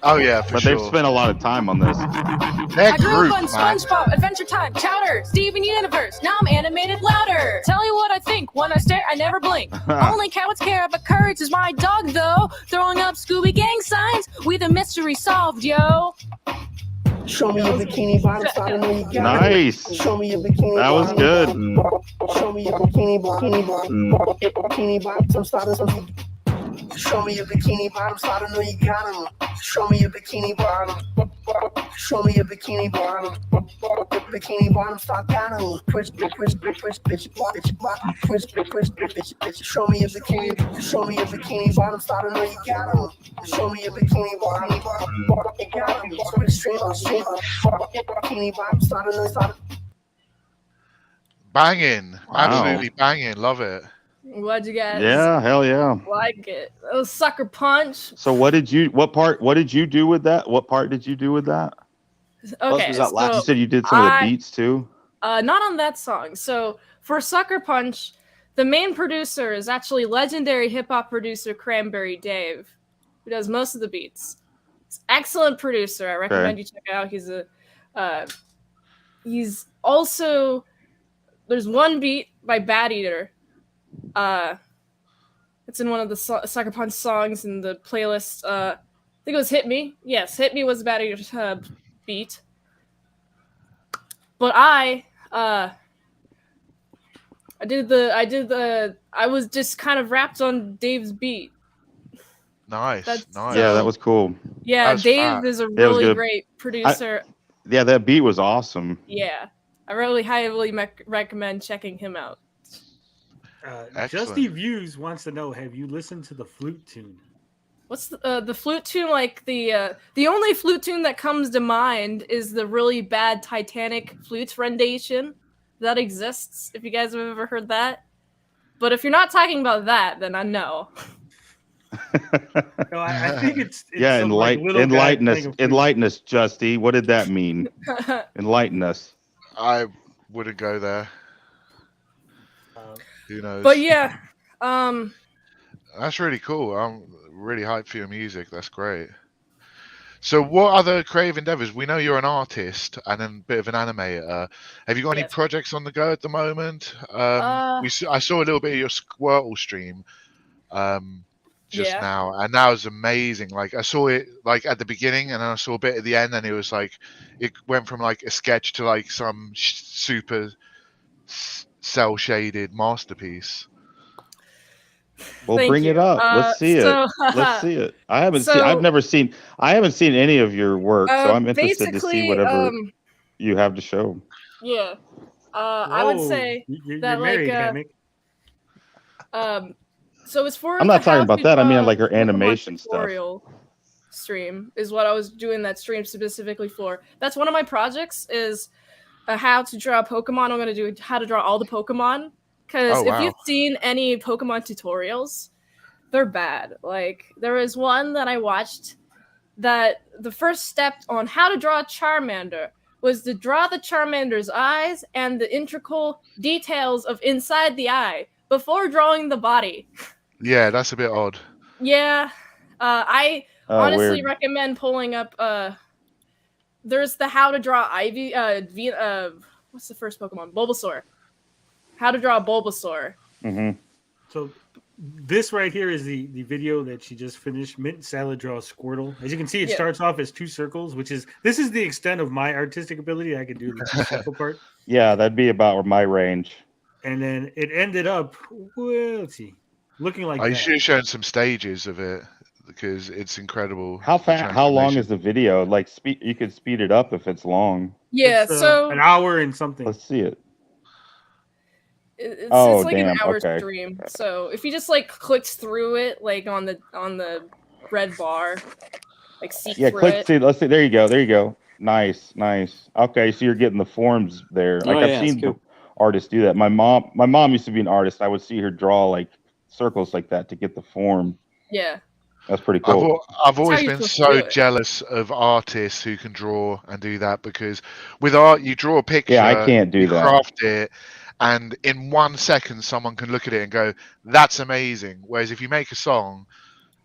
Oh yeah, for but sure. they've spent a lot of time on this. I grew up on SpongeBob, Adventure Time, Chowder, Steven Universe. Now I'm animated louder. Tell you what I think when I stare, I never blink. Only cowards care, but courage is my dog, though. Throwing up Scooby Gang signs, we the mystery solved, yo. Show me your bikini bottom, so I don't know you got Nice. it. Show me your bikini That was bottom. good. Show me your bikini bottom, so I don't know. Show me your bikini bottom, so I don't know you got them. Show me your bikini bottom. Show me your bikini bottom. Bikini bottom, stop counting. Push, bitch. Show me your bikini. Show me your bikini bottom, so I don't know you got them. Show me your bikini bottom. You got them. Switch stream. Bikini bottom, so I don't know. Banging. Wow. Absolutely banging. Love it. What'd you guys Yeah, hell yeah. like it? That was Sucker Punch. So what did you do with that? What part did you do with that? Okay, You said you did some of the beats too? Not on that song. So for Sucker Punch, the main producer is actually legendary hip-hop producer Cranberry Dave, who does most of the beats. He's an excellent producer. I recommend you check it out. He's also, there's one beat by Bad Eater. It's in one of the Sucker Punch songs in the playlist. I think it was Hit Me. Yes, Hit Me was Bad Eater's beat. But I was just kind of rapped on Dave's beat. Nice. Yeah, that was cool. Yeah, Dave is a really great producer. Yeah, that beat was awesome. Yeah, I really highly recommend checking him out. Justy Views wants to know: have you listened to the flute tune? What's the flute tune? Like the only flute tune that comes to mind is the really bad Titanic flute rendition that exists. If you guys have ever heard that, but if you're not talking about that, then I know. No, I think it's yeah. Enlighten us, Justy. What did that mean? Enlighten us. wouldn't go there. Who knows? But yeah, that's really cool. I'm really hyped for your music. That's great. So, what other creative endeavors? We know you're an artist and a bit of an animator. Have you got any Yes. projects on the go at the moment? I saw a little bit of your Squirtle stream just Yeah. now, and that was amazing. Like I saw it like at the beginning, and then I saw a bit at the end, and it was like it went from like a sketch to like some super cell shaded masterpiece. Well, Thank bring it you. up. Let's see So- it. Let's see it. I haven't So- seen. I haven't seen any of your work, so I'm interested to see basically, whatever you have to show. Yeah. I would Whoa, say you're that married, like Hammock. so as far as I'm not the talking how about to that. I mean draw like her Pokemon animation stuff. tutorial stream is what I was doing that stream specifically for. That's one of my projects is how to draw Pokemon. I'm gonna do how to draw all the Pokemon because Oh, if wow. you've seen any Pokemon tutorials, they're bad. Like there is one that I watched that the first step on how to draw a Charmander was to draw the Charmander's eyes and the integral details of inside the eye before drawing the body. Yeah, that's a bit odd. Yeah, I Oh, honestly weird. recommend pulling up. There's the how to draw Ivy. What's the first Pokemon? Bulbasaur. How to draw Bulbasaur. Mm-hmm. So this right here is the video that she just finished. Mint Salad draws Squirtle. As you can see, it Yeah. starts off as 2 circles, this is the extent of my artistic ability. I could do the 2 circle part. Yeah, that'd be about my range. And then it ended up, well, let's see, looking like I that. should have shown some stages of it because it's incredible. How the fast? How long transformation. is the video? Like, you could speed it up if it's long. Yeah, It's, so an hour and something. Let's see it. it's Oh, like an damn, hour okay. stream. So if you just like clicked through it, like on the red bar, like see Yeah, through click. it. See, let's see. There you go. There you go. Nice. Okay, so you're getting the forms there. Like Oh, I've yeah, that's seen cool. artists do that. My mom used to be an artist. I would see her draw like circles like that to get the form. Yeah. That's pretty cool. I've always you're been supposed to so do it. jealous of artists who can draw and do that because with art, you draw a picture, Yeah, I can't do you that. craft it, and in 1 second, someone can look at it and go, "That's amazing." Whereas if you make a song,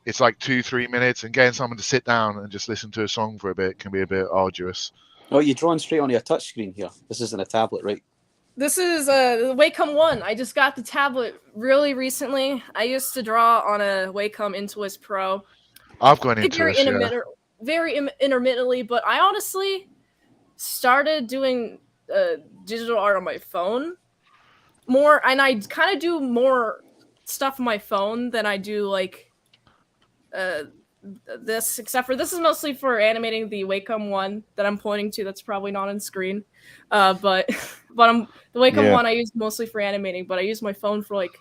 it's like 2-3 minutes, and getting someone to sit down and just listen to a song for a bit can be a bit arduous. Oh, you're drawing straight onto your touchscreen here. This isn't a tablet, right? This is the Wacom 1. I just got the tablet really recently. I used to draw on a Wacom Intuos Pro. I've gone Like, into very this, yeah. intermittently, but I honestly started doing digital art on my phone more, and I kind of do more stuff on my phone than I do like this, except for this is mostly for animating the Wacom 1 that I'm pointing to. That's probably not on screen, but the Wacom Yeah. 1 I use mostly for animating, but I use my phone for like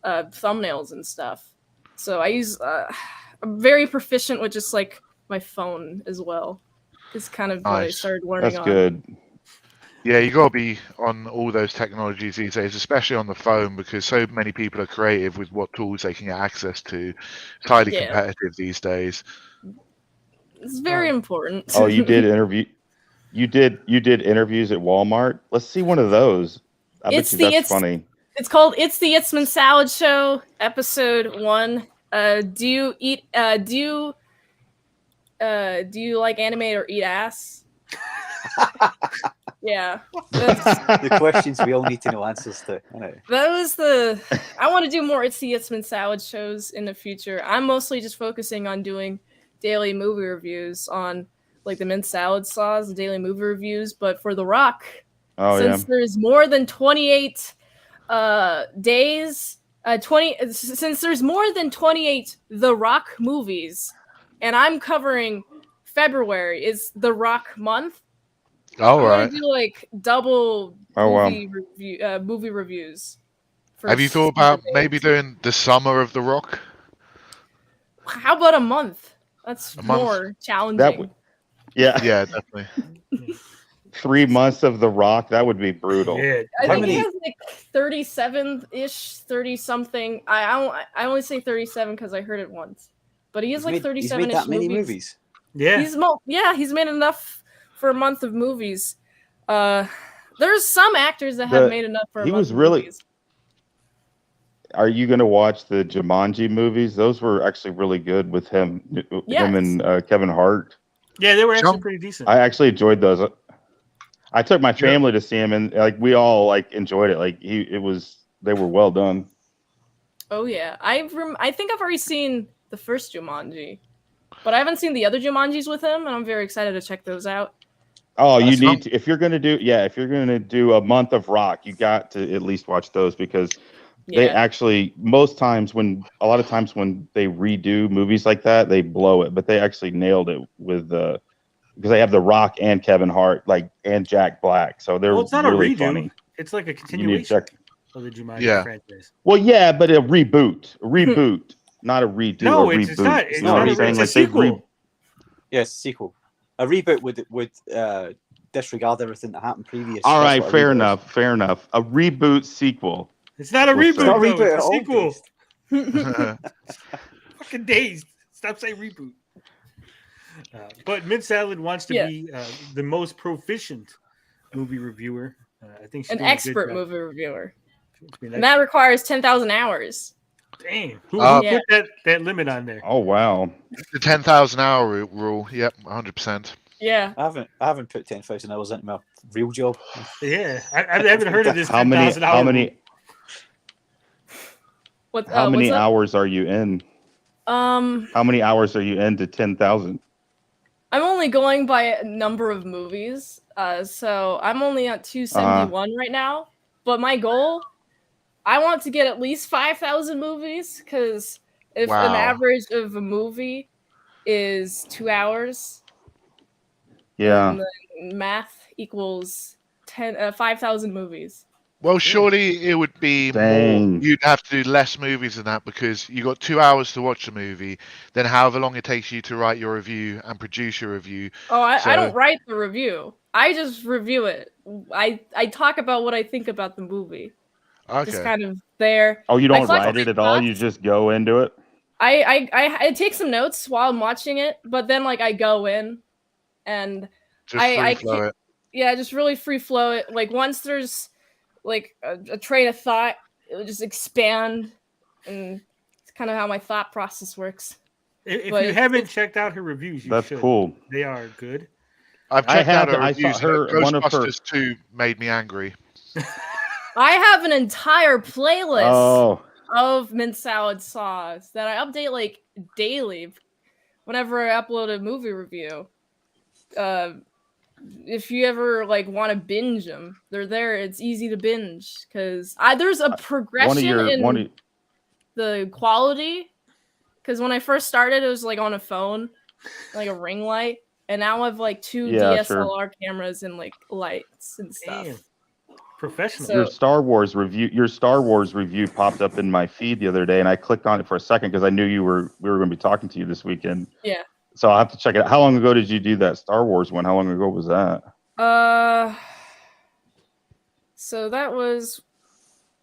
thumbnails and stuff. So I use I'm very proficient with just like my phone as well. It's kind of what I Nice. started learning That's on. good. Yeah, you got to be on all those technologies these days, especially on the phone, because so many people are creative with what tools they can get access to. It's highly Yeah. competitive these days. It's very important. Oh, you did interview. You did interviews at Walmart. Let's see one of those. I bet you that's funny. It's called "It's the Itzman Salad Show," episode 1. Do you like anime or eat ass? Yeah, The questions we all need to know answers to. I know. that was the. I want to do more "It's the Itzman Salad" shows in the future. I'm mostly just focusing on doing daily movie reviews on like the mint salad sauce, the daily movie reviews. But for The Rock, since there's more than 28 days, since there's more than 28 The Rock movies, and I'm covering February is The Rock month. All I'm right. gonna do like double Oh, wow. movie reviews. for Have you thought about days. maybe doing the summer of The Rock? How about a month? That's A month? more challenging. That would. Yeah. Yeah, definitely. 3 months of The Rock. That would be brutal. Yeah. I think he has like 37-ish, 30 something. I only say 37 because I heard it once, but he has like 37 He's made that many movies. Yeah. He's made enough for a month of movies. There's some actors that have made enough for. He was really. Movies. Are you going to watch the Jumanji movies? Those were actually really good with him, him and Kevin Hart. Yeah, they were actually pretty decent. I actually enjoyed those. I took my family to see him, and like we all like enjoyed it. Like they were well done. Oh yeah, I think I've already seen the first Jumanji, but I haven't seen the other Jumanjis with him, and I'm very excited to check those out. Oh, you need to if you're gonna do a month of rock, you got to at least watch those because they actually a lot of times when they redo movies like that, they blow it, but they actually nailed it with because they have The Rock and Kevin Hart, and Jack Black, so they're it's not really a redo. funny. It's like a continuation of the Jumanji franchise. Well, yeah, but a reboot, not a redo. No, a it's reboot. not. It's you know not what I'm saying? it's a Like they sequel. Yes, sequel. A reboot would disregard everything that happened previous. All That's right, what a fair reboot is. enough, fair enough. A reboot sequel. It's not a We'll reboot. say. Though. Reboot It's at a all, sequel. Fucking dazed. Stop saying reboot. But Mint Salad wants to be the most proficient movie reviewer. I think she's An doing a good expert job. movie reviewer, An and that requires 10,000 hours. Damn, who put that limit on there? Oh wow, the 10,000 hour rule. Yep, 100%. Yeah, I haven't put 10,000 hours into my real job. Yeah, I haven't heard of this. How many what's up? hours are you in? How many hours are you into 10,000? I'm only going by a number of movies, so I'm only at 271 right now. But my goal, I want to get at least 5,000 movies, because if an average of a movie is 2 hours, yeah, then math equals 5,000 movies. Well, surely it would be more. You'd have to do less movies than that because you got 2 hours to watch a movie, then however long it takes you to write your review and produce your review. Oh, I don't write the review. I just review it. I talk about what I think about the movie. Okay. Just kind of there. Oh, you don't write it at all? You just go into it? I take some notes while I'm watching it, but then I go in and just free flow it. Yeah, just really free flow it. Like once there's a train of thought, it would just expand, and it's kind of how my thought process works. If you haven't checked out her reviews, you should. Cool. They are good. I've checked out her reviews. Ghostbusters 2 made me angry. I have an entire playlist of Mint Salad Sauce that I update daily whenever I upload a movie review. If you ever want to binge them, they're there. It's easy to binge because there's a progression in the quality. Because when I first started, it was on a phone, a ring light, and now I have 2 DSLR cameras and lights and stuff. Damn. Professional. Your Star Wars review popped up in my feed the other day, and I clicked on it for a second because I knew we were going to be talking to you this weekend. Yeah. So I'll have to check it out. How long ago did you do that Star Wars one? How long ago was that? So that was,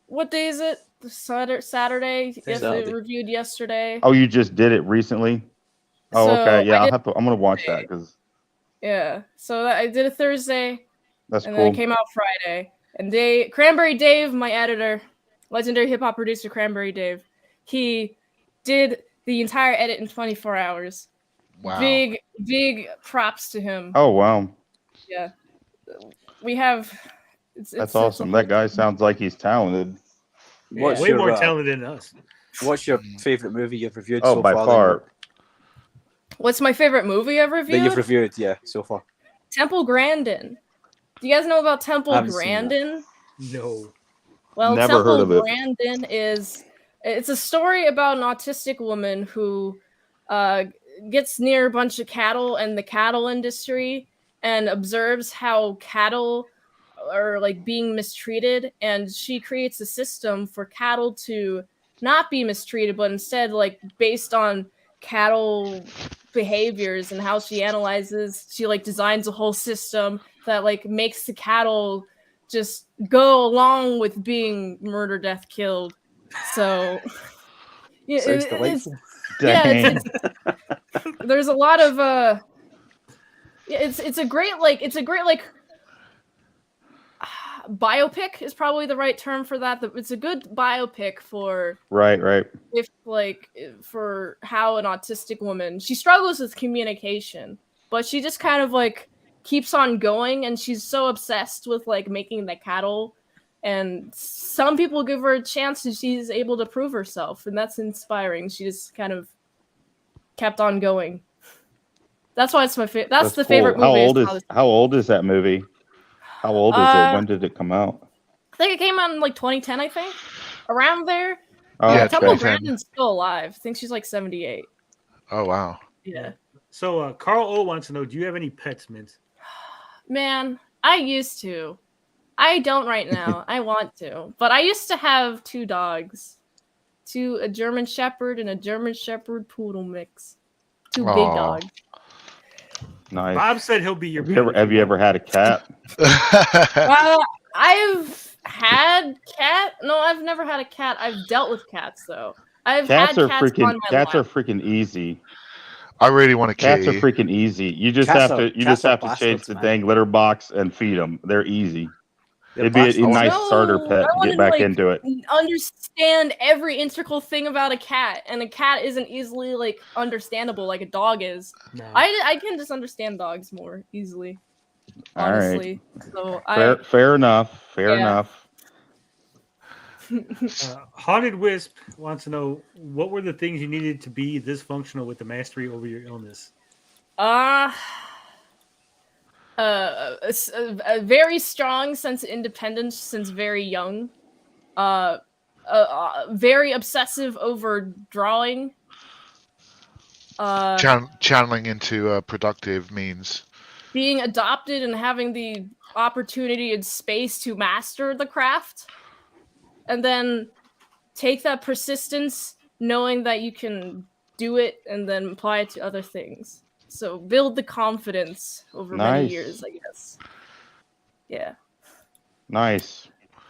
what day is it? Saturday. Yes, it reviewed yesterday. Oh, you just did it recently? Oh, So okay. Yeah, I'm gonna watch that because. Yeah. So I did it Thursday. That's and cool. then it came out Friday. And Cranberry Dave, my editor, legendary hip hop producer Cranberry Dave, he did the entire edit in 24 hours. Wow. Big props to him. Oh wow. Yeah. We have. That's awesome. That guy sounds like he's talented. Yeah, way more talented than us. What's your favorite movie you've reviewed Oh, so by far? far. What's my favorite movie I've reviewed? That you've reviewed, yeah, so far. Temple Grandin. Do you guys know about Temple I haven't seen that. Grandin? No. Well, Never Temple heard of it. Grandin it's a story about an autistic woman who gets near a bunch of cattle and the cattle industry and observes how cattle are being mistreated, and she creates a system for cattle to not be mistreated, but instead based on cattle behaviors and how she analyzes, she designs a whole system that makes the cattle just go along with being murder, death, killed. So yeah, Sounds delightful. it's there's a lot of it's a great biopic is probably the right term for that. It's a good biopic for Right. for how an autistic woman, she struggles with communication, but she just kind of like keeps on going, and she's so obsessed with like making the cattle, and some people give her a chance and she's able to prove herself, and that's inspiring. She just kind of kept on going. That's why it's my favorite. That's the cool. favorite movie. How old is that movie? How old is it? When did it come out? I think it came out in like 2010, I think. Around there. Oh, Yeah, Temple 2010. Grandin's still alive. I think she's like 78. Oh wow. Yeah. So Carl O wants to know, do you have any pets, Mint? Man, I used to. I don't right now. I want to. But I used to have 2 dogs. A German Shepherd and a German Shepherd Poodle mix. 2 big dogs. Nice. Bob said he'll be your Have you ever had a cat? I've had cat. No, I've never had a cat. I've dealt with cats though. Cats are on my lap. freaking easy. I really want a kitty. Cats are freaking easy. You just have to change the dang litter box and feed them. They're easy. It'd be a nice starter pet to get back into it. Understand every integral thing about a cat, and a cat isn't easily like understandable like a dog is. No. I can just understand dogs more easily. Honestly. All So right. Fair enough. Fair enough. Haunted Wisp wants to know, what were the things you needed to be this functional with the mastery over your illness? A very strong sense of independence since very young. Very obsessive over drawing. Channeling into productive means. Being adopted and having the opportunity and space to master the craft. And then take that persistence, knowing that you can do it, and then apply it to other things. So build the confidence over many years, I guess. Yeah. Nice.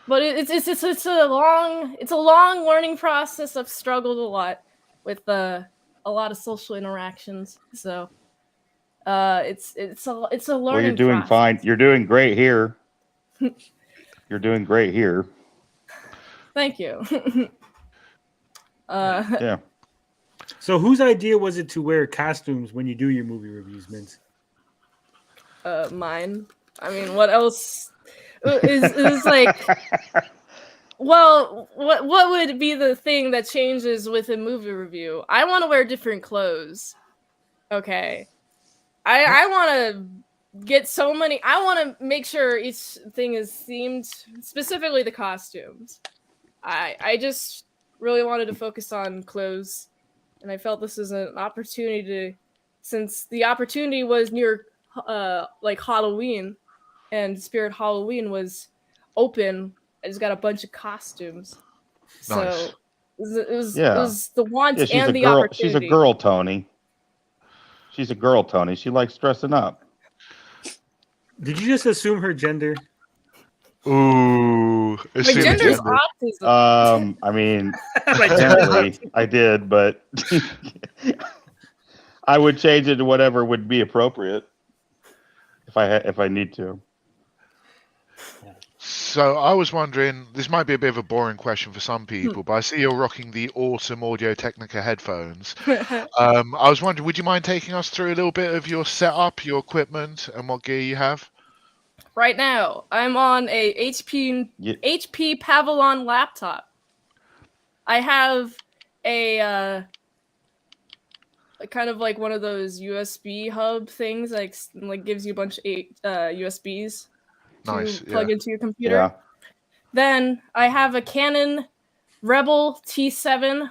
But it's a long learning process. I've struggled a lot with a lot of social interactions. So it's a learning. Well, you're doing process. fine. You're doing great here. You're doing great here. Thank you. Yeah. So whose idea was it to wear costumes when you do your movie reviews, Mint? Mine. I mean, what else is like? Well, what would be the thing that changes with a movie review? I want to wear different clothes. Okay. I want to get so many. I want to make sure each thing is themed, specifically the costumes. I just really wanted to focus on clothes, and I felt this was an opportunity to, since the opportunity was near like Halloween, and Spirit Halloween was open. I just got a bunch of costumes. Nice. So it was the want and the girl. opportunity. She's a girl, Tony. She's a girl, Tony. She likes dressing up. Did you just assume her gender? Ooh. My gender is autism. I mean, apparently I did, but I would change it to whatever would be appropriate if I need to. So I was wondering, this might be a bit of a boring question for some people, but I see you're rocking the awesome Audio-Technica headphones. I was wondering, would you mind taking us through a little bit of your setup, your equipment, and what gear you have? Right now, I'm on a HP Pavilion laptop. I have a kind of like one of those USB hub things, like gives you a bunch of USBs to plug into your computer. Yeah. Then I have a Canon Rebel T7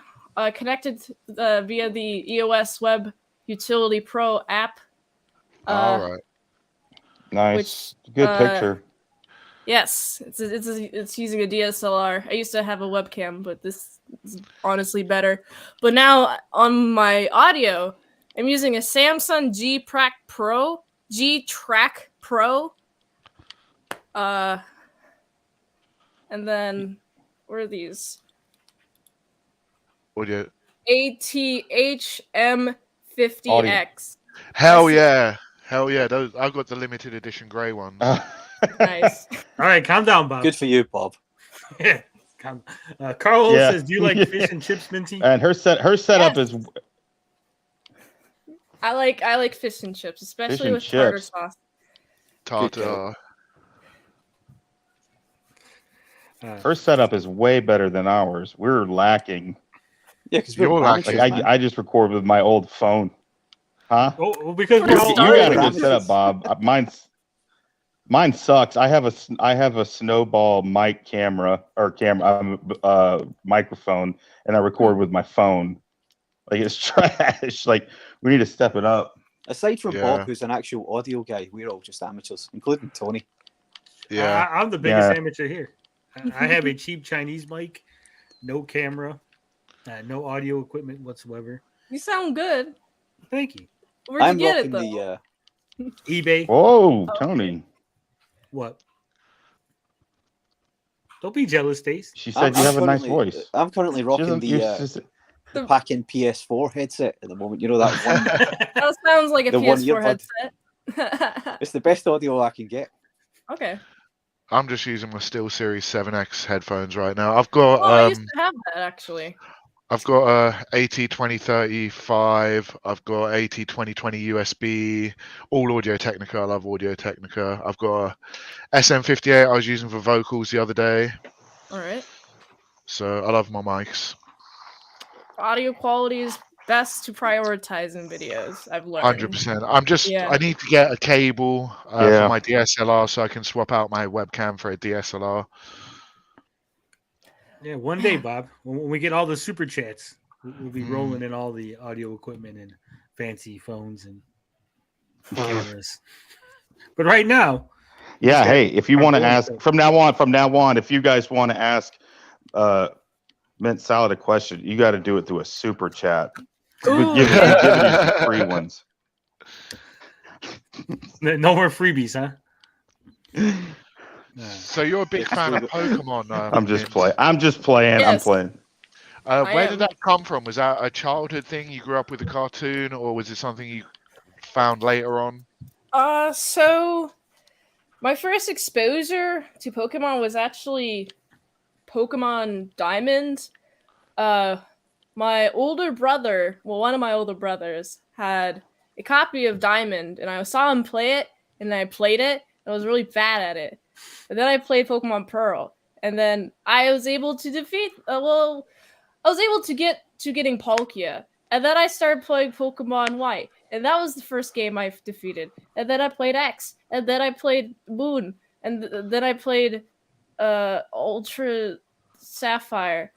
connected via the EOS Web Utility Pro app. All right. Nice. Good picture. Yes, it's using a DSLR. I used to have a webcam, but this is honestly better. But now on my audio, I'm using a Samsung G-Track Pro. And then where are these? Audio. ATH-M50X. Hell yeah. Those I've got the limited edition grey ones. Nice. All right, calm down, Bob. Good for you, Bob. Yeah. Carl Yeah. says, "Do you like fish and chips, Minty?" And her setup is I like fish and chips, especially and with tartar chips. sauce. Tartar. her setup is way better than ours. We're lacking. Yeah, because You're like I just record with my old phone. Huh? Oh, because you got a good setup, Bob. Mine sucks. I have a snowball mic microphone, and I record with my phone. Like it's trash. Like we need to step it up. Aside from Bob, who's an actual audio guy, we're all just amateurs, including Tony. Yeah, I'm the biggest amateur here. I have a cheap Chinese mic, no camera, no audio equipment whatsoever. You sound good. Thank you. Where'd you get it though? eBay. Whoa, Tony. What? Don't be jealous, Stace. She said you have a nice voice. I'm currently rocking the Packin PS4 headset at the moment. You know that one. That sounds like a PS4 headset. It's the best audio I can get. Okay. I'm just using my SteelSeries 7X headphones right now. I've got. I used to have that actually. I've got a AT2035. I've got AT2020 USB. All Audio Technica. I love Audio Technica. I've got a SM58 I was using for vocals the other day. All right. So I love my mics. Audio quality is best to prioritize in videos. I've learned. 100%. I need to get a cable for my DSLR so I can swap out my webcam for a DSLR. Yeah, one day, Bob, when we get all the super chats, we'll be rolling in all the audio equipment and fancy phones and cameras. But right now, hey, if you want to ask from now on, if you guys want to ask Mint Salad a question, you got to do it through a super chat. We'll give you some free ones. No more freebies, huh? So you're a big fan of Pokemon? I'm just playing. Yes. I'm playing. Where did that come from? Was that a childhood thing? You grew up with a cartoon, or was it something you found later on? So my first exposure to Pokemon was actually Pokemon Diamond. My older brother, one of my older brothers, had a copy of Diamond, and I saw him play it, and I played it, and I was really bad at it. And then I played Pokemon Pearl, and then I was able to defeat. I was able to get to getting Palkia, and then I started playing Pokemon White, and that was the first game I defeated. And then I played X, and then I played Moon, and then I played Ultra Sapphire.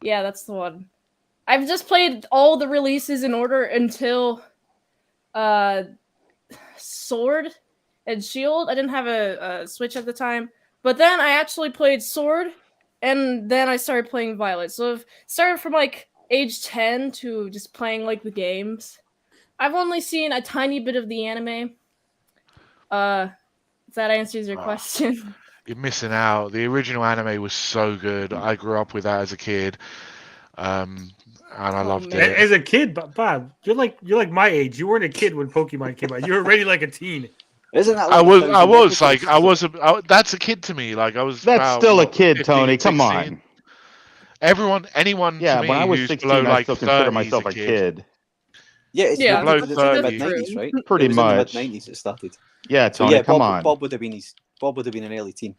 Yeah, that's the one. I've just played all the releases in order until Sword and Shield. I didn't have a Switch at the time, but then I actually played Sword, and then I started playing Violet. So I've started from like age 10 to just playing like the games. I've only seen a tiny bit of the anime. If that answers your question. You're missing out. The original anime was so good. I grew up with that as a kid, and I loved it. As a kid, Bob, you're like my age. You weren't a kid when Pokemon came out. You were already like a teen. Isn't that? That's a kid to me. Like I was. That's still a kid, 15, Tony. 16. Come on. Anyone. Yeah, to me when I was who's 16, below, I like still consider 30 myself a kid. Yeah, it's below in the 30. mid-90s, right? Pretty it was much. In the mid-90s it started. Yeah, Tony, come on. Bob would have been an early teen.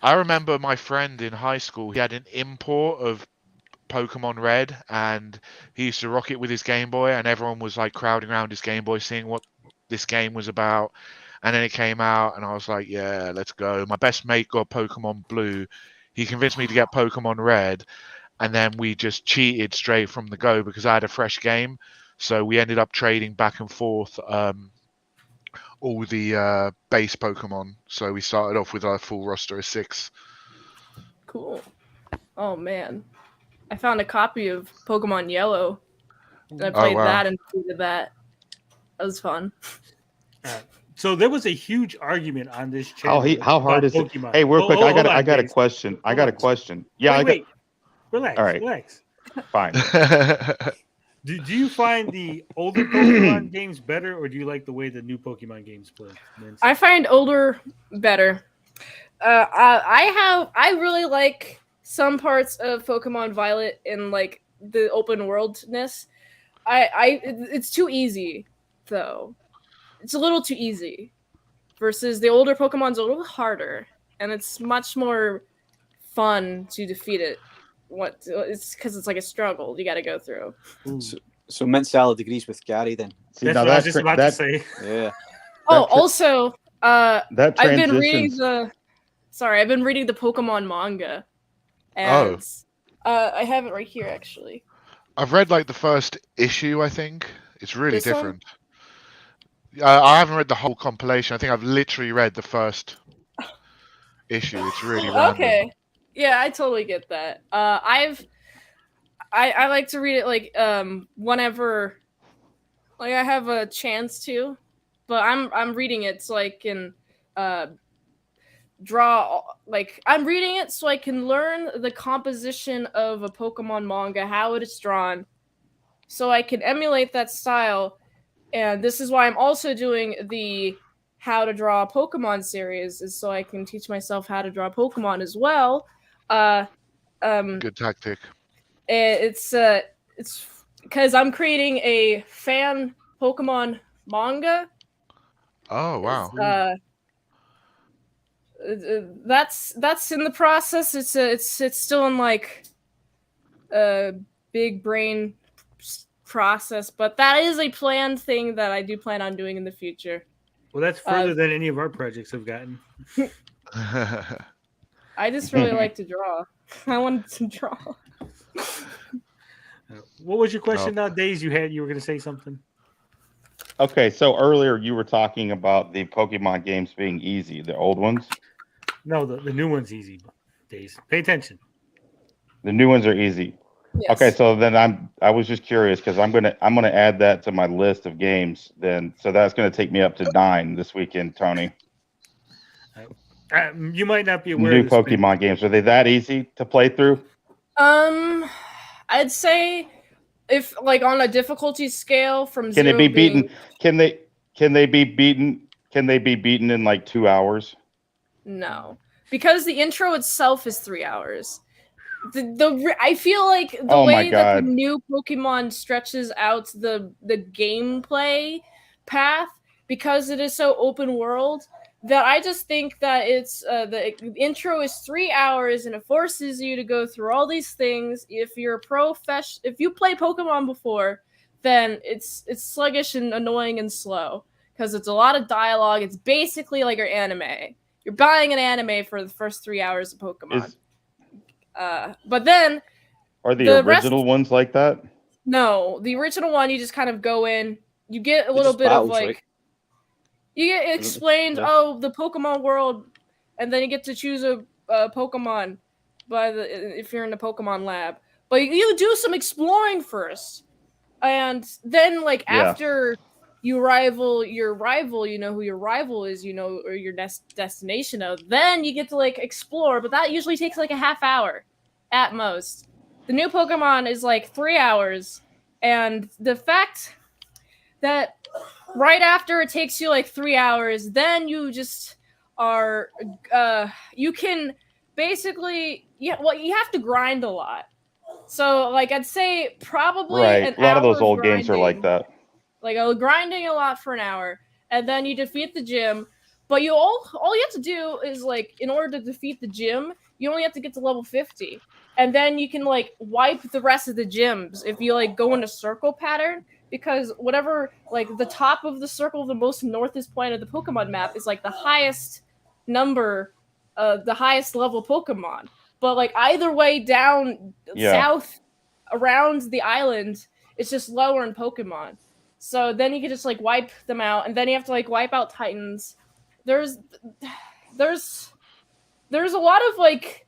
I remember my friend in high school. He had an import of Pokemon Red, and he used to rock it with his Game Boy, and everyone was like crowding around his Game Boy, seeing what this game was about. And then it came out, and I was like, "Yeah, let's go." My best mate got Pokemon Blue. He convinced me to get Pokemon Red, and then we just cheated straight from the go because I had a fresh game. So we ended up trading back and forth all the base Pokemon. So we started off with a full roster of 6. Cool. Oh man, I found a copy of Pokemon Yellow, and I played that and tweeted that. That was fun. So there was a huge argument on this channel. How hard is Pokemon. it? Hey, real quick, I got a question. I got a question. Yeah, wait. Relax. All right. Relax. Fine. Do you find the older Pokemon games better, or do you like the way the new Pokemon games play? I find older better. I really like some parts of Pokemon Violet and like the open worldness. It's too easy though. It's a little too easy versus the older Pokemon's a little harder, and it's much more fun to defeat it. It's because it's like a struggle you got to go through. So Mint Salad agrees with Gary then. See, That's now what I was just about to say. Yeah. Oh, also, that I've been reading transitions- I've been reading the Pokemon manga, and I have it right here actually. I've read like the first issue. I think it's really This one? different. I haven't read the whole compilation. I think I've literally read the first issue. It's really random. Okay, yeah, I totally get that. I like to read it like whenever like I have a chance to, but I'm reading it so I can draw, like I'm reading it so I can learn the composition of a Pokemon manga, how it is drawn, so I can emulate that style. And this is why I'm also doing the how to draw a Pokemon series, is so I can teach myself how to draw Pokemon as well. Good tactic. It's because I'm creating a fan Pokemon manga. Oh wow. That's in the process. It's still in like a big brain process, but that is a planned thing that I do plan on doing in the future. Well, that's further than any of our projects have gotten. I just really like to draw. I wanted to draw. What was your question now, Days? You were going to say something. Okay, so earlier you were talking about the Pokemon games being easy, the old ones. No, the new one's easy. Days, pay attention. The new ones are easy. Yes. Okay, so then I was just curious because I'm gonna add that to my list of games. Then, so that's gonna take me up to 9 this weekend, Tony. You might not be aware. New of this, Pokemon games, are they that easy to play through? I'd say if like on a difficulty scale from Can 0 it be being, beaten? Can they be beaten? Can they be beaten in like 2 hours? No, because the intro itself is 3 hours. I feel like the way that the new Pokemon stretches out the gameplay path, because it is so open world, that I just think that it's the intro is 3 hours and it forces you to go through all these things. If you're if you play Pokemon before, then it's sluggish and annoying and slow because it's a lot of dialogue. It's basically like your anime. You're buying an anime for the first 3 hours of Pokemon. But then are the original ones like that? No, the original one you just kind of go in, you get a little bit of like, right? You get explained, the Pokemon world, and then you get to choose a Pokemon if you're in the Pokemon lab. But you do some exploring first, and then like after you rival your rival, you know who your rival is, you know, or your destination of. Then you get to like explore, but that usually takes like a half hour at most. The new Pokemon is like 3 hours, and the fact that right after it takes you like 3 hours, then you just are you can basically you have to grind a lot. So like I'd say probably right. A lot of those old games are like that. Like grinding a lot for an hour, and then you defeat the gym. But all you have to do is like, in order to defeat the gym, you only have to get to level 50, and then you can like wipe the rest of the gyms if you like go in a circle pattern. Because whatever, like the top of the circle, the most northest point of the Pokemon map is like the highest number, the highest level Pokemon. But like either way down south around the island, it's just lower in Pokemon. So then you can just like wipe them out, and then you have to like wipe out Titans. There's a lot of like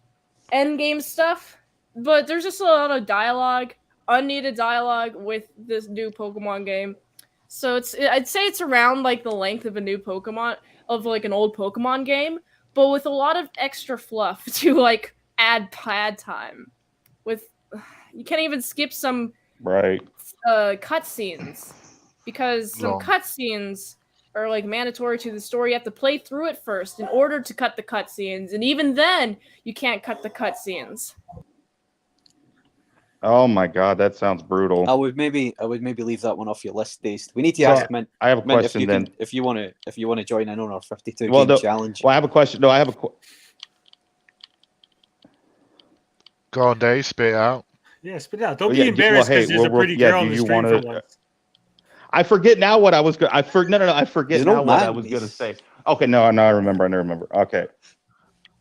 end game stuff, but there's just a lot of dialogue, unneeded dialogue with this new Pokemon game. So I'd say it's around like the length of a new Pokemon, of like an old Pokemon game, but with a lot of extra fluff to like add pad time. With you can't even skip some cutscenes. Because some cutscenes are like mandatory to the story. You have to play through it first in order to cut the cutscenes, and even then, you can't cut the cutscenes. Oh my god, that sounds brutal. I would maybe leave that one off your list, Dazed. We need to So, ask Mint. I have a Mint, question then. if you want to join in on our 52 Well, game challenge. Well, I have a question. No, I have a. Go on, Dave. Spit it out. Yeah, spit it out. Don't be embarrassed because there's a pretty girl on the stream for once. I forget now what I was going. I forget now what I was going to say. Okay, no, I remember. Okay,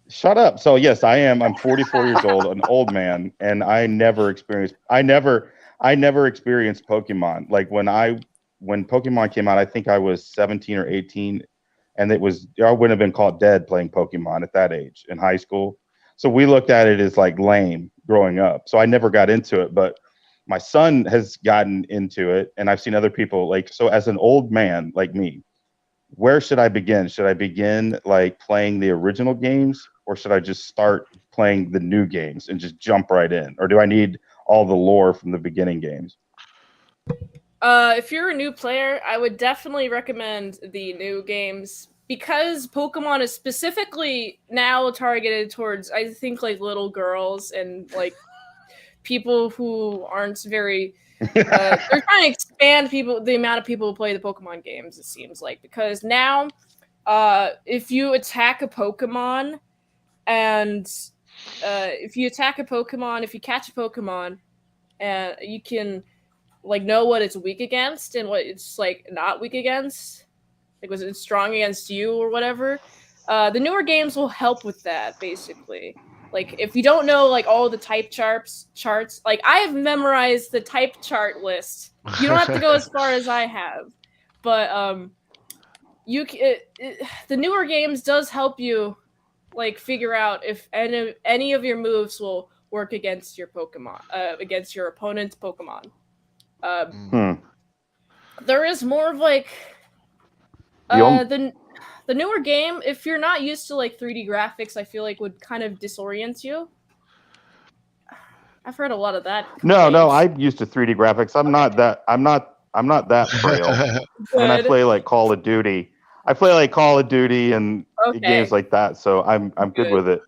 shut up. So yes, I am. I'm 44 years old, an old man, and I never experienced Pokemon. Like when Pokemon came out, I think I was 17 or 18, and I wouldn't have been caught dead playing Pokemon at that age in high school. So we looked at it as like lame growing up. So I never got into it, but my son has gotten into it, and I've seen other people so as an old man like me, where should I begin? Should I begin like playing the original games, or should I just start playing the new games and just jump right in? Or do I need all the lore from the beginning games? If you're a new player, I would definitely recommend the new games because Pokemon is specifically now targeted towards, I think, like little girls and like people who aren't very they're trying to expand the amount of people who play the Pokemon games, it seems like, because now if you attack a Pokemon and if you catch a Pokemon and you can like know what it's weak against and what it's like not weak against, like was it strong against you or whatever, the newer games will help with that basically. Like, if you don't know, like, all the type charts, like, I have memorized the type chart list. You don't have to go as far as I have. But, the newer games does help you, like, figure out if any of your moves will work against your Pokemon, against your opponent's Pokemon. There is more of, like, the newer game, if you're not used to like 3D graphics, I feel like would kind of disorient you. I've heard a lot of that. No, I'm used to 3D graphics. I'm not that frail. When I play like Call of Duty, and games like that, so I'm good with it.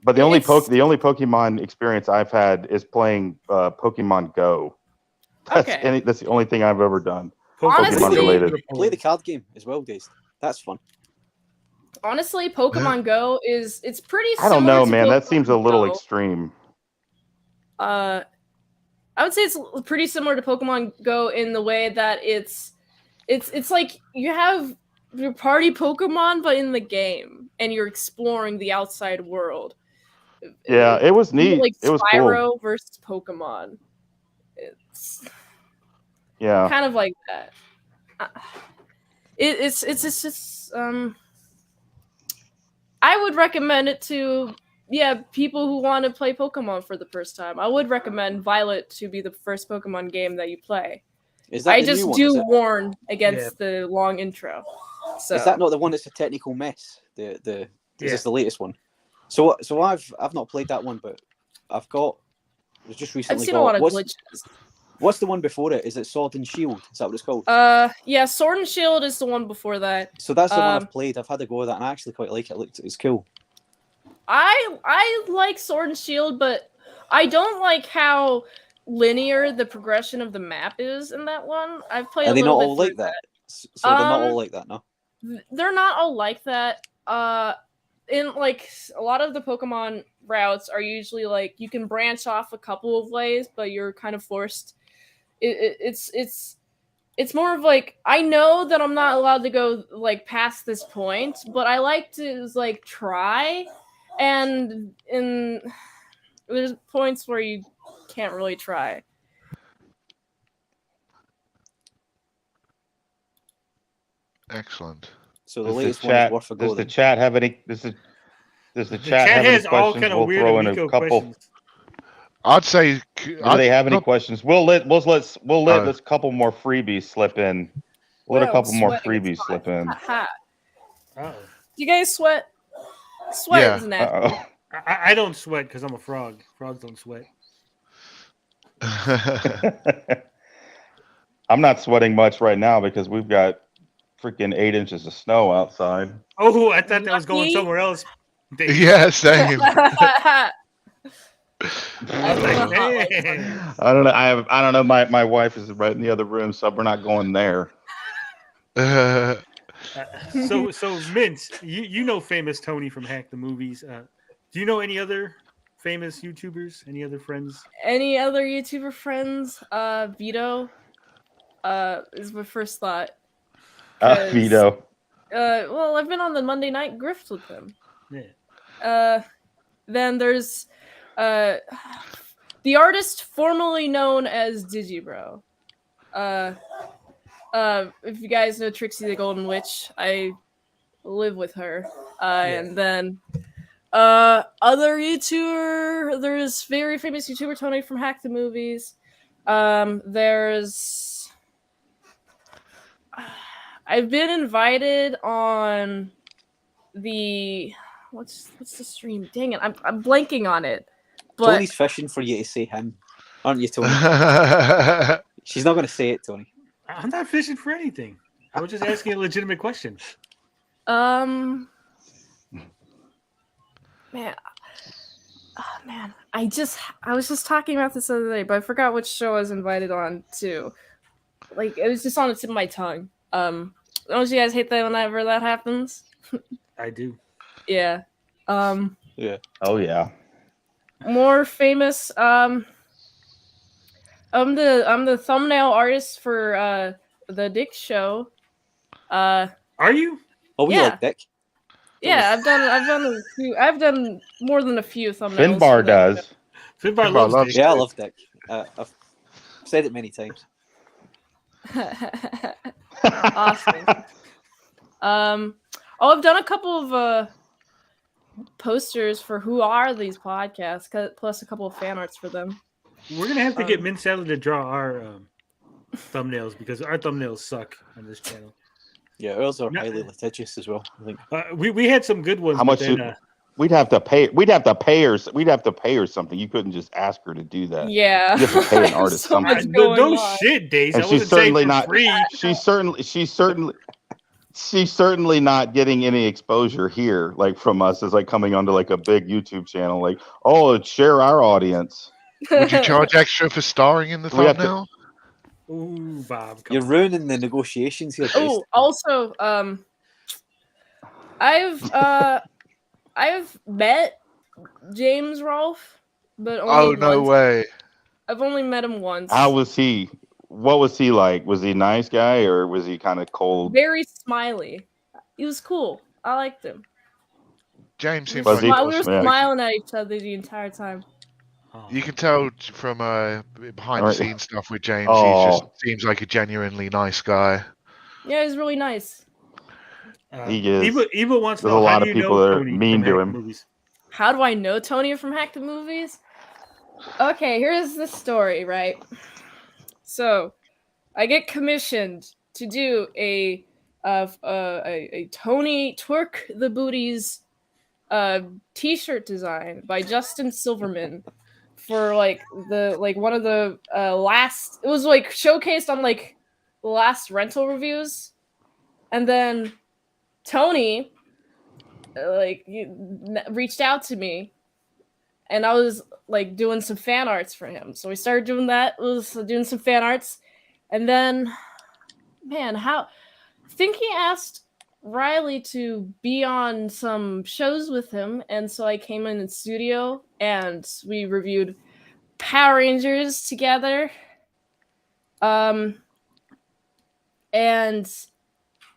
But the only Pokemon experience I've had is playing Pokemon Go. That's the only thing I've ever done. Honestly, Pokemon related. Play the card game as well, Dazed. That's fun. Honestly, Pokemon Go it's pretty I similar don't know, to man. Pokemon That seems a little Go. extreme. I would say it's pretty similar to Pokemon Go in the way that it's like you have your party Pokemon, but in the game, and you're exploring the outside world. Yeah, it was neat. Like it was Spyro cool. versus Pokemon. It's Yeah, kind of like that. It's just I would recommend it to people who want to play Pokemon for the first time. I would recommend Violet to be the first Pokemon game that you play. I just warn against the long intro. So is that not the one that's a technical mess? Is this the latest one? So I've not played that one, but I've just recently I've seen a lot of glitches. What's the one before it? Is it Sword and Shield? Is that what it's called? Yeah, Sword and Shield is the one before that. So that's the one I've played. I've had a go at that, and I actually quite like it. It's cool. I like Sword and Shield, but I don't like how linear the progression of the map is in that one. I've played. Are they a not little all bit like that? So they're not all like that, no. They're not all like that. In like a lot of the Pokemon routes are usually like you can branch off a couple of ways, but you're kind of forced. It's more of like I know that I'm not allowed to go like past this point, but I like to like try, and there's points where you can't really try. Excellent. So the latest one is worth a go. Does the chat have any? Does the chat have any questions? We'll throw in a couple. I'd say. Do they have any questions? We'll let this couple more freebies slip in. Let a couple more freebies slip in. Do you guys sweat? Sweat is natural. I don't sweat because I'm a frog. Frogs don't sweat. I'm not sweating much right now because we've got freaking 8 inches of snow outside. Oh, I thought that was going Lucky. somewhere else. Yeah, same. I was like, Hot man. lights on. I don't know. I don't know. My wife is right in the other room, so we're not going there. So Mint, you know famous Tony from Hack the Movies. Do you know any other famous YouTubers? Any other friends? Any other YouTuber friends? Vito is my first thought. Vito. Well, I've been on the Monday Night Grift with him. Yeah. Then there's the artist formerly known as Digibro. If you guys know Trixie the Golden Witch, I live with her. And then other YouTuber, there's very famous YouTuber Tony from Hack the Movies. There's I've been invited on the what's the stream? Dang it, I'm blanking on it. But Tony's fishing for you to say him, aren't you, Tony? She's not going to say it, Tony. I'm not fishing for anything. I was just asking a legitimate question. Man, I was just talking about this the other day, but I forgot which show I was invited on to. Like, it was just on the tip of my tongue. Don't you guys hate that whenever that happens? I do. Yeah. Yeah. Oh yeah. More famous. I'm the thumbnail artist for the Dick Show. Are you? Oh, we Yeah. like Dick. Yeah, I've done more than a few thumbnails. Finbar does. Finbar loves Dick. Yeah, I love Dick. I've said it many times. Awesome. I've done a couple of posters for Who Are These Podcasts, plus a couple of fan arts for them. We're gonna have to get Mint Salad to draw our thumbnails because our thumbnails suck on this channel. Yeah, ours are highly litigious as well, I think. We had some good ones. How much? But then, we'd have to pay. We'd have to pay her. We'd have to pay her something. You couldn't just ask her to do that. Yeah. You have to pay an artist So much something. going no on. shit, Days. And I she's wasn't saying certainly for not. free. She's certainly not getting any exposure here, like from us, as like coming onto like a big YouTube channel. Like, oh, share our audience. Would you charge extra for starring in the We have to- thumbnail? Ooh, Bob. You're ruining the negotiations here. Oh, also, I've met James Rolfe, but only Oh, no once. way. I've only met him once. How was he? What was he like? Was he a nice guy or was he kind of cold? Very smiley. He was cool. I liked him. James We seems were, like he? we were Yeah. smiling at each other the entire time. You can tell from behind the Alright. scenes stuff with James. Oh. He just seems like a genuinely nice guy. Yeah, he's really nice. He is. Eva wants to There's know a how lot do of you people know that are Tony mean from to Hack him. the Movies? How do I know Tony from Hack the Movies? Okay, here's the story, right? So, I get commissioned to do a Tony Twerk the Booties t-shirt design by Justin Silverman for one of the last. It was like showcased on like the last rental reviews, and then Tony reached out to me, and I was like doing some fan arts for him. So we started doing that. Was doing some fan arts, and then, man, I think he asked Riley to be on some shows with him, and so I came in the studio and we reviewed Power Rangers together. And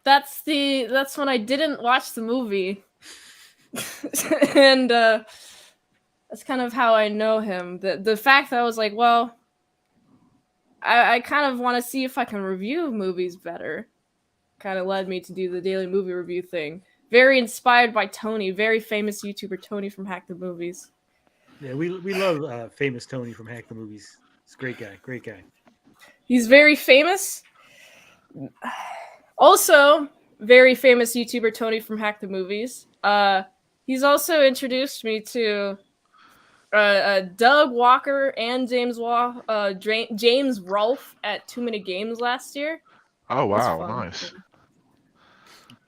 that's when I didn't watch the movie. And that's kind of how I know him. The fact that I was like, well, I kind of want to see if I can review movies better, kind of led me to do the daily movie review thing. Very inspired by Tony, very famous YouTuber Tony from Hack the Movies. Yeah, we love famous Tony from Hack the Movies. He's a great guy, great guy. He's very famous. Also, very famous YouTuber Tony from Hack the Movies. He's also introduced me to Doug Walker and James Rolfe at Too Many Games last year. Oh, That's wow. fun. Nice.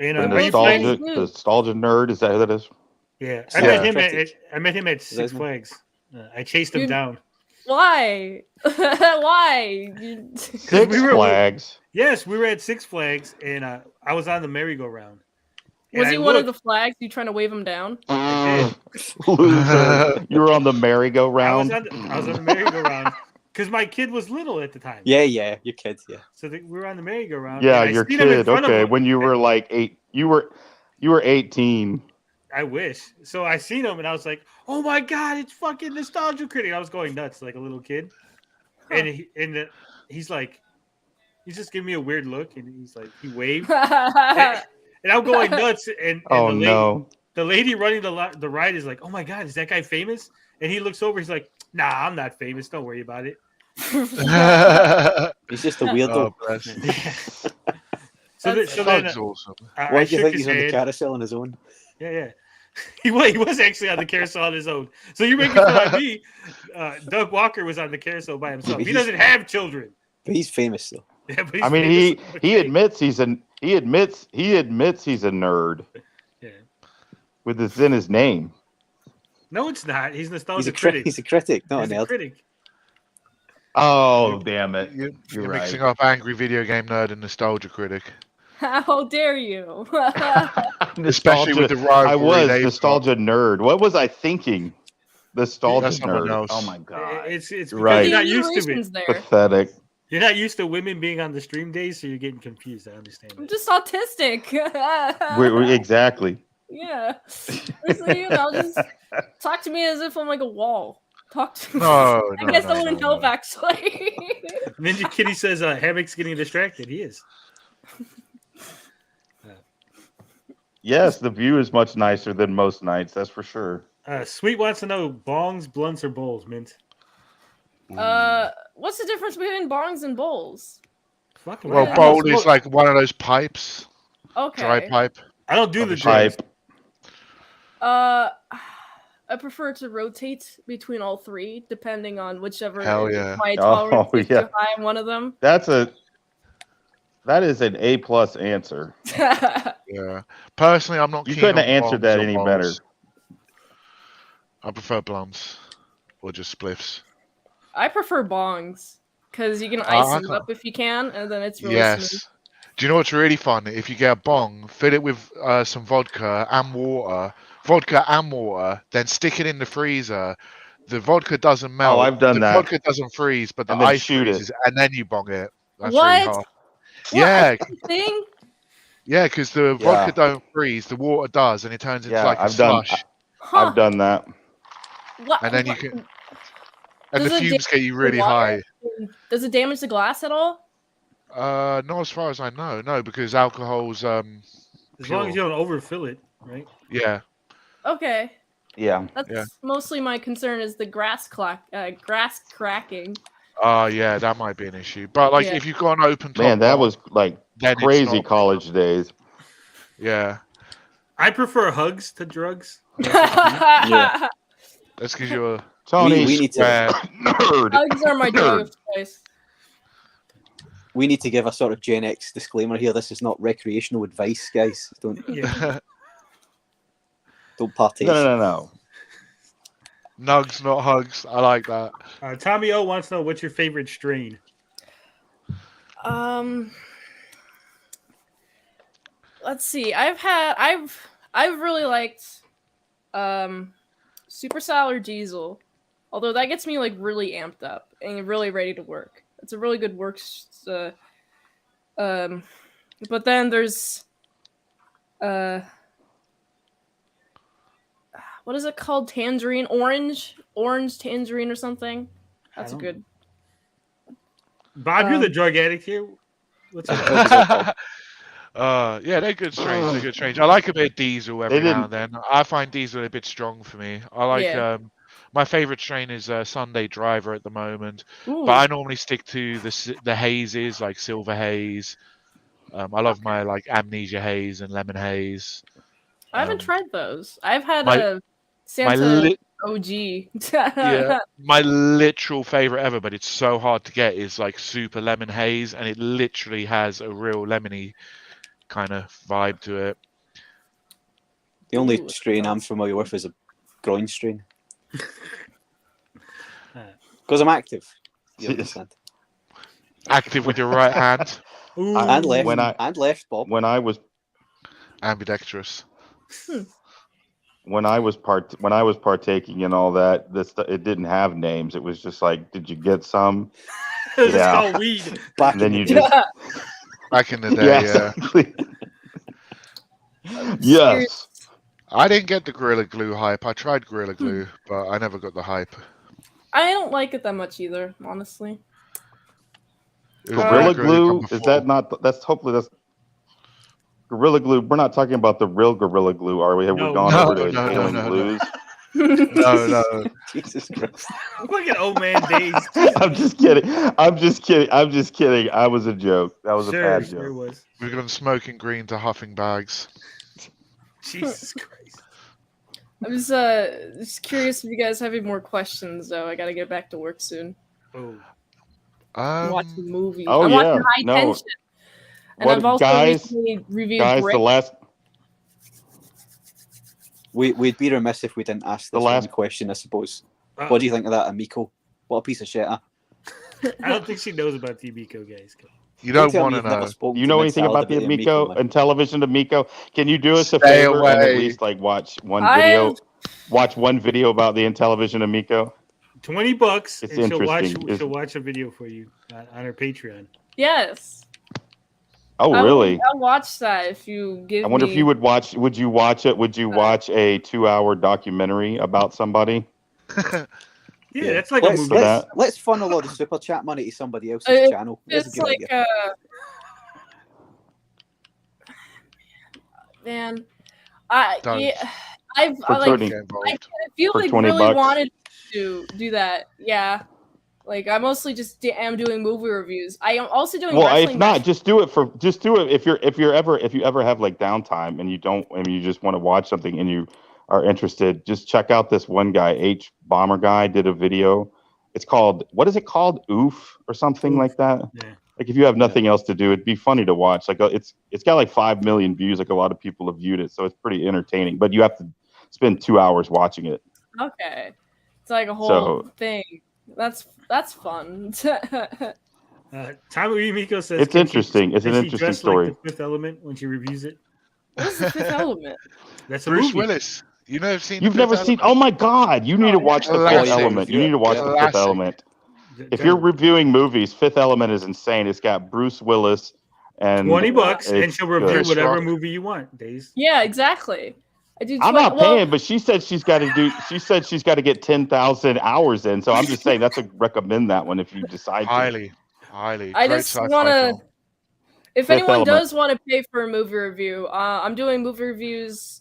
And The are you playing? nostalgia nerd, is that who that is? Yeah, Yeah. I met him at Six Flags. I chased him down. Why? Why? Six Flags. Yes, we were at Six Flags, and I was on the merry-go-round. Was he one of the flags? You trying to wave him down? Loser. You were on the merry-go-round. I was on the merry-go-round because my kid was little at the time. Yeah, your kid, yeah. So we were on the merry-go-round. Yeah, and I your seen him in kid. front of Okay, him. when you were like 8, you were 18. I wish. So I seen him, and I was like, "Oh my god, it's fucking Nostalgia Critic!" I was going nuts like a little kid, and he's like, he's just giving me a weird look, and he's like, he waved, and I'm going nuts, and the lady running the ride is like, "Oh my god, is that guy famous?" And he looks over, he's like, "Nah, I'm not famous. Don't worry about it." He's just a weirdo. So then, awesome. I Why do you shook think his he's on the hand. carousel on his own? Yeah. He was actually on the carousel on his own. So you're making fun of me. Doug Walker was on the carousel by himself. He doesn't have children. But he's famous though. Yeah, but I mean, he admits he's a nerd. Yeah. With it's in his name. No, it's not. He's Nostalgia He's a Critic. He's a critic, not He's a a nerd. critic. Oh, damn it! You're right. mixing up angry video game nerd and nostalgia critic. How dare you? Especially with the rivalry. I was they've nostalgia nerd. What was I thinking? Nostalgia That's someone nerd. else. Oh my god! It's because right. you're not used to it. Pathetic. You're not used to women being on the stream days, so you're getting confused. I understand. I'm just autistic. Exactly. Yeah. Just talk to me as if I'm like a wall. Talk to me. No, I guess that wouldn't help actually. Ninja Kitty says Hammock's getting distracted. He is. Yes, the view is much nicer than most nights. That's for sure. Sweet wants to know bongs, blunts, or bowls, Mint. What's the difference between bongs and bowls? Well, bowl is like one of those pipes. Okay. Dry pipe. I don't do the pipe. I prefer to rotate between all three, depending on whichever Hell yeah. my tolerance is yeah. too high in one of them. That is an A+ answer. Yeah. Personally, I'm not. You keen couldn't on have answered bongs that or any bowls. better. I prefer blunts or just spliffs. I prefer bongs because you can ice them up if you can, and then it's really smooth. Do you know what's really fun? If you get a bong, fill it with some vodka and water, then stick it in the freezer. The vodka doesn't melt. Oh, I've done that. The vodka doesn't freeze, but the And then ice shoot freezes, and then you bong it. That's What? really hard. What? Yeah, That's the thing? yeah, because the vodka don't freeze, the water does, and it turns into like a slush. I've done that. What? And then you can, and Does the it fumes get you damage the really high. water? Does it damage the glass at all? Not as far as I know, no, because alcohol's As long as you don't overfill it, right? Yeah. Okay. Yeah. That's mostly my concern is the grass cracking. Oh, yeah, that might be an issue. But like, if you've got an open top, Man, that was like then it's crazy not- college days. Yeah. I prefer hugs to drugs. Yeah. That's because you're Tony. We need to. Nerd. Hugs are my drug of choice. We need to give a sort of Gen X disclaimer here. This is not recreational advice, guys. Don't partake. No. Nugs, not hugs. I like that. Tommy O wants to know what's your favorite strain. Let's see. I've really liked Super Sour Diesel, although that gets me like really amped up and really ready to work. It's a really good works. But then there's what is it called? Tangerine, orange tangerine or something. That's a good. Bob, you're the drug addict here. What's up? Yeah, they're good strains. They're good strains. I like a bit of diesel every now and then. I find diesel a bit strong for me. I like my favorite strain is Sunday Driver at the moment, but I normally stick to the hazes like Silver Haze. I love my like Amnesia Haze and Lemon Haze. I haven't tried those. I've had a Santa OG. Yeah, my literal favorite ever, but it's so hard to get, is like Super Lemon Haze, and it literally has a real lemony kind of vibe to it. The only strain I'm familiar with is a groin strain. Because I'm active. You understand? Active with your right hand. And left. And left, Bob. When I was ambidextrous. When I was partaking in all that, it didn't have names. It was just like, did you get some? It's called weed. And then you just back in the day, exactly. Yes. I didn't get the Gorilla Glue hype. I tried Gorilla Glue, but I never got the hype. I don't like it that much either, honestly. Gorilla Glue, is that not? That's hopefully that's Gorilla Glue. We're not talking about the real Gorilla Glue, are we? Have we gone over to Alien Glues? No. Jesus Christ. Look at old man days. I'm just kidding. I was a joke. That was a bad joke. Was. We've gone smoking green to huffing bags. Jesus Christ. I'm just curious if you guys have any more questions, though. I gotta get back to work soon. Oh. I'm watching movies. Oh, I'm yeah. watching High No. Tension. And I've also recently reviewed Break. We'd be remiss if we didn't ask this one question, I suppose. What do you think of that, Amiko? What a piece of shit, huh? I don't think she knows about the Amico, guys. You don't want to know. You know anything about the Amico and television Amico? Can you do us a Stay favor away. and at least like watch one video? Watch one video about the Intellivision Amico. $20. It's and interesting. She'll watch a video for you on her Patreon. Yes. Oh, really? I'll watch that if you give me... I wonder if you would watch. Would you watch it? Would you watch a 2-hour documentary about somebody? Yeah, that's like a movie. Let's funnel a lot of super chat money to somebody else's channel. That's a It's good like idea. Man, Don't. I feel For like 20 really bucks. wanted to do that. Yeah, like I mostly just am doing movie reviews. I am also doing Well, wrestling if not, matches. just do it if you ever have like downtime and you just want to watch something and you are interested, just check out this one guy, H Bomber Guy, did a video. It's called, what is it called? Oof or something like that. Yeah. Like if you have nothing else to do, it'd be funny to watch. Like it's got like 5 million views. Like a lot of people have viewed it, so it's pretty entertaining. But you have to spend 2 hours watching it. Okay, it's like a whole thing. That's fun. Tommy Miko says It's interesting. It's an does she interesting dress story. Like the Fifth Element when she reviews it. What's the Fifth Element? That's a Bruce movie. Willis. You know, seen You've the never Fifth seen? Element? Oh my God! You need to watch the Fifth Classic. Element. You need to watch the Fifth Classic. Element. If you're reviewing movies, Fifth Element is insane. It's got Bruce Willis and $20, and it's she'll review good. whatever movie you want. Days. Yeah, exactly. I do. I'm not paying, but she said she's got to do. She said she's got to get 10,000 hours in. So I'm just saying that's a recommend that one if you decide. To. Highly. I Great just sci-fi want to. film. If Fifth anyone Element. does want to pay for a movie review, I'm doing movie reviews.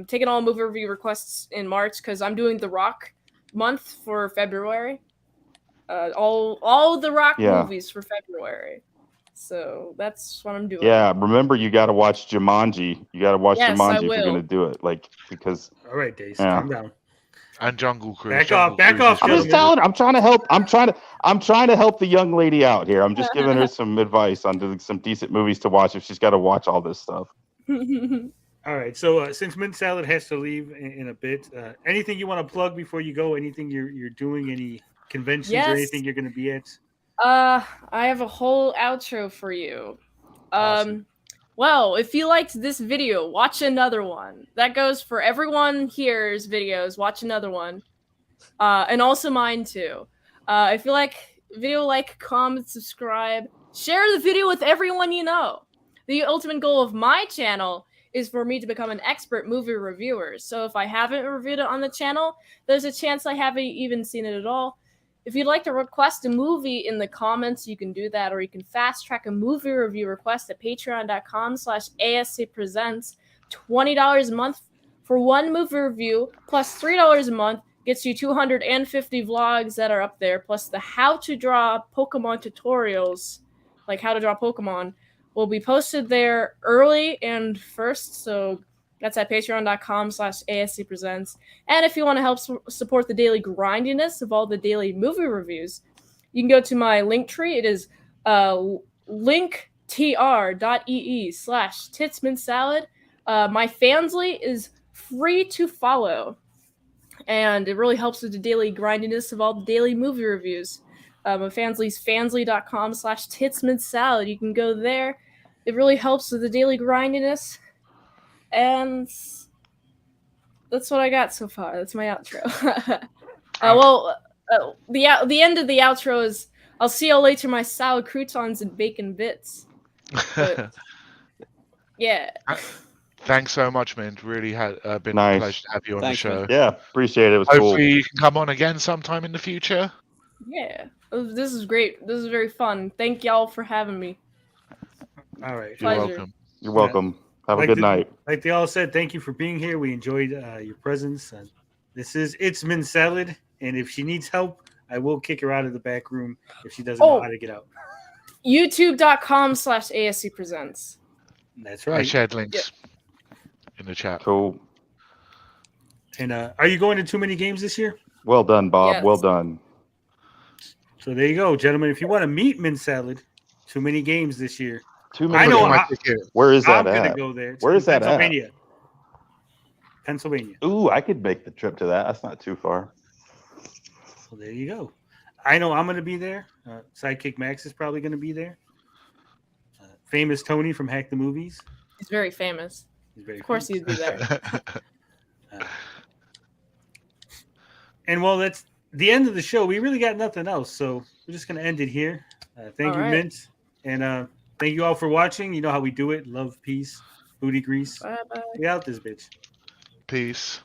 Taking all movie review requests in March because I'm doing The Rock month for February. All the Rock movies for February. So that's what I'm doing. Yeah, remember you got to watch Jumanji. You got to watch Yes, Jumanji I if you're will. going to do it. Like because. All right, Days. Yeah. Calm down. And Jungle Cruise. Back Jungle off. Back Cruise off. is I'm just good. telling. I'm trying to help. I'm trying to help the young lady out here. I'm just giving her some advice on doing some decent movies to watch if she's got to watch all this stuff. All right. So since Mint Salad has to leave in a bit, anything you want to plug before you go? Anything you're doing? Any conventions or anything you're going to be at? I have a whole outro for you. Awesome. Well, if you liked this video, watch another one. That goes for everyone here's videos. Watch another one. And also mine too. If you like video, like, comment, subscribe, share the video with everyone you know. The ultimate goal of my channel is for me to become an expert movie reviewer. So if I haven't reviewed it on the channel, there's a chance I haven't even seen it at all. If you'd like to request a movie in the comments, you can do that, or you can fast track a movie review request at patreon.com/ASCpresents. $20 a month for one movie review, plus $3 a month gets you 250 vlogs that are up there, plus the how to draw Pokemon tutorials, like how to draw Pokemon, will be posted there early and first, so that's at patreon.com/ASCpresents. And if you want to help support the daily grindiness of all the daily movie reviews, you can go to my link tree. It is tr.ee/titsmansalad. My Fansly is free to follow, and it really helps with the daily grindiness of all the daily movie reviews. My Fansly's fansly.com/titsmansalad. You can go there. It really helps with the daily grindiness, and that's what I got so far. That's my outro. The end of the outro is, I'll see you later, my salad croutons and bacon bits. But, yeah. Thanks so much, Mint. Really had been a pleasure to have you on the show. Man. Yeah, appreciate it. It was Hopefully cool. you can come on again sometime in the future. Yeah. This is great. This is very fun. Thank y'all for having me. All right. Pleasure. You're welcome. You're welcome. Have a good night. Like they all said, thank you for being here. We enjoyed your presence. This is It's Min Salad, and if she needs help, I will kick her out of the back room if she doesn't know how to get out. YouTube.com/ASC Presents. That's I right. shared links in the chat. Cool. And are you going to too many games this year? Well done, Bob. Yes. Well done. So there you go, gentlemen. If you want to meet Min Salad, too many games this year. Too many. I know. Where is that I'm at? gonna go there. It's Where in is that at? Pennsylvania. Ooh, I could make the trip to that. That's not too far. Well, there you go. I know I'm going to be there. Sidekick Max is probably going to be there. Famous Tony from Hack the Movies. He's very famous. He's very of course famous. he'd be there. And well, that's the end of the show. We really got nothing else, so we're just going to end it here. Thank you, right. Mint. And thank you all for watching. You know how we do it. Love, peace, booty grease. Bye-bye. We out this bitch. Peace.